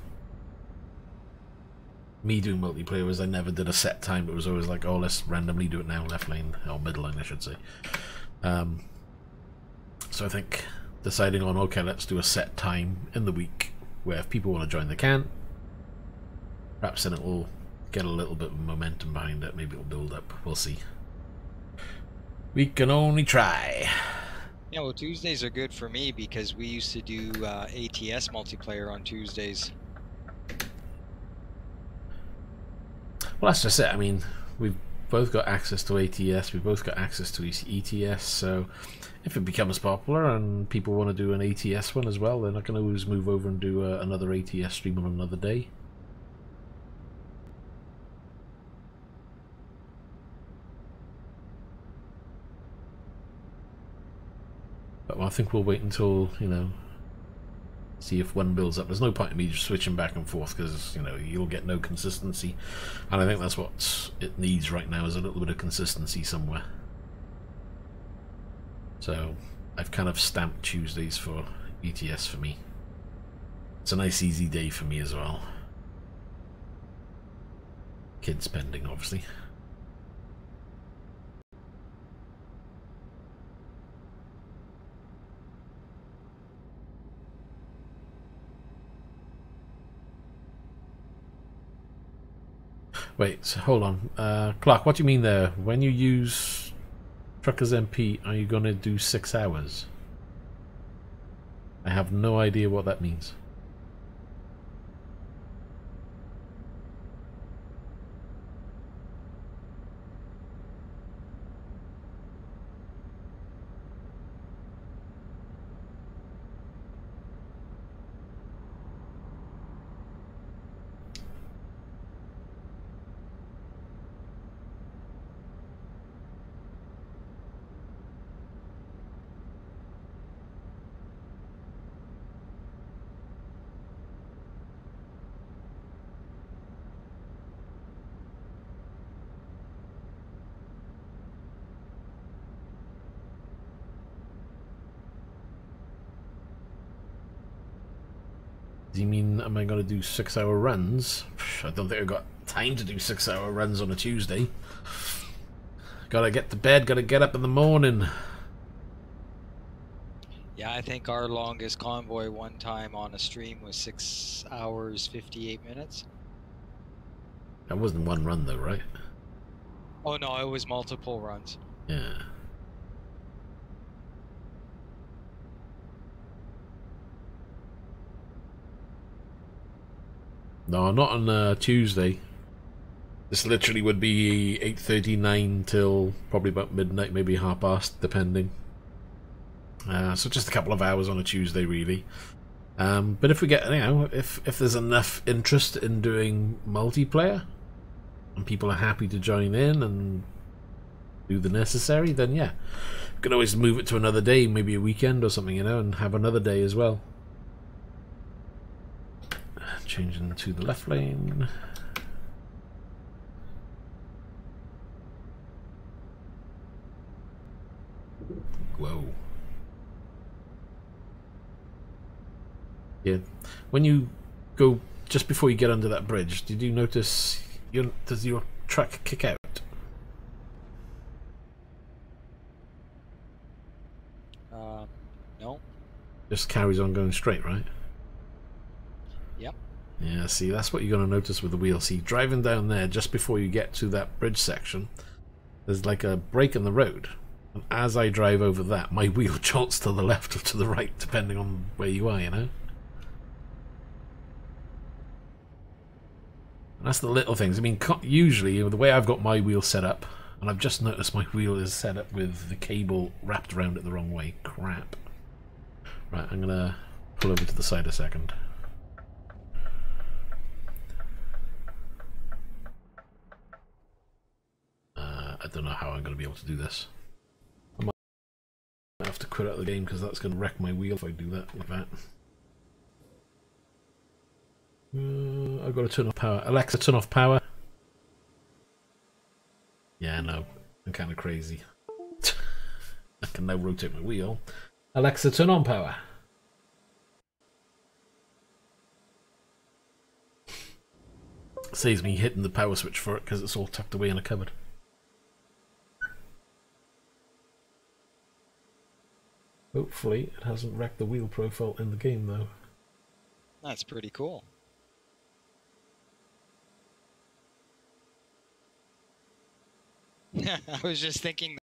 me doing multiplayer was I never did a set time. It was always like, oh, let's randomly do it now, left lane, or middle lane, I should say. So I think deciding on, okay, let's do a set time in the week where if people want to join, they can. Perhaps then it will get a little bit of momentum behind it. Maybe it'll build up. We'll see. We can only try. Yeah, well, Tuesdays are good for me because we used to do ATS multiplayer on Tuesdays. Well, that's just it. I mean, we've both got access to ATS, we've both got access to ETS, so if it becomes popular and people want to do an ATS one as well, then I can always move over and do another ATS stream on another day. But I think we'll wait until, you know, see if one builds up. There's no point in me just switching back and forth because, you know, you'll get no consistency. And I think that's what it needs right now, is a little bit of consistency somewhere. So I've kind of stamped Tuesdays for ETS for me. It's a nice easy day for me as well. Kids pending, obviously. Wait, so hold on. Clark, what do you mean there? When you use Truckers MP, are you going to do 6 hours? I have no idea what that means. Do you mean, am I going to do 6-hour runs? I don't think I've got time to do 6-hour runs on a Tuesday. Gotta get to bed, gotta get up in the morning. Yeah, I think our longest convoy one time on a stream was 6 hours, 58 minutes. That wasn't one run though, right? Oh no, it was multiple runs. Yeah. No, not on Tuesday. This literally would be 8:39 till probably about midnight, maybe half past, depending. So just a couple of hours on a Tuesday, really. But if we get, if there's enough interest in doing multiplayer, and people are happy to join in and do the necessary, then yeah, we can always move it to another day, maybe a weekend or something, and have another day as well. Changing to the left lane. Whoa. Yeah. When you go just before you get under that bridge, did you notice does your track kick out? No. Just carries on going straight, right? Yep. Yeah, see, that's what you're going to notice with the wheel. See, driving down there just before you get to that bridge section, there's like a break in the road. And as I drive over that, my wheel jolts to the left or to the right, depending on where you are, And that's the little things. I mean, usually, the way I've got my wheel set up, and I've just noticed my wheel is set up with the cable wrapped around it the wrong way. Crap. Right, I'm going to pull over to the side a second. I don't know how I'm going to be able to do this. I might have to quit out of the game because that's going to wreck my wheel if I do that like that. I've got to turn off power. Alexa, turn off power. Yeah, no. I'm kind of crazy. I can now rotate my wheel. Alexa, turn on power. Saves me hitting the power switch for it because it's all tucked away in a cupboard. Hopefully it hasn't wrecked the wheel profile in the game though. That's pretty cool. I was just thinking.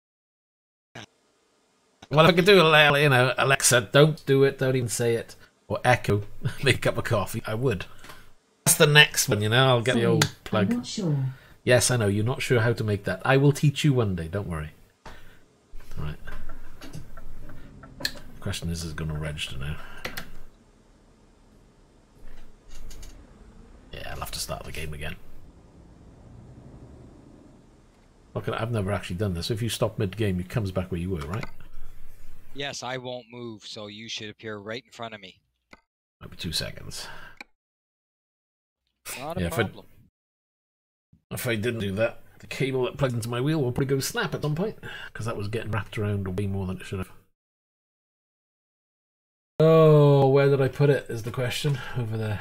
Well, if I could do Alexa, don't do it, don't even say it, or Echo, make a cup of coffee, I would. That's the next one, I'll get the old plug. I'm not sure. Yes, I know, you're not sure how to make that. I will teach you one day, don't worry. Right. The question is it going to register now? Yeah, I'll have to start the game again. Okay, I've never actually done this. If you stop mid-game, it comes back where you were, right? Yes, I won't move, so you should appear right in front of me. Might be 2 seconds. Not a problem. If I didn't do that, the cable that plugged into my wheel will probably go snap at some point, because that was getting wrapped around way more than it should have. Oh, where did I put it is the question. Over there.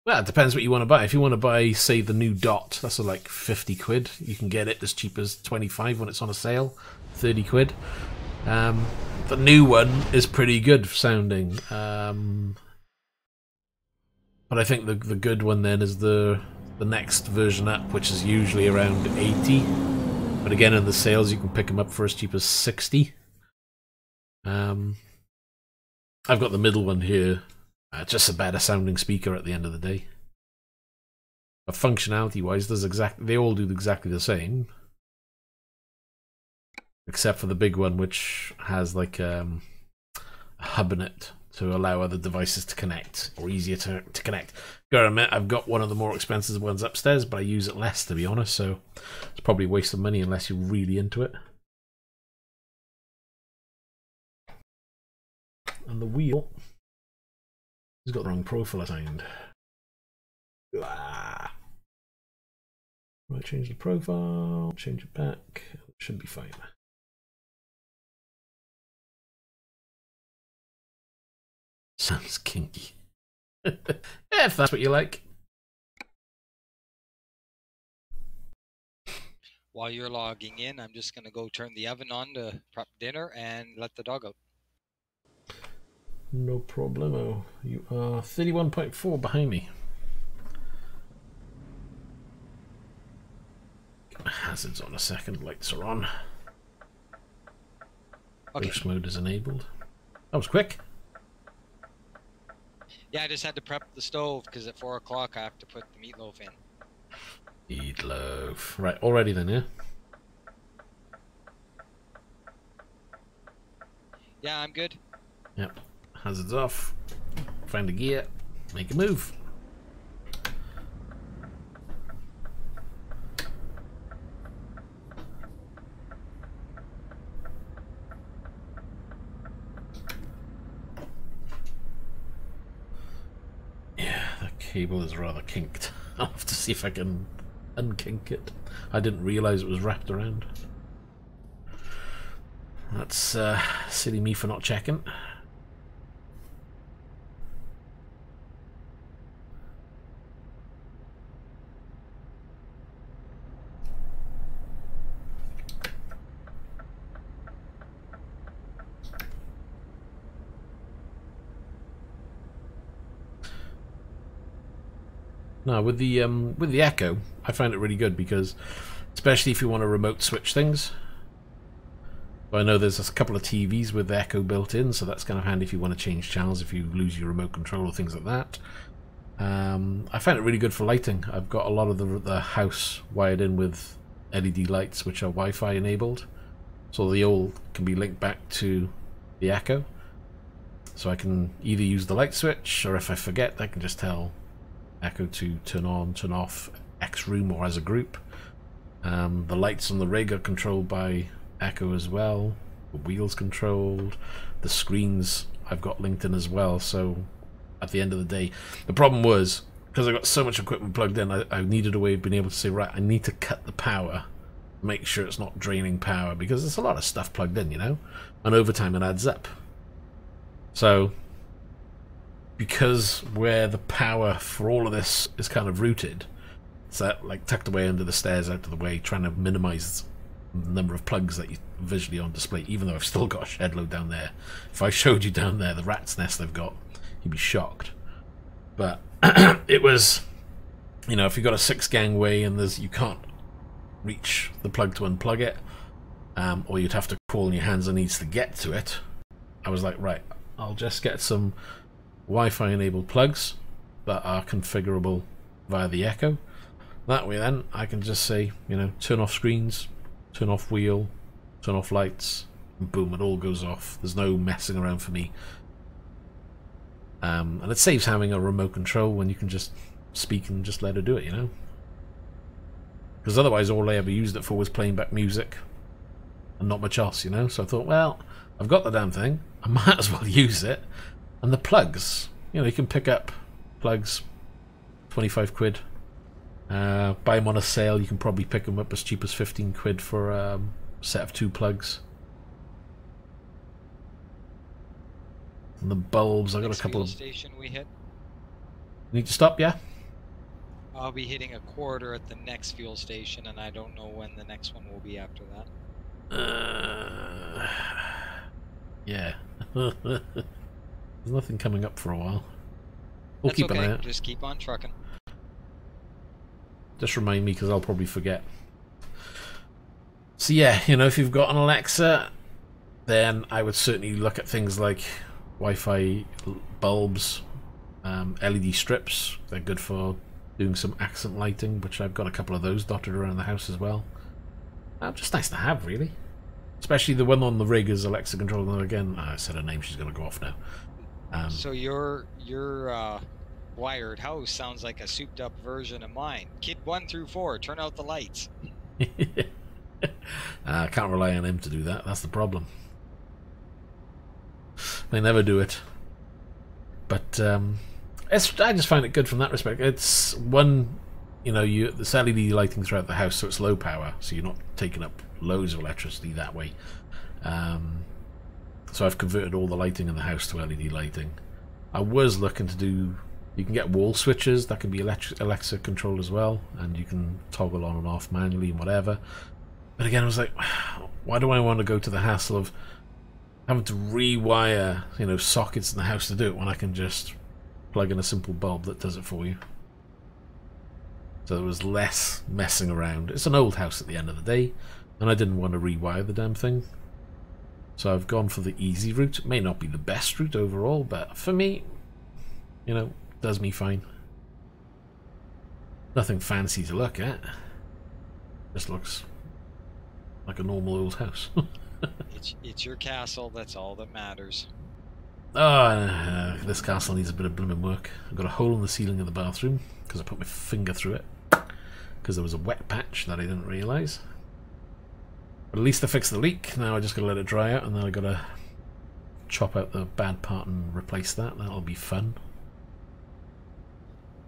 Well, it depends what you want to buy. If you want to buy, say, the new Dot, that's like 50 quid. You can get it as cheap as 25 when it's on a sale, 30 quid. The new one is pretty good sounding. But I think the good one then is the next version up, which is usually around 80. But again, in the sales, you can pick them up for as cheap as 60. I've got the middle one here. Just a better sounding speaker at the end of the day. But functionality wise, they all do exactly the same. Except for the big one, which has like a hub in it to allow other devices to connect, or easier to connect. Gotta admit, I've got one of the more expensive ones upstairs, but I use it less, to be honest, so it's probably a waste of money unless you're really into it. And the wheel has got the wrong profile assigned. Right, change the profile, change it back. It should be fine. Sounds kinky. If that's what you like. While you're logging in, I'm just going to go turn the oven on to prep dinner and let the dog out. No problemo. You are 31.4 behind me. Get my hazards on a second. Lights are on. Okay. Ghost mode is enabled. That was quick. Yeah, I just had to prep the stove because at 4 o'clock I have to put the meatloaf in. Meatloaf. Right, already then, yeah? Yeah, I'm good. Yep. Hazards off. Find a gear. Make a move. Yeah, the cable is rather kinked. I'll have to see if I can unkink it. I didn't realise it was wrapped around. That's silly me for not checking. No, with the Echo, I find it really good because, especially if you want to remote switch things. I know there's a couple of TVs with Echo built in, so that's kind of handy if you want to change channels, if you lose your remote control or things like that. I find it really good for lighting. I've got a lot of the house wired in with LED lights, which are Wi-Fi enabled, so they all can be linked back to the Echo. So I can either use the light switch, or if I forget, I can just tell Echo to turn on, turn off X room or as a group. The lights on the rig are controlled by Echo as well. The wheels controlled. The screens I've got linked in as well. So at the end of the day, the problem was because I got so much equipment plugged in, I needed a way of being able to say, right, I need to cut the power, make sure it's not draining power, because there's a lot of stuff plugged in, you know, and over time it adds up. So because where the power for all of this is kind of routed, it's that like tucked away under the stairs, out of the way, trying to minimize the number of plugs that you visually on display, even though I've still got a shed load down there. If I showed you down there the rat's nest they've got, you'd be shocked. But it was, you know, if you've got a 6 gangway and you can't reach the plug to unplug it, or you'd have to crawl on your hands and knees to get to it, I was like, right, I'll just get some Wi-Fi enabled plugs that are configurable via the Echo. That way then I can just say, you know, turn off screens, turn off wheel, turn off lights, and boom, it all goes off. There's no messing around for me. And it saves having a remote control when you can just speak and just let it do it, you know? Because otherwise all I ever used it for was playing back music and not much else, you know? So I thought, well, I've got the damn thing, I might as well use it. And the plugs, you know, you can pick up plugs, 25 quid. Buy them on a sale, you can probably pick them up as cheap as 15 quid for a set of 2 plugs. And the bulbs, I got a couple of... Station we hit. Need to stop, yeah? I'll be hitting a quarter at the next fuel station, and I don't know when the next one will be after that. Yeah. There's nothing coming up for a while. We'll That's keep okay. an eye out. Just keep on trucking. Just remind me, because I'll probably forget. So yeah, you know, if you've got an Alexa, then I would certainly look at things like Wi-Fi bulbs, LED strips. They're good for doing some accent lighting, which I've got a couple of those dotted around the house as well. Just nice to have, really. Especially the one on the rig is Alexa controlled. And again, I said her name, she's going to go off now. So your wired house sounds like a souped up version of mine. Kid 1 through 4, turn out the lights. I can't rely on him to do that. That's the problem. They never do it. But I just find it good from that respect. It's one, you know, this LED lighting throughout the house, so it's low power, so you're not taking up loads of electricity that way. So I've converted all the lighting in the house to LED lighting. I was looking to do, you can get wall switches that can be Alexa controlled as well, and you can toggle on and off manually and whatever. But again, I was like, why do I want to go to the hassle of having to rewire, you know, sockets in the house to do it when I can just plug in a simple bulb that does it for you. So there was less messing around. It's an old house at the end of the day, and I didn't want to rewire the damn thing. So I've gone for the easy route. It may not be the best route overall, but for me, you know, does me fine. Nothing fancy to look at. Just looks like a normal old house. It's your castle, that's all that matters. This castle needs a bit of blooming work. I've got a hole in the ceiling of the bathroom because I put my finger through it because there was a wet patch that I didn't realise. But at least I fixed the leak. Now I just got to let it dry out, and then I got to chop out the bad part and replace that. That'll be fun.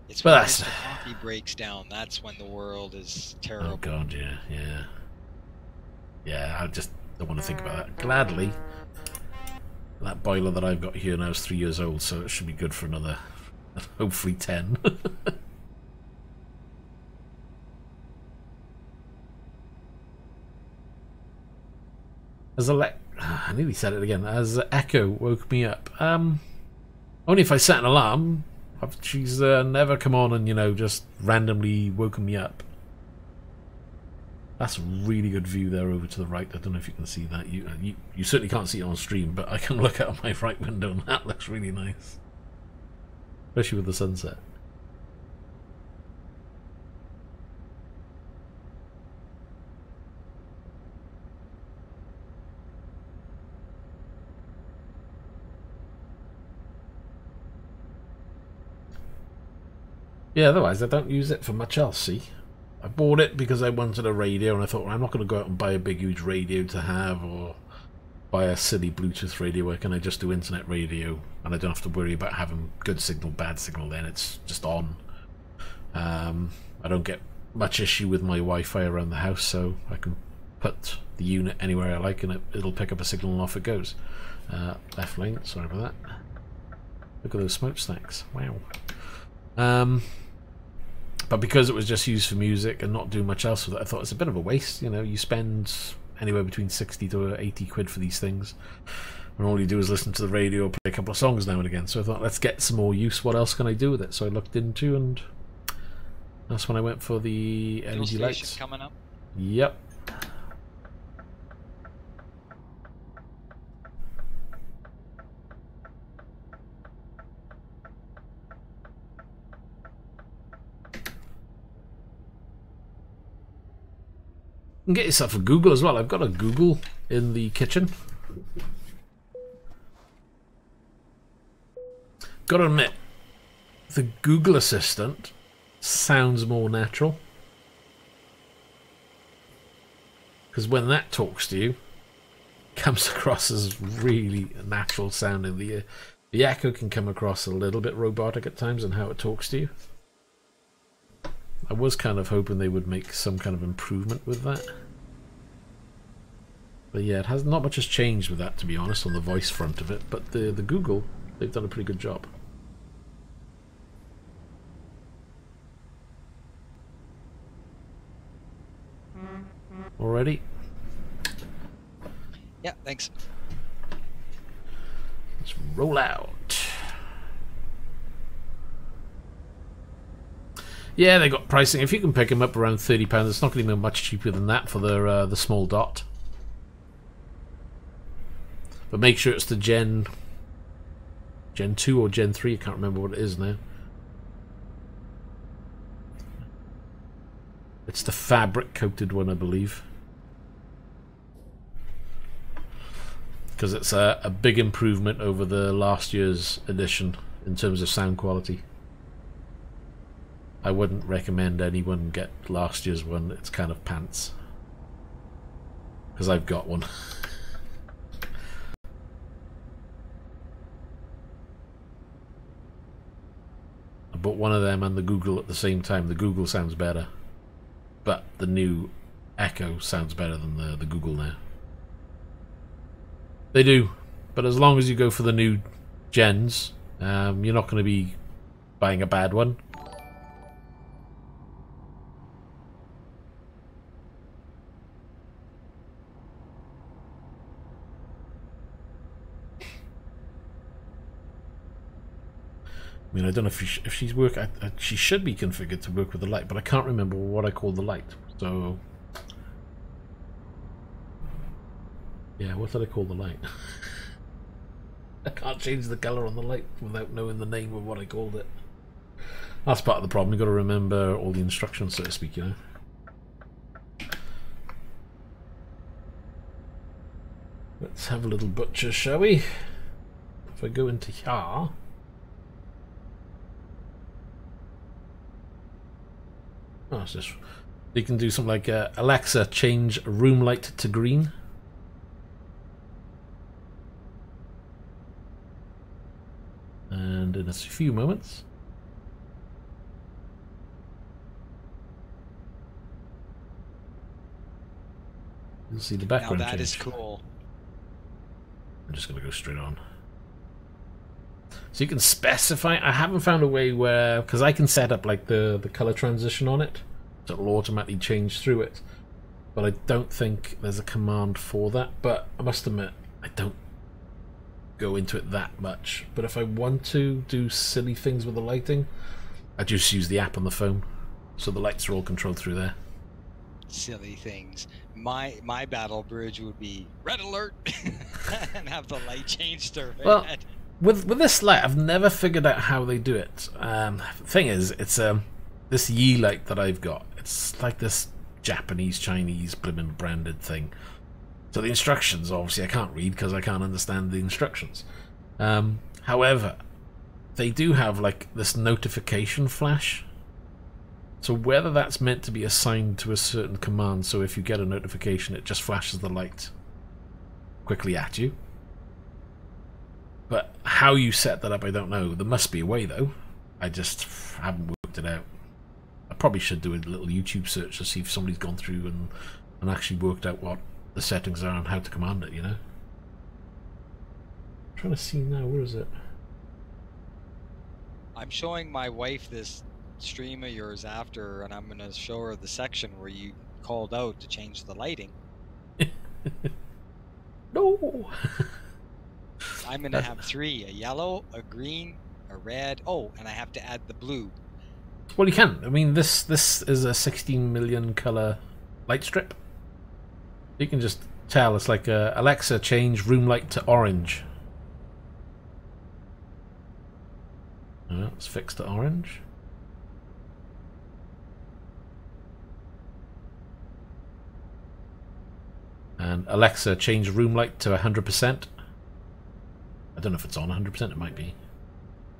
It's when Mr. Coffee breaks down. That's when the world is terrible. Oh god, yeah. I just don't want to think about that. Gladly, that boiler that I've got here now is 3 years old, so it should be good for another, hopefully 10. I nearly said it again. As Echo woke me up. Only if I set an alarm. She's never come on and, you know, just randomly woken me up. That's a really good view there over to the right. I don't know if you can see that. You certainly can't see it on stream, but I can look out of my right window and that looks really nice. Especially with the sunset. Yeah, otherwise I don't use it for much else, see? I bought it because I wanted a radio, and I thought, well, I'm not going to go out and buy a big huge radio to have, or buy a silly Bluetooth radio. Where can I just do internet radio, and I don't have to worry about having good signal, bad signal, then it's just on. I don't get much issue with my Wi-Fi around the house, so I can put the unit anywhere I like, and it'll pick up a signal and off it goes. Left lane, sorry about that. Look at those smokestacks, wow. But because it was just used for music and not doing much else with it, I thought it's a bit of a waste. You know, you spend anywhere between 60 to 80 quid for these things, and all you do is listen to the radio, play a couple of songs now and again. So I thought, let's get some more use. What else can I do with it? So I looked into, and that's when I went for the LED lights. Coming up. Yep. You can get yourself a Google as well. I've got a Google in the kitchen. Gotta admit, the Google Assistant sounds more natural. Because when that talks to you, it comes across as really natural sounding. The Echo can come across a little bit robotic at times in how it talks to you. I was kind of hoping they would make some kind of improvement with that. But yeah, not much has changed with that, to be honest, on the voice front of it. But the Google, they've done a pretty good job. Already? Yeah, thanks. Let's roll out. Yeah, they got pricing. If you can pick them up around £30, it's not going to be much cheaper than that for their the small dot. But make sure it's the Gen 2 or Gen 3. I can't remember what it is now. It's the fabric coated one, I believe. Because it's a big improvement over the last year's edition in terms of sound quality. I wouldn't recommend anyone get last year's one. It's kind of pants. Because I've got one. I bought one of them and the Google at the same time. The Google sounds better. But the new Echo sounds better than the Google now. They do. But as long as you go for the new gens, you're not going to be buying a bad one. I mean, I don't know if she's she should be configured to work with the light, but I can't remember what I called the light. So, yeah, what did I call the light? I can't change the color on the light without knowing the name of what I called it. That's part of the problem. You've got to remember all the instructions, so to speak, you know. Let's have a little butcher, shall we? If I go into here, oh, it's just, you can do something like Alexa, change room light to green. And in a few moments, you'll see the background now that change. is cool. I'm just going to go straight on. So you can specify. I haven't found a way where, because I can set up like the color transition on it, so it'll automatically change through it. But I don't think there's a command for that. But I must admit, I don't go into it that much. But if I want to do silly things with the lighting, I just use the app on the phone, so the lights are all controlled through there. Silly things. My battle bridge would be red alert and have the light change to red. Well, with this light, I've never figured out how they do it. Thing is, it's this Yi light that I've got. It's like this Japanese, Chinese, blimmin' branded thing. So the instructions, obviously, I can't read because I can't understand the instructions. However, they do have like this notification flash. So whether that's meant to be assigned to a certain command, so if you get a notification, it just flashes the light quickly at you. But how you set that up, I don't know. There must be a way, though. I just haven't worked it out. I probably should do a little YouTube search to see if somebody's gone through and actually worked out what the settings are and how to command it, you know? I'm trying to see now, where is it? I'm showing my wife this stream of yours after, and I'm going to show her the section where you called out to change the lighting. No! I'm going to have 3, a yellow, a green, a red, oh, and I have to add the blue. Well, you can. I mean, this is a 16 million color light strip. You can just tell, it's like Alexa, change room light to orange. It's fixed to orange. And Alexa, change room light to 100%. I don't know if it's on 100%, it might be.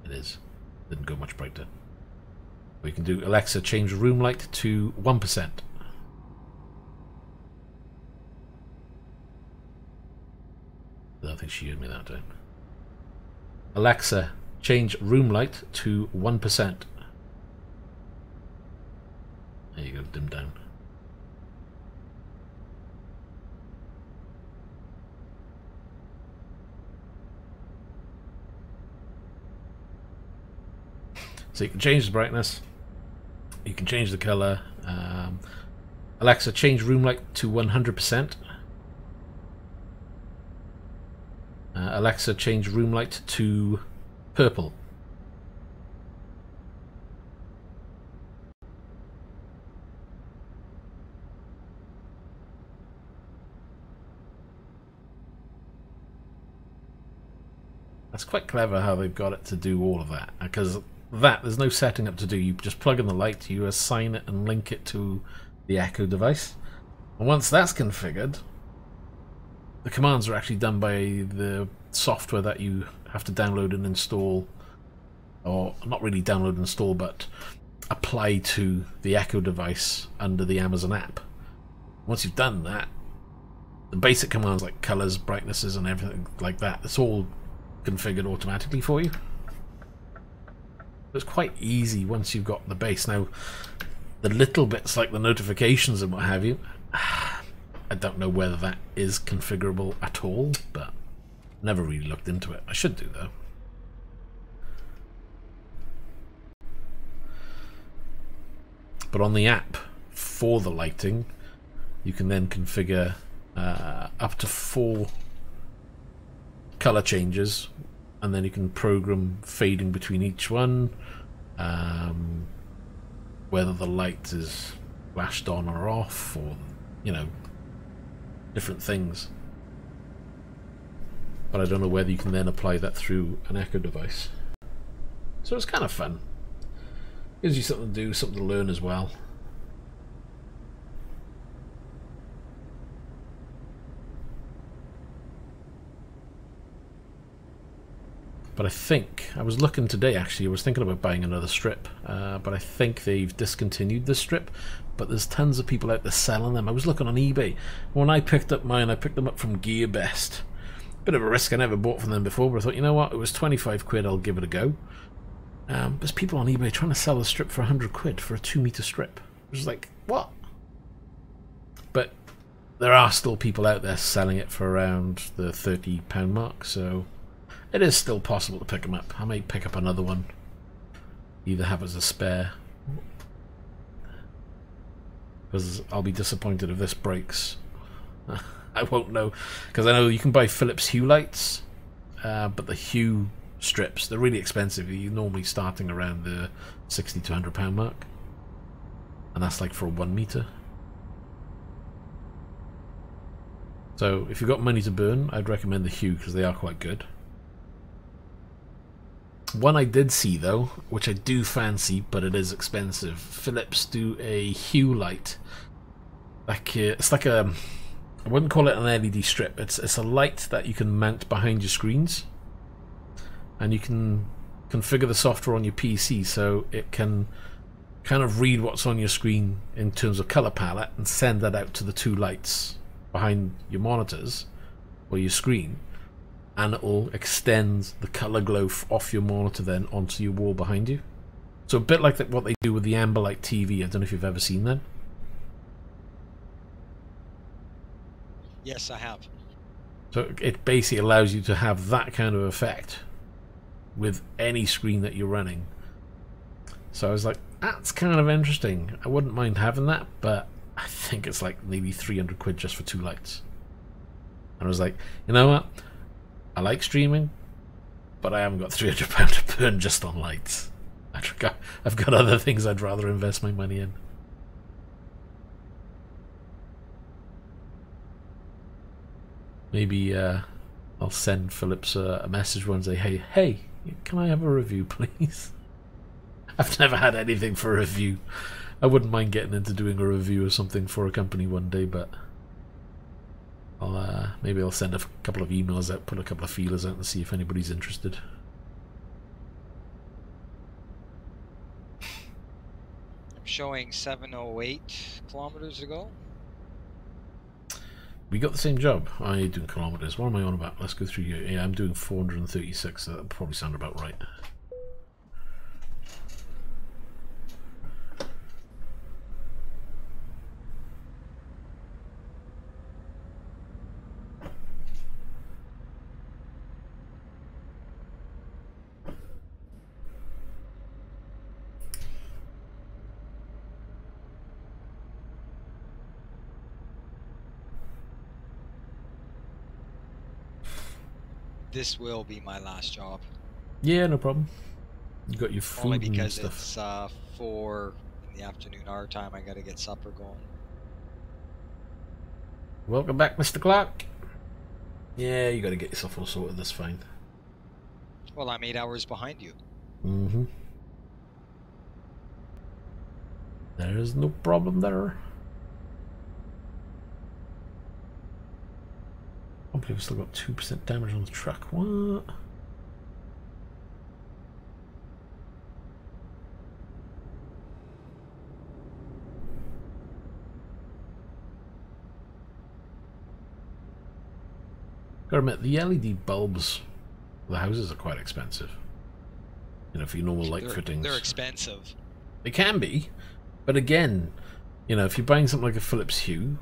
It is. Didn't go much brighter. We can do Alexa, change room light to 1%. I don't think she heard me that time. Alexa, change room light to 1%. There you go, dim down. So you can change the brightness, you can change the color. Alexa, change room light to 100%. Alexa, change room light to purple. That's quite clever how they've got it to do all of that, because there's no setting up to do. You just plug in the light, you assign it and link it to the Echo device, and once that's configured, the commands are actually done by the software that you have to download and install, or not really download and install, but apply to the Echo device under the Amazon app. Once you've done that, the basic commands like colors, brightnesses and everything like that, it's all configured automatically for you. It's quite easy once you've got the base. Now, the little bits like the notifications and what have you, I don't know whether that is configurable at all, but never really looked into it. I should do, though. But on the app for the lighting, you can then configure up to 4 color changes and then you can program fading between each one, whether the light is flashed on or off, or, you know, different things. But I don't know whether you can then apply that through an Echo device. So it's kind of fun. Gives you something to do, something to learn as well. But I think, I was looking today actually, I was thinking about buying another strip, but I think they've discontinued this strip, but there's tons of people out there selling them. I was looking on eBay. When I picked up mine, I picked them up from GearBest. Bit of a risk, I never bought from them before, but I thought, you know what, it was 25 quid, I'll give it a go. There's people on eBay trying to sell a strip for 100 quid for a 2-meter strip. It was like, what? But there are still people out there selling it for around the £30 mark, so it is still possible to pick them up. I may pick up another one, either have as a spare, because I'll be disappointed if this breaks. I won't know, because I know you can buy Philips Hue lights, but the Hue strips, they're really expensive. You're normally starting around the £60 to £100 mark, and that's like for a 1 meter. So if you've got money to burn, I'd recommend the Hue, because they are quite good. One I did see though, which I do fancy, but it is expensive. Philips do a Hue light. Like it's like a, I wouldn't call it an LED strip. It's a light that you can mount behind your screens, and you can configure the software on your PC so it can kind of read what's on your screen in terms of color palette and send that out to the two lights behind your monitors or your screen, and it will extend the color glow off your monitor then onto your wall behind you. So a bit like what they do with the Amberlight TV. I don't know if you've ever seen that. Yes, I have. So it basically allows you to have that kind of effect with any screen that you're running. So I was like, that's kind of interesting. I wouldn't mind having that, but I think it's like maybe 300 quid just for 2 lights. And I was like, you know what? I like streaming, but I haven't got £300 to burn just on lights. I've got other things I'd rather invest my money in. Maybe I'll send Philips a message one and say, hey, can I have a review, please? I've never had anything for a review. I wouldn't mind getting into doing a review or something for a company one day, but maybe I'll send a couple of emails out, put a couple of feelers out and see if anybody's interested. I'm showing 708 kilometers ago. We got the same job. I ain't doing kilometers. What am I on about? Let's go through here. Yeah, I'm doing 436. That'll probably sound about right. This will be my last job. Yeah, no problem. You got your food Only because and stuff. it's 4 in the afternoon our time. I gotta get supper going. Welcome back, Mr. Clark. Yeah, you got to get yourself all sorted. That's fine. Well, I'm 8 hours behind you. Mm-hmm. There's no problem there. I can't believe we've still got 2% damage on the truck. What? Gotta admit, the LED bulbs for the houses are quite expensive. You know, for your normal light fittings. They're expensive. They can be, but again, you know, if you're buying something like a Philips Hue,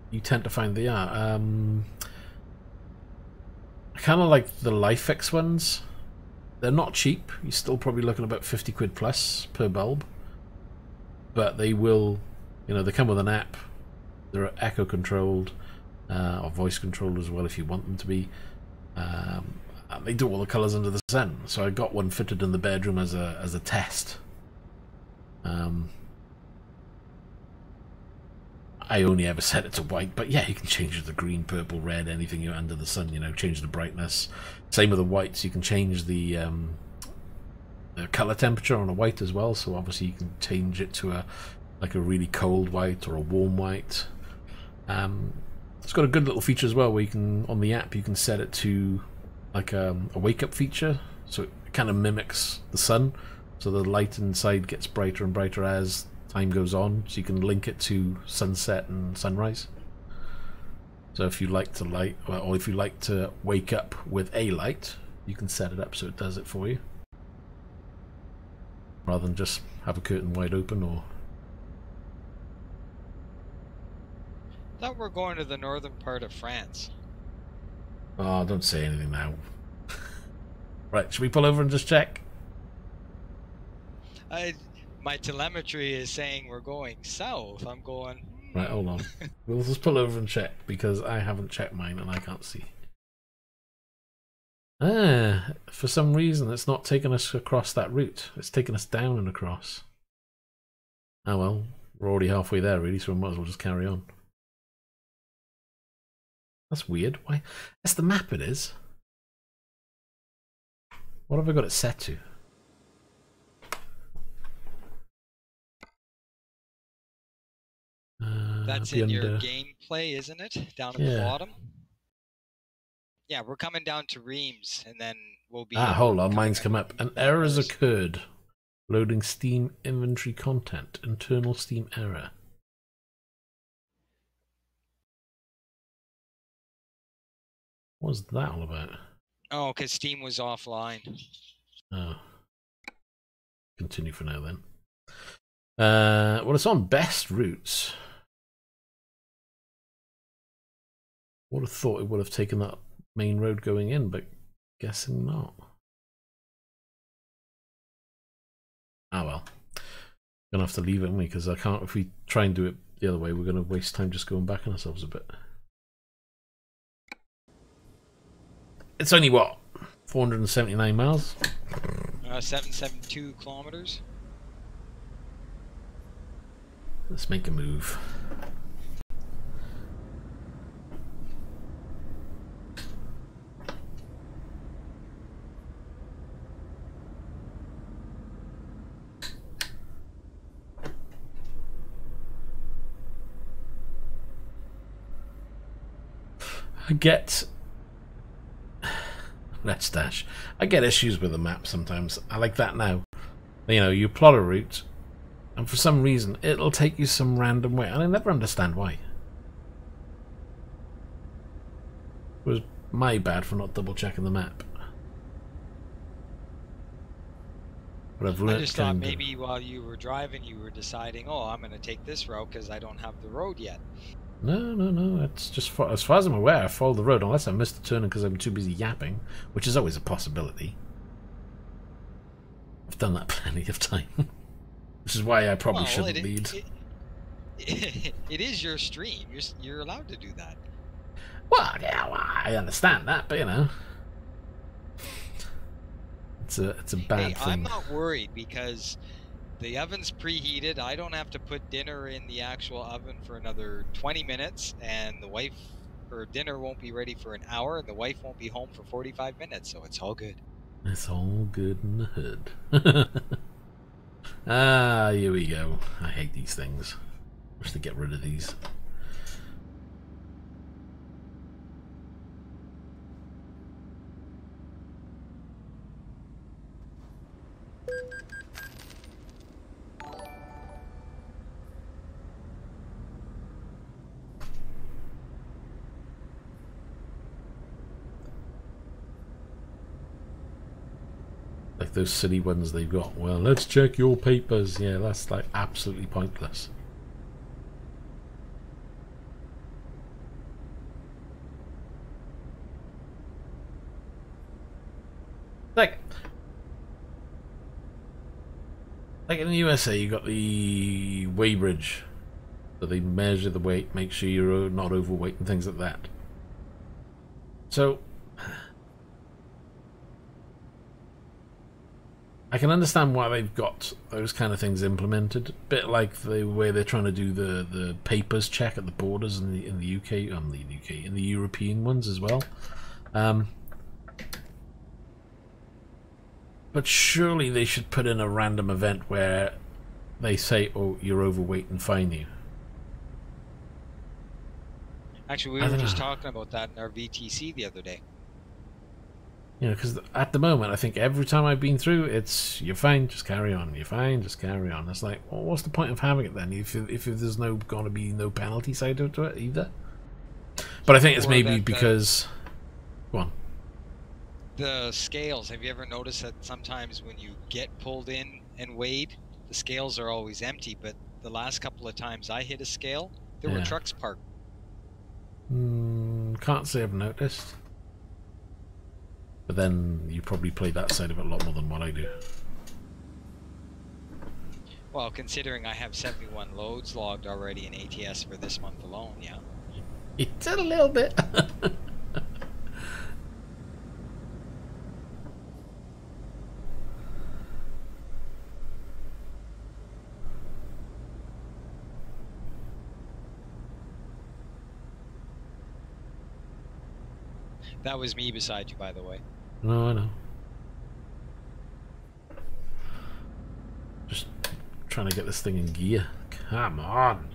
you tend to find they are. I kind of like the Lifex ones. They're not cheap. You're still probably looking about 50 quid plus per bulb. But they will, you know, they come with an app. They're echo controlled, or voice controlled as well if you want them to be. and they do all the colours under the sun. So I got one fitted in the bedroom as a test. I only ever set it to white, but yeah, you can change it to green, purple, red, anything under the sun, you know, change the brightness. Same with the whites, you can change the colour temperature on a white as well, so obviously you can change it to like a really cold white or a warm white. It's got a good little feature as well where you can, on the app, you can set it to like a wake up feature, so it kind of mimics the sun, so the light inside gets brighter and brighter as time goes on, so you can link it to sunset and sunrise. So if you like to light, or if you like to wake up with a light, you can set it up so it does it for you, rather than just have a curtain wide open. Or thought we're going to the northern part of France. oh, don't say anything now. Right, should we pull over and just check? My telemetry is saying we're going south. I'm going... Right, hold on. We'll just pull over and check, because I haven't checked mine and I can't see. Ah, for some reason it's not taking us across that route. It's taking us down and across. Oh well, we're already halfway there really, so we might as well just carry on. That's weird. Why? That's the map it is. What have I got it set to? That's in your gameplay, isn't it? Down at the bottom? Yeah, we're coming down to Reims, and then we'll be... Ah, hold on, mine's come up. An error has occurred. Loading Steam inventory content. Internal Steam error. What was that all about? Oh, because Steam was offline. Oh. Continue for now then. Well, it's on best routes. Would have thought it would have taken that main road going in, but guessing not. Ah well. Gonna have to leave it, because I can't. If we try and do it the other way, we're gonna waste time just going back on ourselves a bit. It's only what? 479 miles? 772 kilometers. Let's make a move. I get... Let's dash. I get issues with the map sometimes. I like that now. You know, you plot a route, and for some reason, it'll take you some random way, and I never understand why. It was my bad for not double checking the map. But I've learned. I just thought maybe while you were driving, you were deciding, oh, I'm going to take this route because I don't have the road yet. No. It's just as far as I'm aware, I followed the road unless I missed the turning because I'm too busy yapping, which is always a possibility. I've done that plenty of time. Which is why I probably shouldn't lead. It is your stream. You're allowed to do that. Well, yeah, well, I understand that, but you know, it's a bad thing. I'm not worried because the oven's preheated. I don't have to put dinner in the actual oven for another 20 minutes, and the wife, or dinner won't be ready for an hour, and the wife won't be home for 45 minutes, so it's all good. It's all good in the hood. Ah, here we go. I hate these things. Wish to get rid of these. Like those silly ones they've got. Well, let's check your papers. Yeah, that's like absolutely pointless. Like in the USA, you got the weighbridge, so they measure the weight, make sure you're not overweight and things like that. So I can understand why they've got those kind of things implemented. A bit like the way they're trying to do the papers check at the borders in the UK, in the European ones as well. But surely they should put in a random event where they say, "Oh, you're overweight," and fine you. Actually, we were just talking about that in our VTC the other day. You know, because at the moment, I think every time I've been through, it's "you're fine, just carry on. You're fine, just carry on." It's like, well, what's the point of having it then if there's going to be no penalty side to it either? But I think it's maybe because, go on. The scales. Have you ever noticed that sometimes when you get pulled in and weighed, the scales are always empty? But the last couple of times I hit a scale, there were trucks parked. Can't say I've noticed. But then you probably play that side of it a lot more than what I do. Well, considering I have 71 loads logged already in ATS for this month alone, yeah. It's a little bit. That was me beside you, by the way. No, I know. Just trying to get this thing in gear. Come on.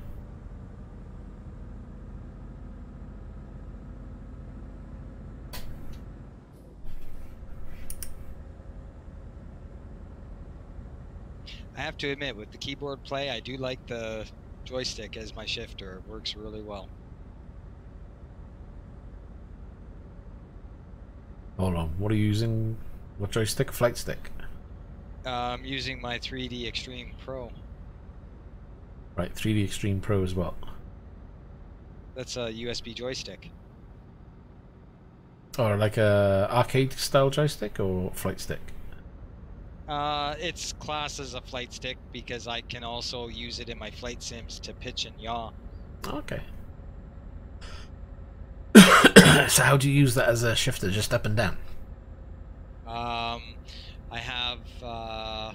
I have to admit, with the keyboard play, I do like the joystick as my shifter. It works really well. Hold on, what are you using? What joystick? Flight stick? I'm using my 3D Extreme Pro. Right, 3D Extreme Pro as well. That's a USB joystick. Or like a arcade style joystick or flight stick? It's classed as a flight stick because I can also use it in my flight sims to pitch and yaw. Okay. So how do you use that as a shifter? Just up and down? I have I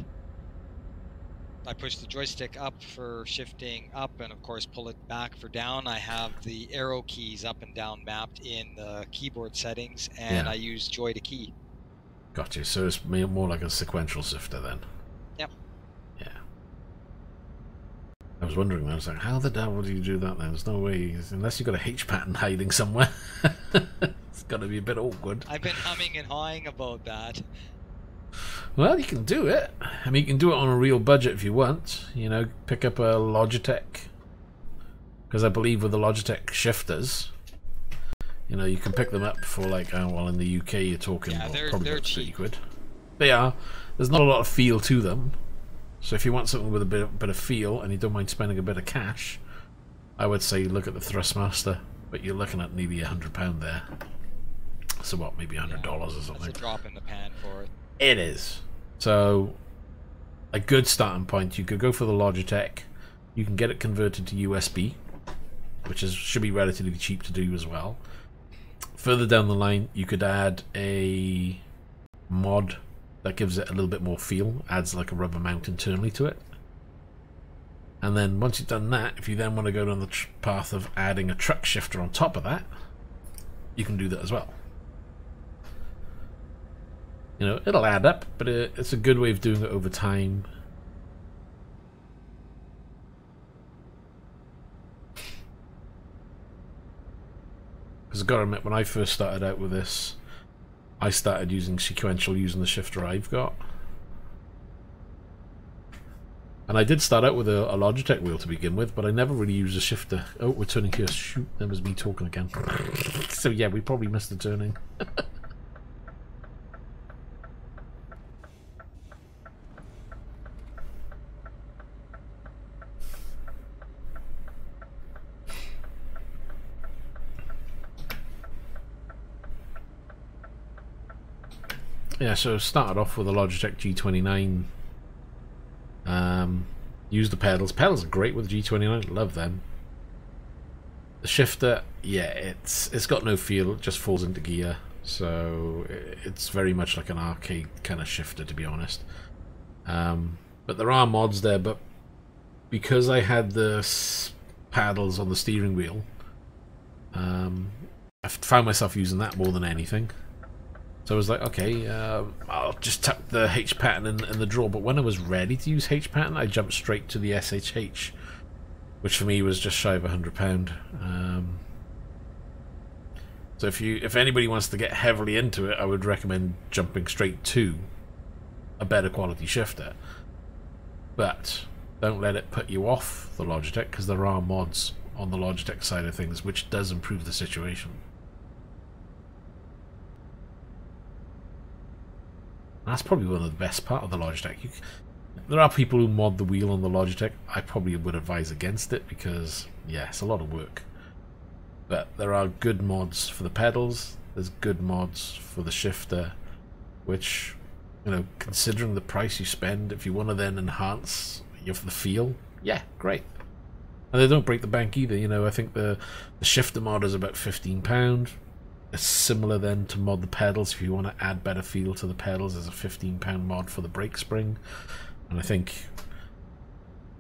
push the joystick up for shifting up, and of course pull it back for down. I have the arrow keys up and down mapped in the keyboard settings, and I use joy to key. Got you. So it's more like a sequential shifter then. Yep. Yeah. I was wondering, I was like, how the devil do you do that then? There's no way, unless you've got a H pattern hiding somewhere. It's got to be a bit awkward. I've been humming and hawing about that. Well, you can do it. I mean, you can do it on a real budget if you want. You know, pick up a Logitech. Because I believe with the Logitech shifters, you know, you can pick them up for like, well, in the UK you're talking probably about 30 quid. They are. There's not a lot of feel to them. So if you want something with a bit of feel and you don't mind spending a bit of cash, I would say look at the Thrustmaster. But you're looking at nearly £100 there. So what, maybe $100 or something. That's a drop in the pan for it. It is. So a good starting point, you could go for the Logitech. You can get it converted to USB, which should be relatively cheap to do as well. Further down the line, you could add a mod that gives it a little bit more feel, adds like a rubber mount internally to it. And then once you've done that, if you then want to go down the path of adding a truck shifter on top of that, you can do that as well. You know, it'll add up, but it's a good way of doing it over time. Because I've got to admit, when I first started out with this, I started using sequential using the shifter I've got. And I did start out with a Logitech wheel to begin with, but I never really used a shifter. Oh, we're turning here. Shoot, that was me talking again. So yeah, we probably missed the turning. Yeah, so started off with a Logitech G29. Use the pedals. Pedals are great with the G29. Love them. The shifter, yeah, it's got no feel. It just falls into gear. So it's very much like an arcade kind of shifter, to be honest. But there are mods there, but because I had the paddles on the steering wheel, I found myself using that more than anything. So I was like, okay, I'll just tuck the H pattern in the drawer. But when I was ready to use H pattern, I jumped straight to the SHH, which for me was just shy of £100. So if anybody wants to get heavily into it, I would recommend jumping straight to a better quality shifter. But don't let it put you off the Logitech, because there are mods on the Logitech side of things which does improve the situation. That's probably one of the best part of the Logitech. There are people who mod the wheel on the Logitech. I probably would advise against it because, yeah, it's a lot of work. But there are good mods for the pedals. There's good mods for the shifter, which, you know, considering the price you spend, if you want to then enhance the feel, yeah, great. And they don't break the bank either. You know, I think the shifter mod is about £15. It's similar then to mod the pedals. If you want to add better feel to the pedals, there's a £15 mod for the brake spring. And I think,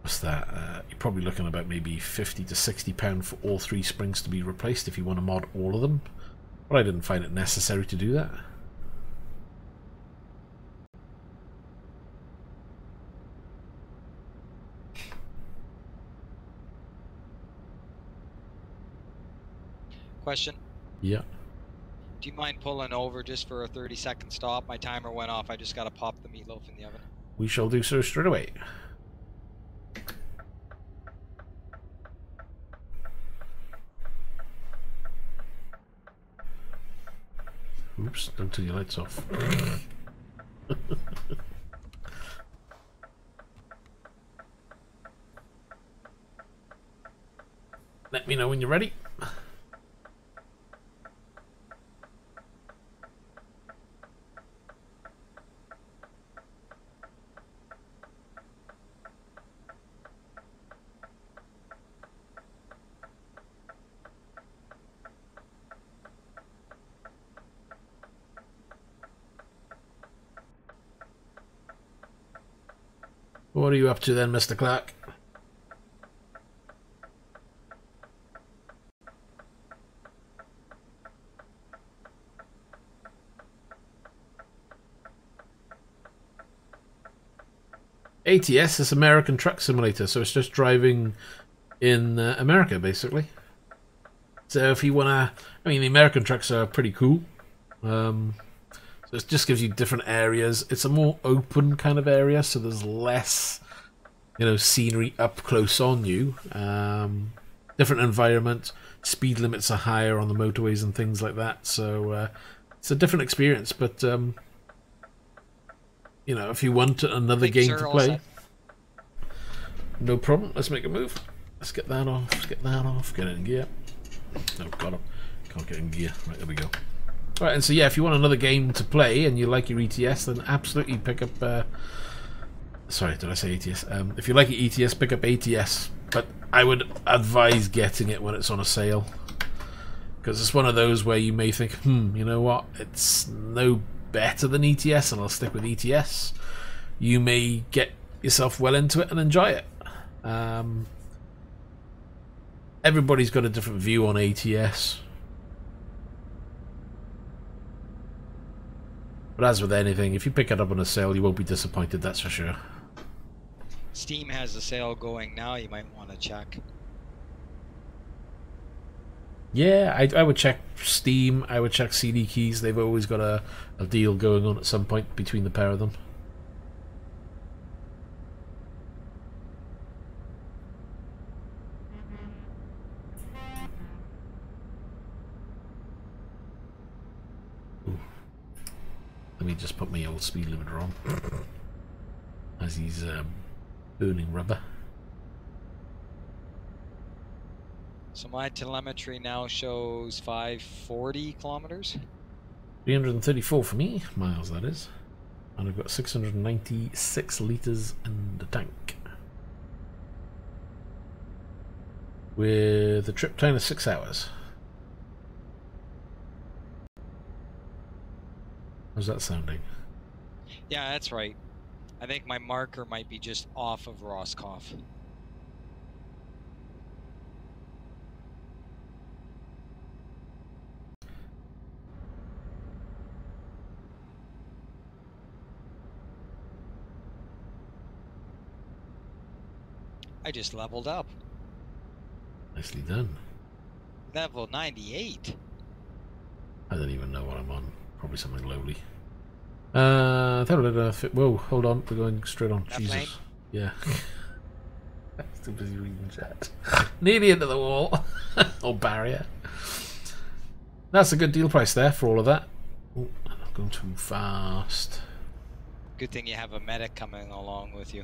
what's that? You're probably looking about maybe £50 to £60 for all 3 springs to be replaced if you want to mod all of them. But I didn't find it necessary to do that. Question? Yeah. Do you mind pulling over just for a 30-second stop? My timer went off. I just got to pop the meatloaf in the oven. We shall do so straight away. Oops, don't turn your lights off. Let me know when you're ready. What are you up to then, Mr. Clark? ATS is American Truck Simulator, so it's just driving in America, basically. So if you want to... I mean, the American trucks are pretty cool. So it just gives you different areas. It's a more open kind of area, so there's less, you know, scenery up close on you. Different environment. Speed limits are higher on the motorways and things like that. So it's a different experience, but... you know, if you want another game to play, no problem. Let's make a move. Let's get that off. Let's get that off. Get it in gear. No, got it. Can't get in gear. Right, there we go. Right, and so yeah, if you want another game to play and you like your ETS, then absolutely pick up... sorry, did I say ETS? If you like your ETS, pick up ATS. But I would advise getting it when it's on a sale. Because it's one of those where you may think, you know what, it's no better than ETS and I'll stick with ETS. You may get yourself well into it and enjoy it. Everybody's got a different view on ATS. But as with anything, if you pick it up on a sale, you won't be disappointed, that's for sure. Steam has a sale going now. You might want to check. Yeah, I would check Steam. I would check CD Keys. They've always got a deal going on at some point between the pair of them. Ooh. Let me just put my old speed limiter on. As he's burning rubber. So my telemetry now shows 540 kilometers. 334 for me, miles that is. And I've got 696 litres in the tank. With a trip time of 6 hours. How's that sounding? Yeah, that's right. I think my marker might be just off of Roscoff. I just leveled up. Nicely done. Level 98. I don't even know what I'm on. Probably something lowly. Whoa, hold on. We're going straight on. Left Jesus. lane? Yeah. Too busy reading chat. Nearly into the wall. Or barrier. That's a good deal price there for all of that. Oh, I'm not going too fast. Good thing you have a medic coming along with you.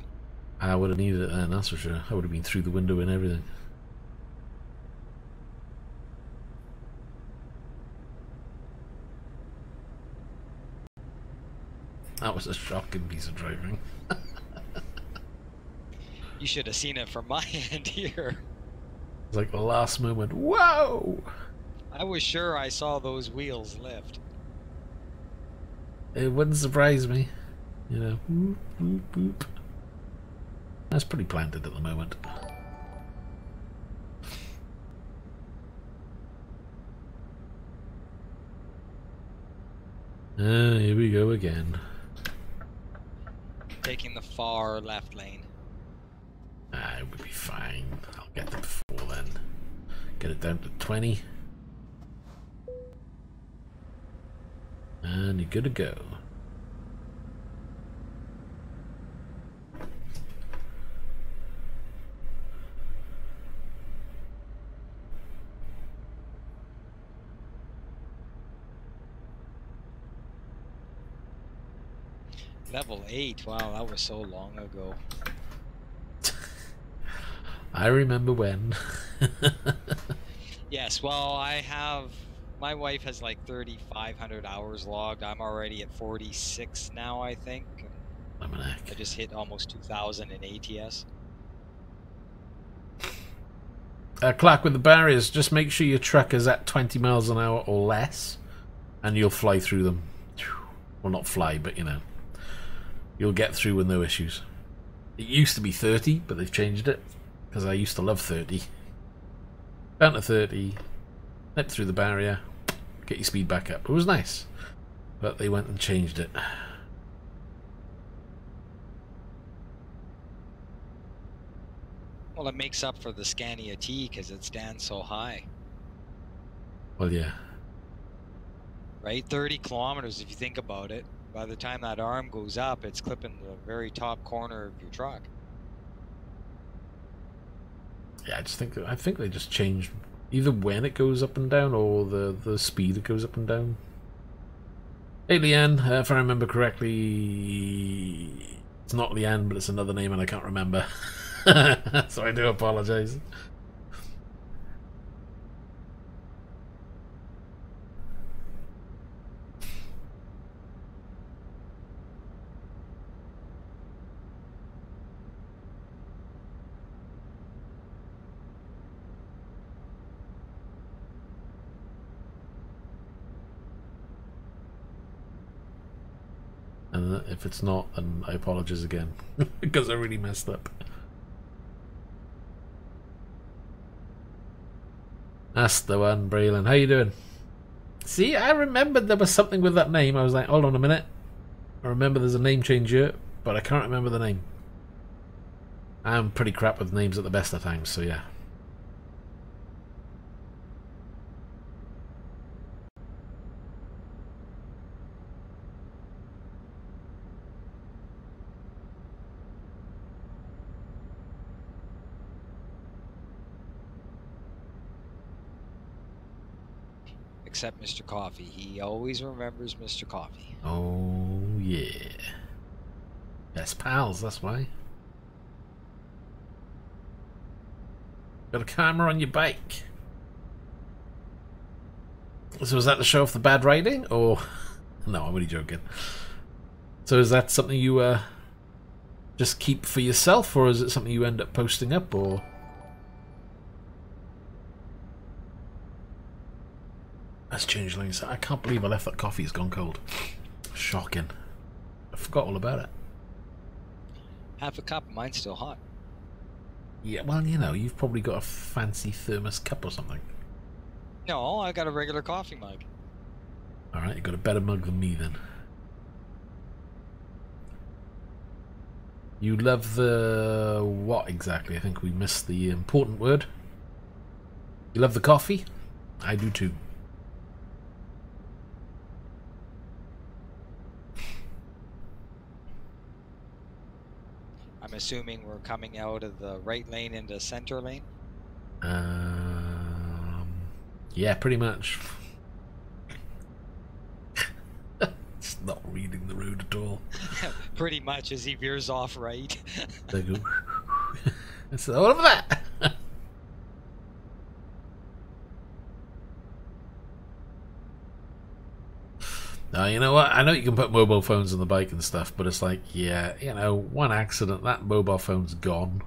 I would have needed it then, that's for sure. I would have been through the window and everything. That was a shocking piece of driving. You should have seen it from my end here. It's like the last moment. Whoa! I was sure I saw those wheels lift. It wouldn't surprise me. You know, boop, boop, boop. That's pretty planted at the moment. Here we go again. Taking the far left lane. It would be fine. I'll get them before then. Get it down to 20. And you're good to go. Level 8. Wow, that was so long ago. I remember when. Yes, well, my wife has like 3,500 hours logged. I'm already at 46 now, I think. I just hit almost 2,000 in ATS. Clark, with the barriers, just make sure your truck is at 20 miles an hour or less, and you'll fly through them. Well, not fly, but you know. You'll get through with no issues. It used to be 30, but they've changed it. Because I used to love 30. Down to 30, nip through the barrier, get your speed back up. It was nice. But they went and changed it. Well, it makes up for the Scania T because it stands so high. Well, yeah. Right? 30 kilometers if you think about it. By the time that arm goes up, it's clipping the very top corner of your truck. Yeah, I think they just changed either when it goes up and down or the speed it goes up and down. Hey Leanne, if I remember correctly, it's not Leanne, but it's another name and I can't remember. So I do apologize. And if it's not, then I apologize again. Because I really messed up. That's the one, Braylon. How you doing? See, I remembered there was something with that name. I was like, hold on a minute. I remember there's a name change here, but I can't remember the name. I'm pretty crap with names at the best of times, so yeah. Except Mr. Coffee. He always remembers Mr. Coffee. Oh, yeah. Best pals, that's why. Got a camera on your bike. So is that to show off the bad riding, or... No, I'm only joking. So is that something you just keep for yourself, or is it something you end up posting up, or... That's changelings. I can't believe I left that coffee. It's gone cold. Shocking. I forgot all about it. Half a cup. Mine's still hot. Yeah, well, you know, you've probably got a fancy thermos cup or something. No, I got a regular coffee mug. Alright, you got a better mug than me then. You love the... what exactly? I think we missed the important word. You love the coffee? I do too. I'm assuming we're coming out of the right lane into center lane. Yeah, pretty much. It's not reading the road at all. Pretty much as he veers off right. They go. It's all of that. Now, you know what? I know you can put mobile phones on the bike and stuff, but it's like, yeah, you know, one accident, that mobile phone's gone.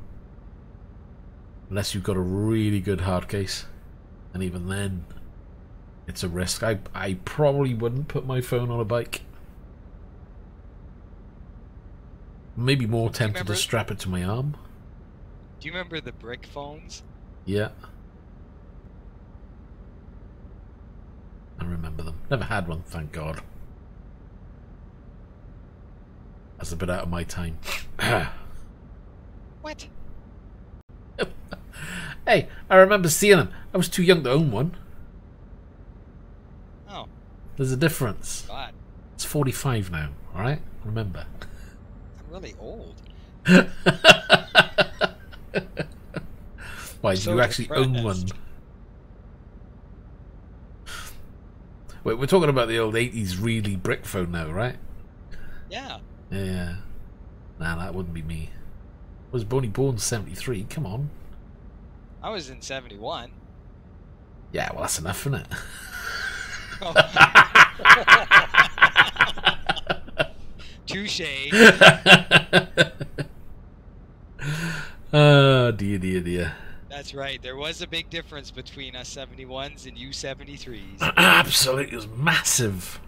Unless you've got a really good hard case. And even then, it's a risk. I probably wouldn't put my phone on a bike. Maybe more tempted to strap it to my arm. Do you remember the brick phones? Yeah. I remember them. Never had one, thank God. That's a bit out of my time. What? Hey, I remember seeing them. I was too young to own one. Oh. There's a difference. God. It's 45 now, alright? Remember. I'm really old. Why, did you actually own one? Wait, we're talking about the old 80s really brick phone now, right? Yeah. Yeah. Nah, that wouldn't be me. I was only born 73, come on. I was in 71. Yeah, well, that's enough, isn't it? Oh. Touche. Oh, dear, dear, dear. That's right. There was a big difference between us 71s and you 73s. Absolutely, it was massive.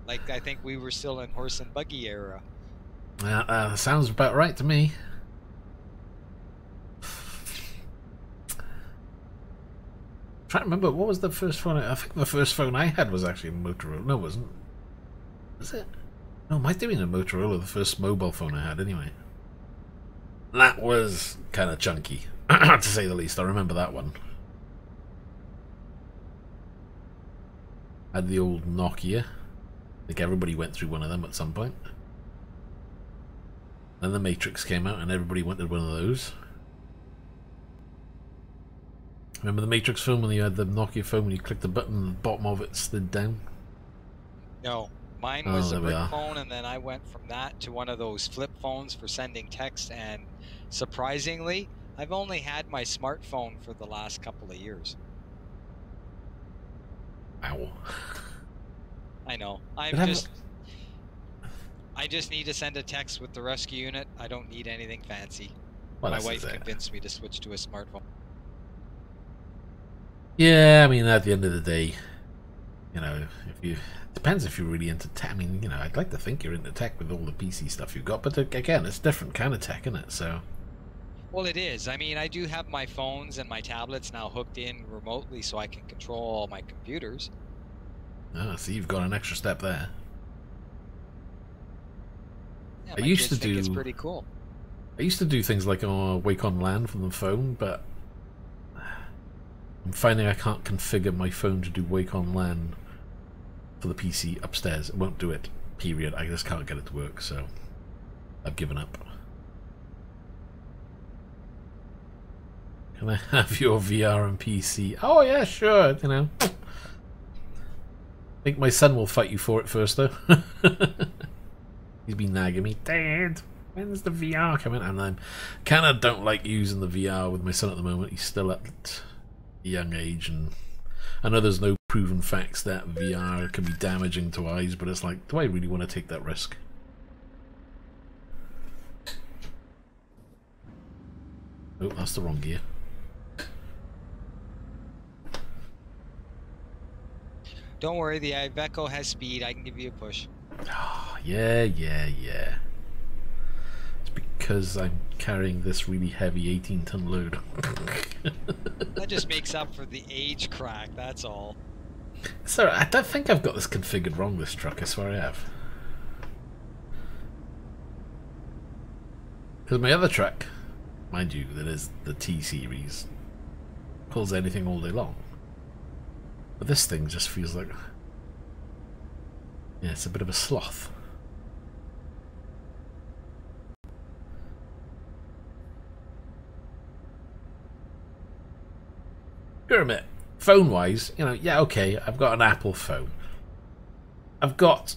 Like, I think we were still in horse and buggy era. Sounds about right to me. Trying to remember, what was the first phone? I think the first phone I had was actually a Motorola. No, it wasn't. Was it? No, it might have been a Motorola, the first mobile phone I had anyway. That was kind of chunky, to say the least. I remember that one. Had the old Nokia. I think everybody went through one of them at some point. Then the Matrix came out and everybody wanted one of those. Remember the Matrix phone when you had the Nokia phone when you clicked the button and the bottom of it slid down? No. Mine was a brick phone, and then I went from that to one of those flip phones for sending text, and surprisingly, I've only had my smartphone for the last couple of years. Ow. I know. I just need to send a text with the rescue unit. I don't need anything fancy. Well, my wife convinced me to switch to a smartphone. Yeah, I mean, at the end of the day, you know, if you... Depends if you're really into tech. I mean, you know, I'd like to think you're into tech with all the PC stuff you've got, but again, it's different kind of tech, isn't it? So. Well, it is. I mean, I do have my phones and my tablets now hooked in remotely, so I can control all my computers. Ah, so you've got an extra step there. Yeah, I used to do. It's pretty cool. I used to do things like Wake on LAN from the phone, but I'm finding I can't configure my phone to do Wake on LAN for the PC upstairs. It won't do it, period. I just can't get it to work, so I've given up. Can I have your VR and PC? Oh yeah, sure, you know. I think my son will fight you for it first, though. He's been nagging me, Dad, when's the VR coming? And I kind of don't like using the VR with my son at the moment. He's still at a young age, and I know there's no proven facts that VR can be damaging to eyes, but it's like, do I really want to take that risk? Oh, that's the wrong gear. Don't worry, the Iveco has speed. I can give you a push. Oh, yeah. because I'm carrying this really heavy 18-ton load. That just makes up for the age crack, that's all. So I don't think I've got this configured wrong, this truck, I swear I have. Because my other truck, mind you, that is the T-Series, pulls anything all day long. But this thing just feels like... yeah, it's a bit of a sloth. Pyramid. Phone-wise, you know, yeah, okay, I've got an Apple phone. I've got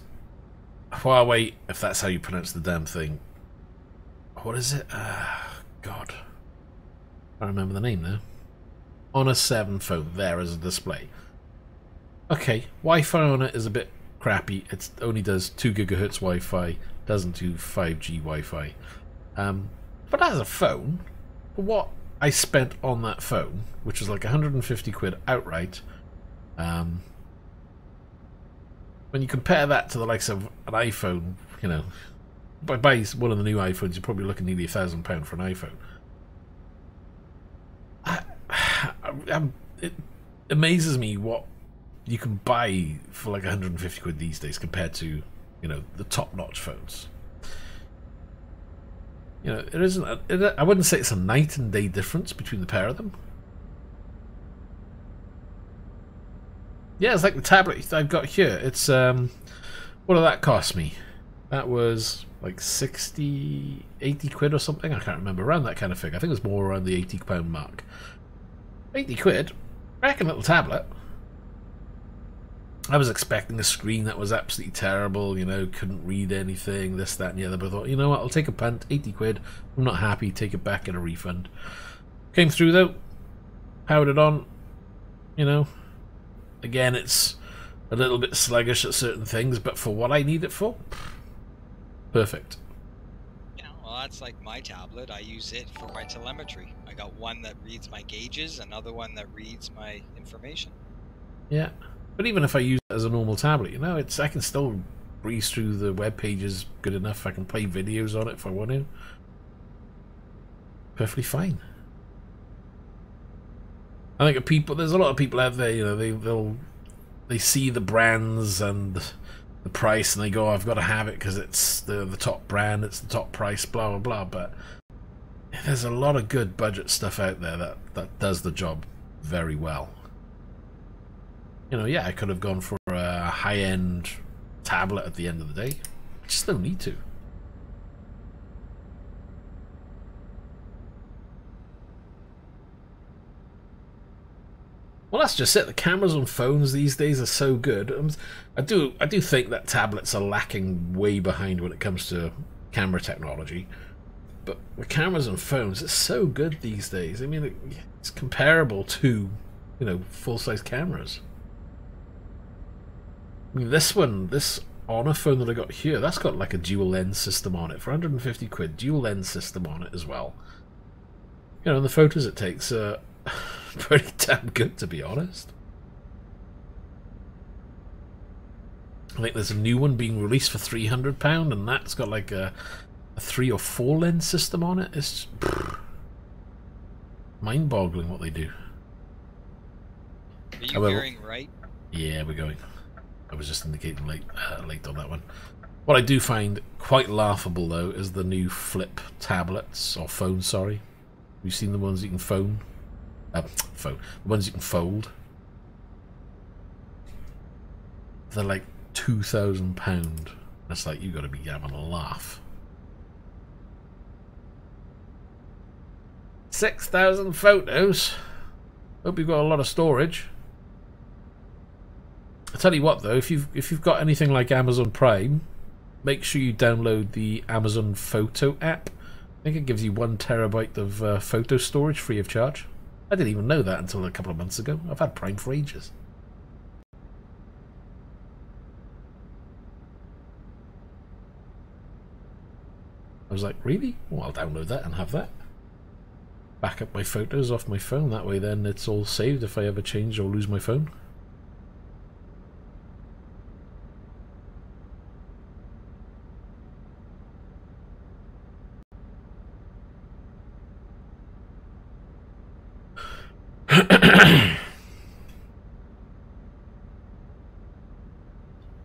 Huawei, if that's how you pronounce the damn thing. What is it? God. I remember the name now. Honor 7 phone, there as a display. Okay, Wi-Fi on it is a bit crappy. It only does 2 gigahertz Wi-Fi, doesn't do 5G Wi-Fi. But as a phone, for what I spent on that phone, which was like 150 quid outright, when you compare that to the likes of an iPhone, you know, buy one of the new iPhones, you're probably looking nearly £1,000 for an iPhone. It amazes me what you can buy for like 150 quid these days compared to, you know, the top-notch phones. You know, it isn't. I wouldn't say it's a night and day difference between the pair of them. Yeah, it's like the tablet I've got here. It's what did that cost me? That was like 60, 80 quid or something. I can't remember, around that kind of figure. I think it was more around the £80 mark. 80 quid, reckon little tablet. I was expecting a screen that was absolutely terrible, you know, couldn't read anything, this, that, and the other, but I thought, you know what, I'll take a punt, 80 quid, I'm not happy, take it back, get a refund. Came through though, powered it on, you know, again, it's a little bit sluggish at certain things, but for what I need it for, perfect. Yeah, well, that's like my tablet. I use it for my telemetry. I got one that reads my gauges, another one that reads my information. Yeah. But even if I use it as a normal tablet, you know, I can still breeze through the web pages good enough. I can play videos on it if I want to. Perfectly fine. I think there's a lot of people out there, you know, they see the brands and the price and they go, oh, I've got to have it because it's the top brand, it's the top price, blah blah blah. But there's a lot of good budget stuff out there that does the job very well. You know, yeah, I could have gone for a high-end tablet at the end of the day. I just don't need to. Well, that's just it. The cameras on phones these days are so good. I do think that tablets are lacking way behind when it comes to camera technology. But the cameras on phones, it's so good these days. I mean, it's comparable to, you know, full-size cameras. I mean, this Honor phone that I got here, that's got like a dual lens system on it for 150 quid. Dual lens system on it as well. You know, and the photos it takes are pretty damn good, to be honest. I think there's a new one being released for £300, and that's got like a 3 or 4 lens system on it. It's mind-boggling what they do. Are you hearing right? Yeah, we're going. I was just indicating late on that one. What I do find quite laughable though is the new flip tablets or phones. Sorry, you've seen the ones you can phone, the ones you can fold. They're like £2,000. That's like, you got to be having a laugh. 6,000 photos. Hope you've got a lot of storage. I tell you what though, if you've got anything like Amazon Prime, make sure you download the Amazon Photo app. I think it gives you 1 terabyte of photo storage free of charge. I didn't even know that until a couple of months ago. I've had Prime for ages. I was like, really? Well, I'll download that and have that. Back up my photos off my phone. That way then it's all saved if I ever change or lose my phone.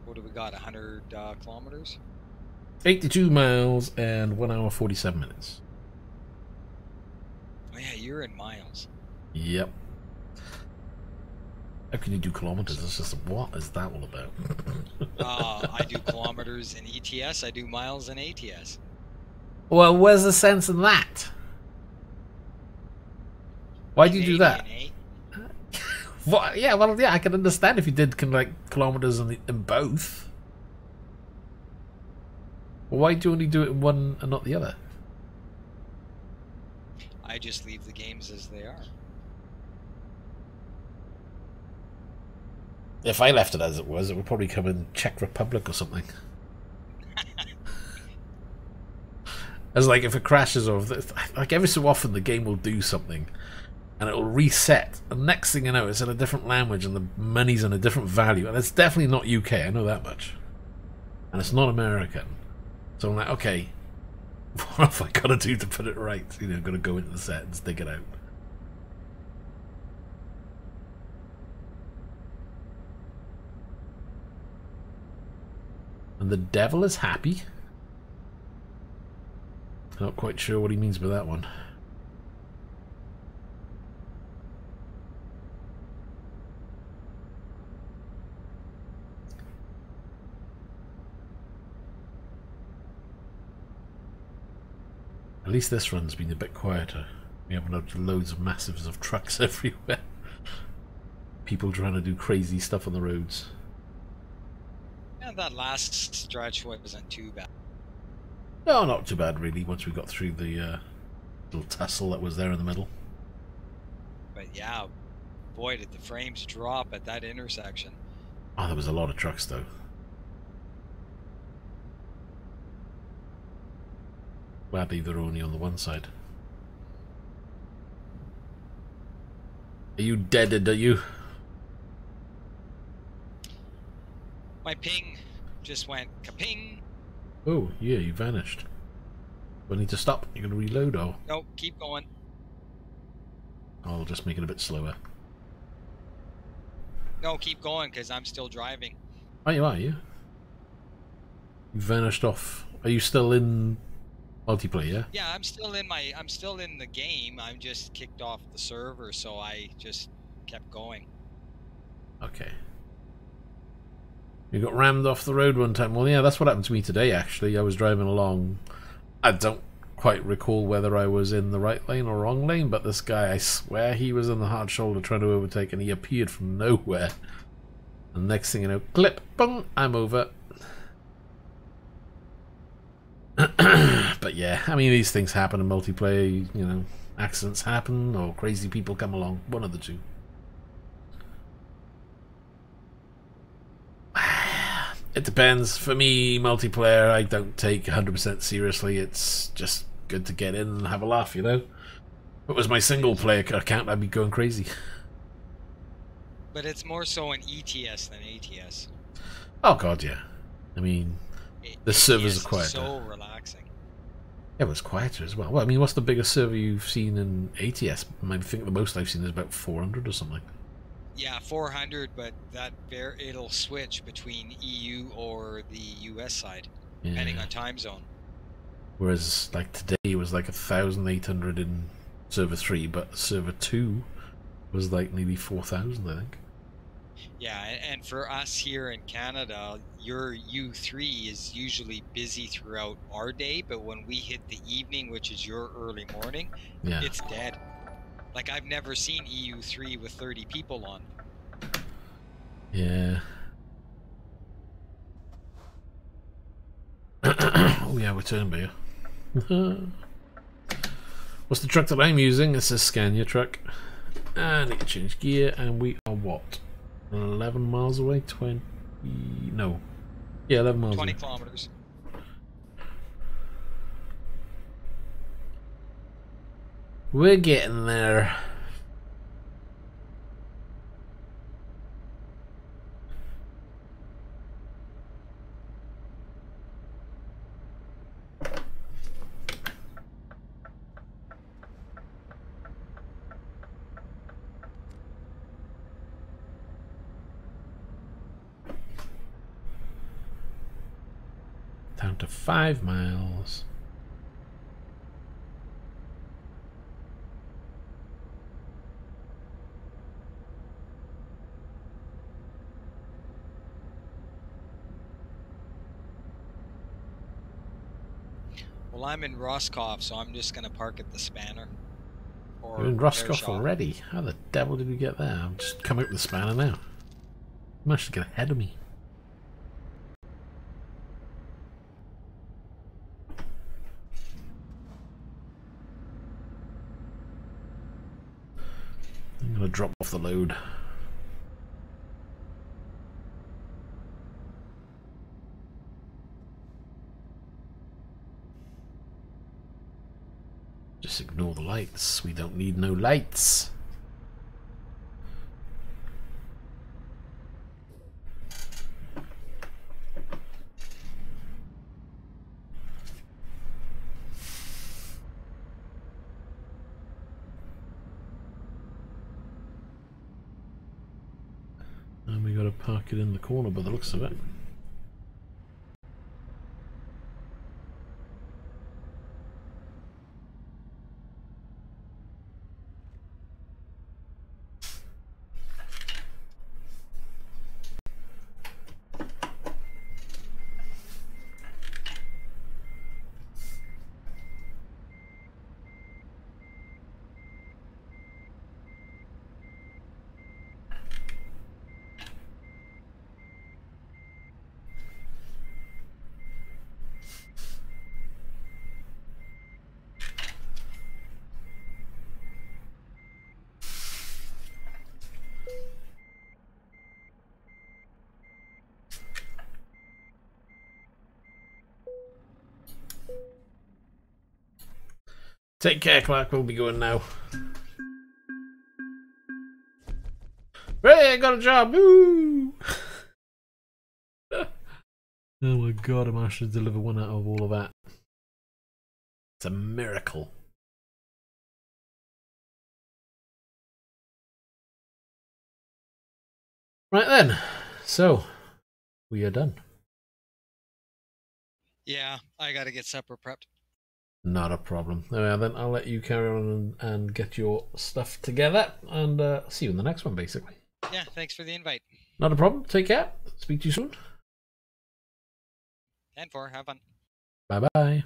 What do we got? 100 kilometers? 82 miles and 1 hour 47 minutes. Oh yeah, you're in miles. Yep. How can you do kilometers? It's just, what is that all about? I do kilometers in ETS. I do miles in ATS. Well, where's the sense in that? Why do you do that? What? Yeah, well, yeah, I can understand if you did like kilometers in both. Why do you only do it in one and not the other? I just leave the games as they are. If I left it as it would probably come in Czech Republic or something. As like if it crashes or like every so often the game will do something and it'll reset, and next thing you know it's in a different language and the money's in a different value, and it's definitely not UK, I know that much, and it's not American. So I'm like, okay, what have I got to do to put it right? You know, got to go into the settings, dig it out. And the devil is happy. Not quite sure what he means by that one. At least this run's been a bit quieter. We haven't had loads of massives of trucks everywhere. People trying to do crazy stuff on the roads. Yeah, that last stretch wasn't too bad. No, not too bad really, once we got through the little tussle that was there in the middle. But yeah, boy, did the frames drop at that intersection. Oh, there was a lot of trucks though. Gladly they're only on the one side. Are you deaded, are you? My ping just went kaping. Oh, yeah, you vanished. Do I need to stop? You're going to reload, or? Nope, keep going. I'll just make it a bit slower. No, keep going, because I'm still driving. Oh, you are, you? You vanished off. Are you still in multiplayer? Yeah, I'm still in the game. I'm just kicked off the server, so I just kept going. Okay. You got rammed off the road one time. Well, yeah, that's what happened to me today, actually. I was driving along. I don't quite recall whether I was in the right lane or wrong lane, but this guy, I swear he was on the hard shoulder trying to overtake, and he appeared from nowhere. And next thing you know, clip, boom, I'm over. But yeah, I mean, these things happen in multiplayer, you know, accidents happen, or crazy people come along, one of the two. It depends. For me, multiplayer, I don't take 100% seriously. It's just good to get in and have a laugh, you know? If it was my single player account, I'd be going crazy. But it's more so in ETS than ATS. Oh god, yeah. I mean, the servers are quieter. So relaxing. Yeah, it was quieter as well. Well, I mean, what's the biggest server you've seen in ATS? I think the most I've seen is about 400 or something. Yeah, 400, but it'll switch between EU or the US side, depending on time zone. Whereas, like today, it was like 1,800 in server 3, but server 2 was like nearly 4,000, I think. Yeah, and for us here in Canada, your U3 is usually busy throughout our day, but when we hit the evening, which is your early morning, it's dead. Like, I've never seen EU3 with 30 people on. Yeah. Oh yeah, we're turning by here. What's the truck that I'm using? It's a Scania truck. I need to change gear, and we are what? 11 miles away? 20... No. Yeah, 11 miles 20 away. kilometers. We're getting there. to 5 miles. Well, I'm in Roscoff, so I'm just going to park at the Spanner. You're in Roscoff already? How the devil did we get there? I'm just coming up with the Spanner now. You managed to get ahead of me. I'm going to drop off the load. Just ignore the lights. We don't need no lights. And we got to park it in the corner by the looks of it. Take care, Clark. We'll be going now. Hey, I got a job! Woo! Oh my god, I managed to deliver one out of all of that. It's a miracle. Right then, so we are done. Yeah, I got to get supper prepped. Not a problem. Then I'll let you carry on and get your stuff together, and see you in the next one, basically. Yeah, thanks for the invite. Not a problem. Take care. Speak to you soon. And have fun. Bye-bye.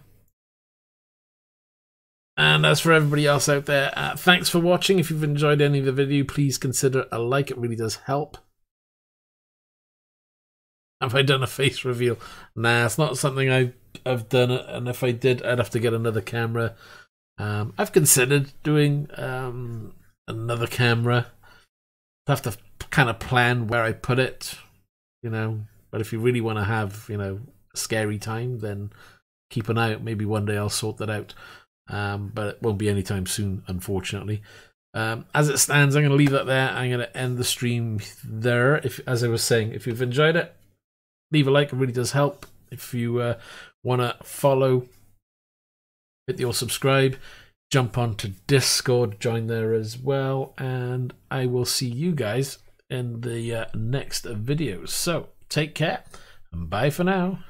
And as for everybody else out there, thanks for watching. If you've enjoyed any of the video, please consider a like. It really does help. Have I done a face reveal? Nah, it's not something I've done, and if I did, I'd have to get another camera. I've considered doing another camera. I have to kind of plan where I put it, you know. But if you really want to have, you know, a scary time, then keep an eye out. Maybe one day I'll sort that out. But it won't be anytime soon, unfortunately. As it stands, I'm going to leave that there. I'm going to end the stream there. As I was saying, if you've enjoyed it, leave a like. It really does help. If you want to follow, hit the subscribe, jump onto Discord, join there as well, and I will see you guys in the next videos. So take care and bye for now.